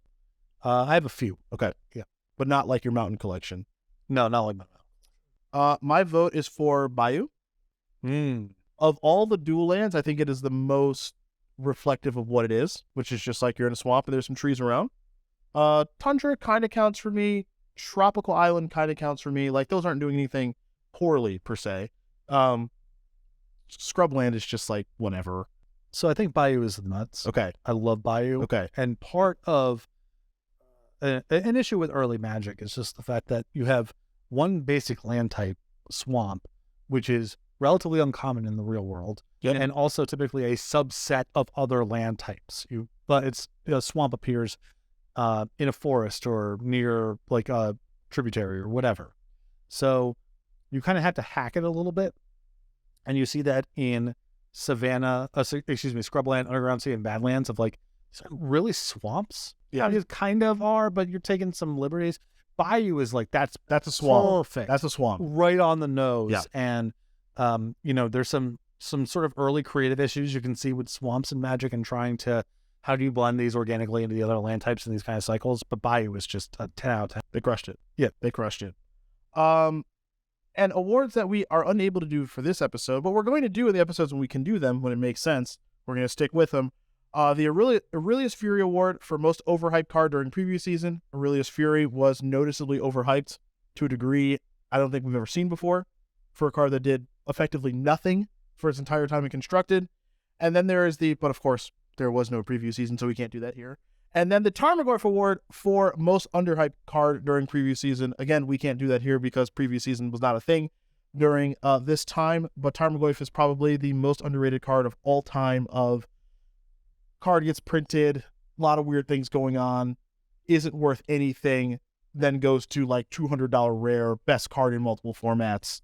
I have a few. Okay. Yeah. But not like your mountain collection. No, not like my My vote is for Bayou. Of all the dual lands, I think it is the most reflective of what it is, which is just like you're in a swamp and there's some trees around. Tundra kind of counts for me. Tropical Island kind of counts for me. Like, those aren't doing anything poorly per se. Scrubland is just like whatever. So I think Bayou is nuts. Okay. I love Bayou. Okay. And part of an issue with early Magic is just the fact that you have one basic land type, swamp, which is relatively uncommon in the real world, and also typically a subset of other land types. But it's swamp appears in a forest or near like a tributary or whatever. So you kind of have to hack it a little bit, and you see that in Scrubland, Underground Sea, and Badlands of like really swamps. Yeah, you kind of are, but you're taking some liberties. Bayou is like that's a swamp. Perfect. That's a swamp, right on the nose. Yeah. And there's some sort of early creative issues you can see with swamps and Magic and trying to how do you blend these organically into the other land types in these kind of cycles. But Bayou is just a 10 out of 10. They crushed it. Yeah, they crushed it. And awards that we are unable to do for this episode, but we're going to do in the episodes when we can do them, when it makes sense. We're going to stick with them. The Aurelius Fury Award for most overhyped card during preview season. Aurelius Fury was noticeably overhyped to a degree I don't think we've ever seen before for a card that did effectively nothing for its entire time in constructed. And then there is but of course, there was no preview season, so we can't do that here. And then the Tarmogoyf Award for most underhyped card during preview season. Again, we can't do that here because preview season was not a thing during this time, but Tarmogoyf is probably the most underrated card of all time. Of card gets printed, a lot of weird things going on, isn't worth anything, then goes to like $200 rare, best card in multiple formats,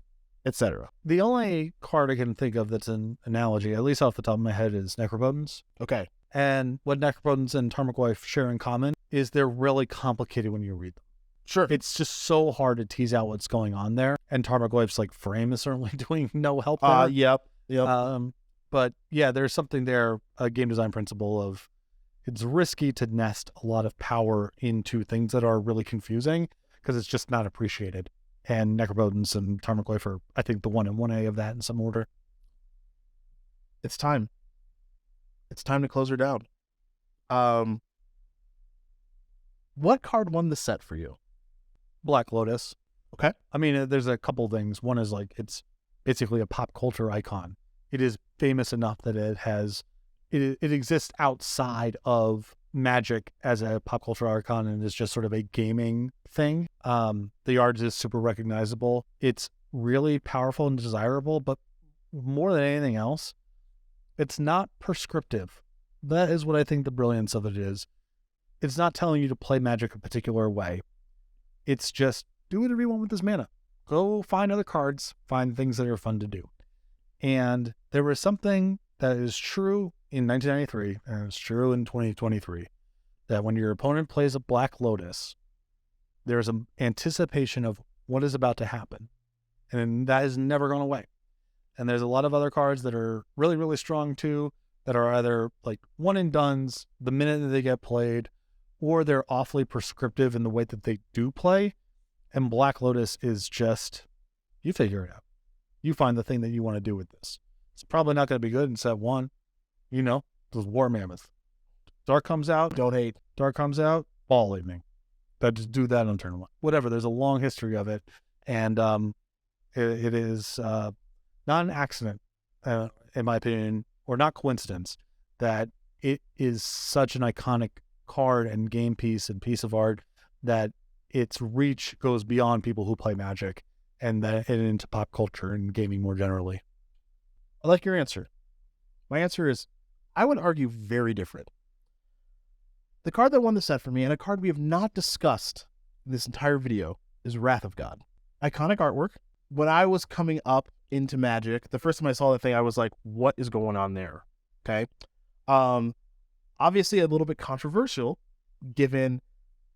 etc. The only card I can think of that's an analogy, at least off the top of my head, is Necropotence. Okay. And what Necropotence and Tarmogoyf share in common is they're really complicated when you read them. Sure. It's just so hard to tease out what's going on there. And Tarmogoyf's like frame is certainly doing no help there. Yep. But yeah, there's something there, a game design principle of it's risky to nest a lot of power into things that are really confusing because it's just not appreciated. And Necropotence and Tarmogoyf are, I think, the 1 and 1A of that in some order. It's time. It's time to close her down. What card won the set for you? Black Lotus. Okay. I mean, there's a couple things. One is like it's basically a pop culture icon. It is famous enough that it exists outside of Magic as a pop culture icon and is just sort of a gaming thing. The art is super recognizable. It's really powerful and desirable, but more than anything else, it's not prescriptive. That is what I think the brilliance of it is. It's not telling you to play Magic a particular way. It's just do whatever you want with this mana. Go find other cards, find things that are fun to do. And there was something that is true in 1993, and it's true in 2023, that when your opponent plays a Black Lotus, there's an anticipation of what is about to happen. And that is never going away. And there's a lot of other cards that are really, really strong too, that are either like one and dones the minute that they get played, or they're awfully prescriptive in the way that they do play. And Black Lotus is just, you figure it out. You find the thing that you want to do with this. It's probably not going to be good in set 1. Those War Mammoth. Dark comes out. Don't hate. Dark comes out. Ball evening. Just do that on turn 1. Whatever. There's a long history of it. And it is not an accident, in my opinion, or not coincidence, that it is such an iconic card and game piece and piece of art that its reach goes beyond people who play Magic and into pop culture and gaming more generally. I like your answer. My answer is, I would argue, very different. The card that won the set for me, and a card we have not discussed in this entire video, is Wrath of God. Iconic artwork. When I was coming up into Magic, the first time I saw the thing, I was like, what is going on there? Okay. Obviously a little bit controversial given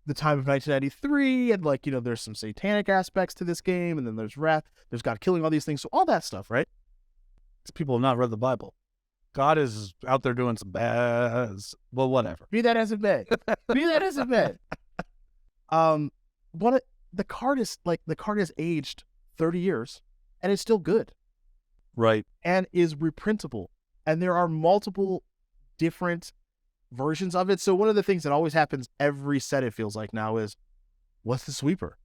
the time of 1993, and like, there's some satanic aspects to this game, and then there's wrath, there's God killing, all these things, so all that stuff, right? People have not read the Bible. God is out there doing some bad, well, whatever. Be that as it may. Be that as it may. The card has aged 30 years, and it's still good. Right. And is reprintable. And there are multiple different versions of it. So one of the things that always happens every set, it feels like now, is what's the sweeper?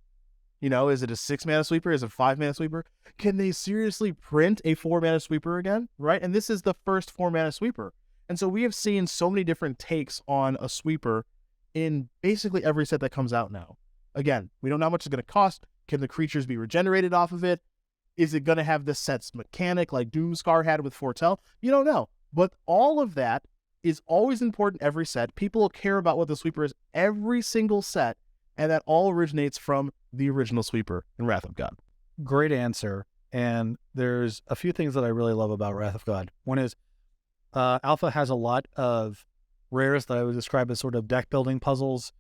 Is it a 6-mana sweeper? Is it a 5-mana sweeper? Can they seriously print a 4-mana sweeper again? Right? And this is the first 4-mana sweeper. And so we have seen so many different takes on a sweeper in basically every set that comes out now. Again, we don't know how much it's going to cost. Can the creatures be regenerated off of it? Is it going to have the set's mechanic like Doomscar had with Foretell? You don't know. But all of that is always important every set. People care about what the sweeper is every single set, and that all originates from the original sweeper in Wrath of God. Great answer. And there's a few things that I really love about Wrath of God. One is Alpha has a lot of rares that I would describe as sort of deck building puzzles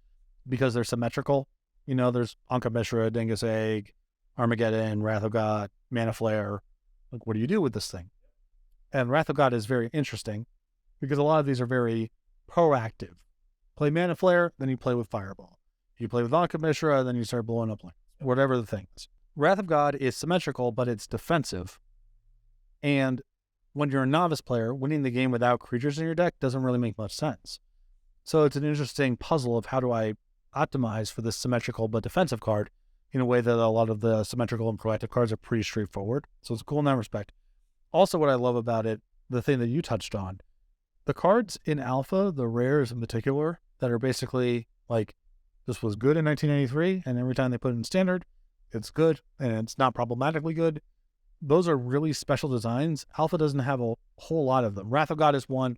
because they're symmetrical. There's Anka Mishra, Dingus Egg, Armageddon, Wrath of God, Mana Flare. Like, what do you do with this thing? And Wrath of God is very interesting because a lot of these are very proactive. Play Mana Flare, then you play with Fireball. You play with Anka Mishra, then you start blowing up lands. Whatever the thing is. Wrath of God is symmetrical, but it's defensive. And when you're a novice player, winning the game without creatures in your deck doesn't really make much sense. So it's an interesting puzzle of how do I optimize for this symmetrical but defensive card in a way that a lot of the symmetrical and proactive cards are pretty straightforward. So it's cool in that respect. Also, what I love about it, the thing that you touched on, the cards in Alpha, the rares in particular, that are basically like, this was good in 1993, and every time they put it in Standard, it's good, and it's not problematically good. Those are really special designs. Alpha doesn't have a whole lot of them. Wrath of God is one.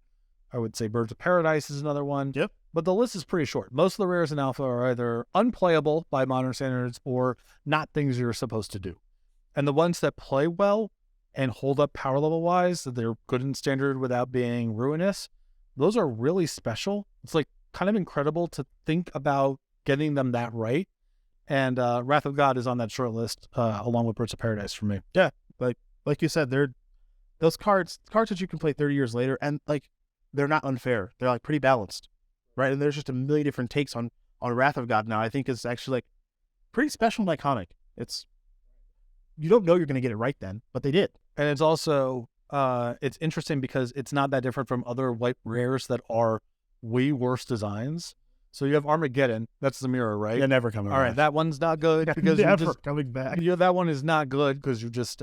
I would say Birds of Paradise is another one. Yep. But the list is pretty short. Most of the rares in Alpha are either unplayable by modern standards or not things you're supposed to do. And the ones that play well and hold up power level wise, that they're good in Standard without being ruinous, those are really special. It's like kind of incredible to think about getting them that right. And Wrath of God is on that short list along with Birds of Paradise for me. Yeah, like you said, they're those cards that you can play 30 years later, and like they're not unfair. They're like pretty balanced, right? And there's just a million different takes on Wrath of God now. I think it's actually like pretty special and iconic. It's, you don't know you're going to get it right then, but they did. And it's also it's interesting because it's not that different from other white rares that are way worse designs. So you have Armageddon. That's the mirror, right? Yeah, never coming back. All right, that one's not good because never coming back. That one is not good because you just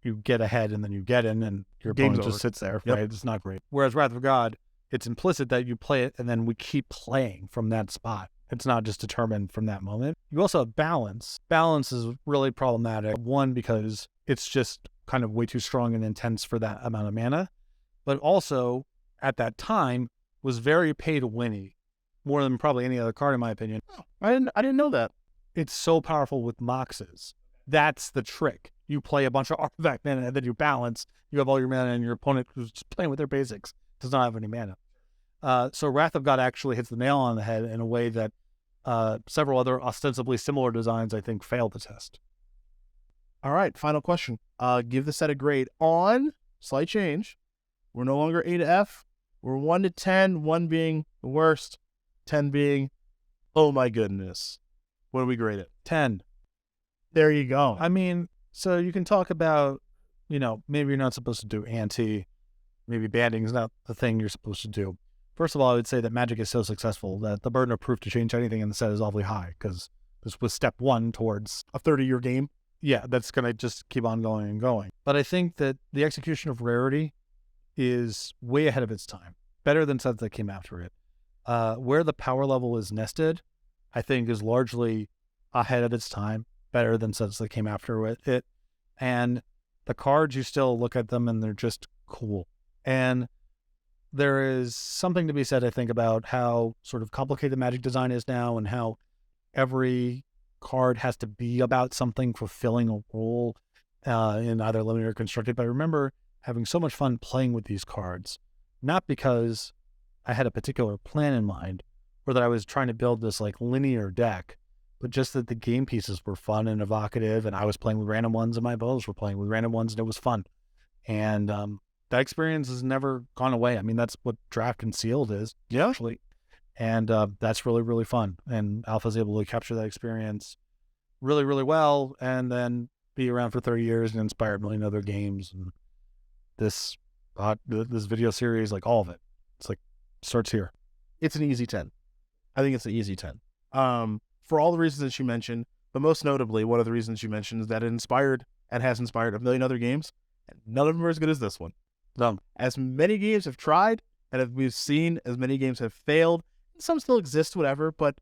you get ahead and then you get in and your opponent just sits there. Yep. Right? It's not great. Whereas Wrath of God, it's implicit that you play it and then we keep playing from that spot. It's not just determined from that moment. You also have balance. Balance is really problematic. One, because it's just kind of way too strong and intense for that amount of mana, but also at that time was very pay to winny, more than probably any other card in my opinion. Oh, I didn't know that. It's so powerful with moxes. That's the trick. You play a bunch of artifact mana and then you balance. You have all your mana and your opponent who's just playing with their basics does not have any mana. So Wrath of God actually hits the nail on the head in a way that several other ostensibly similar designs, I think, failed the test. All right, final question. Give the set a grade on, slight change. We're no longer A to F. We're 1 to 10, 1 being the worst, 10 being, oh my goodness. What do we grade it? 10. There you go. I mean, so you can talk about, maybe you're not supposed to do anti, maybe banding is not the thing you're supposed to do. First of all, I would say that Magic is so successful that the burden of proof to change anything in the set is awfully high because this was step one towards a 30-year game. Yeah, that's going to just keep on going and going. But I think that the execution of rarity is way ahead of its time, better than sets that came after it. Where the power level is nested, I think is largely ahead of its time, better than sets that came after it. And the cards, you still look at them and they're just cool. And there is something to be said, I think, about how sort of complicated Magic design is now and how every card has to be about something, fulfilling a role in either limited or constructed. But I remember having so much fun playing with these cards, not because I had a particular plan in mind or that I was trying to build this like linear deck, but just that the game pieces were fun and evocative, and I was playing with random ones and my opponents were playing with random ones, and it was fun. And that experience has never gone away. I mean, that's what Draft and Sealed is, actually. And that's really, really fun. And Alpha's able to capture that experience really, really well, and then be around for 30 years and inspire a million other games. And this video series, like all of it, it's like starts here. It's an easy 10. I think it's an easy 10. For all the reasons that you mentioned, but most notably, one of the reasons you mentioned is that it inspired and has inspired a million other games, and none of them are as good as this one. As many games have tried, and as we've seen, as many games have failed, some still exist, whatever, but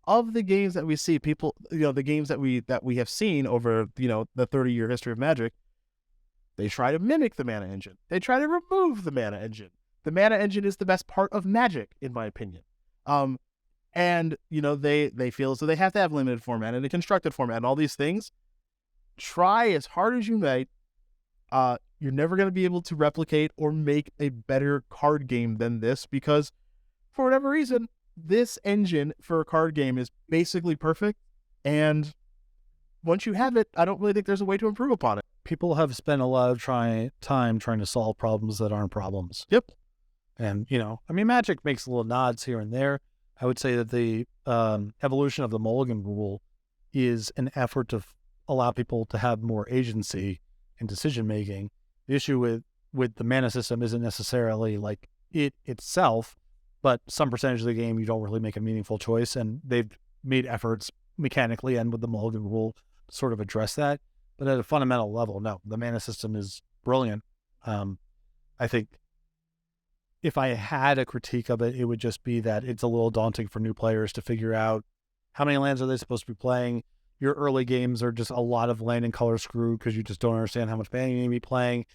of the games that we see, people, the games that we have seen over, the 30-year history of Magic, they try to mimic the mana engine. They try to remove the mana engine. The mana engine is the best part of Magic, in my opinion. And, they feel as though they have to have limited format and a constructed format and all these things. Try as hard as you may, you're never going to be able to replicate or make a better card game than this, because for whatever reason, this engine for a card game is basically perfect. And once you have it, I don't really think there's a way to improve upon it. People have spent a lot of time trying to solve problems that aren't problems. Yep. And, Magic makes little nods here and there. I would say that the evolution of the mulligan rule is an effort to allow people to have more agency in decision-making. The issue with the mana system isn't necessarily like it itself, but some percentage of the game you don't really make a meaningful choice, and they've made efforts mechanically and with the mulligan rule to sort of address that. But at a fundamental level, no, the mana system is brilliant. I think if I had a critique of it, it would just be that it's a little daunting for new players to figure out how many lands are they supposed to be playing. Your early games are just a lot of land and color screw because you just don't understand how much mana you need to be playing.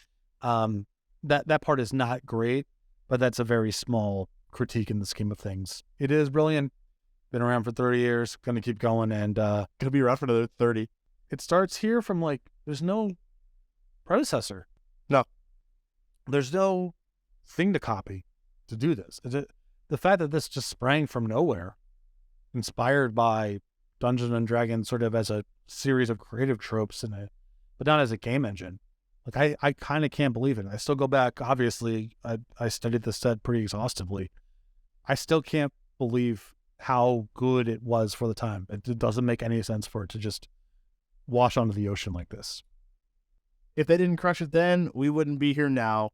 That part is not great, but that's a very small critique in the scheme of things. It is brilliant. Been around for 30 years. Going to keep going, and going to be around for another 30. It starts here from there's no predecessor. No. There's no thing to copy to do this. The fact that this just sprang from nowhere, inspired by Dungeons and Dragons sort of as a series of creative tropes but not as a game engine. I kind of can't believe it. I still go back. Obviously, I studied the set pretty exhaustively. I still can't believe how good it was for the time. It doesn't make any sense for it to just wash onto the ocean like this. If they didn't crush it then, we wouldn't be here now.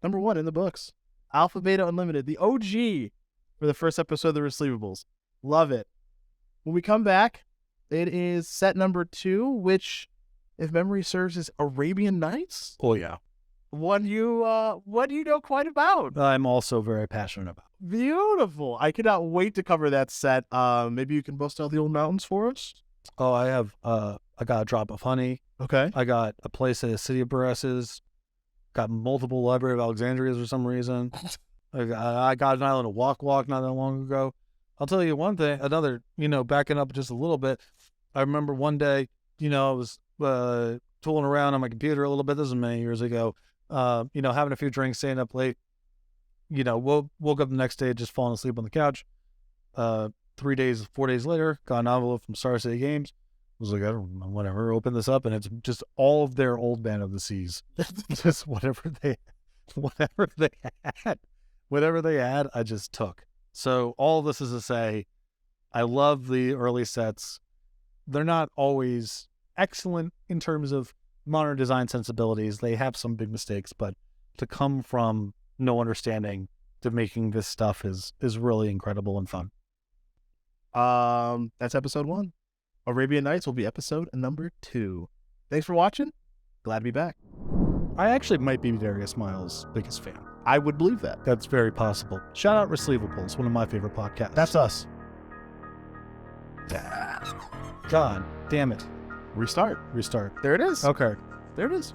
Number 1 in the books. Alpha Beta Unlimited, the OG for the first episode of the Resleevables. Love it. When we come back, it is set number 2, which, if memory serves, is Arabian Nights. Oh, yeah. One you know quite about. I'm also very passionate about. Beautiful. I cannot wait to cover that set. Maybe you can bust out the old mountains for us? Oh, I got a drop of honey. Okay. I got a place at a City of Barresses. Got multiple Library of Alexandrias for some reason. I got an island of Walk not that long ago. I'll tell you one thing, another, backing up just a little bit. I remember one day, I was tooling around on my computer a little bit. This was many years ago. Having a few drinks, staying up late. Woke up the next day, just falling asleep on the couch. 4 days later, got an envelope from Star City Games. Was like, I don't know, whatever, open this up, and it's just all of their old Band of the Seas. Just whatever they had, I just took. So all this is to say, I love the early sets. They're not always excellent in terms of modern design sensibilities. They have some big mistakes, but to come from no understanding to making this stuff is really incredible and fun. That's episode 1. Arabian Nights will be episode number 2. Thanks for watching. Glad to be back. I actually might be Darius Miles' biggest fan. I would believe that. That's very possible. Shout out Resleevables, one of my favorite podcasts. That's us. God damn it. Restart. Restart. There it is. Okay. There it is.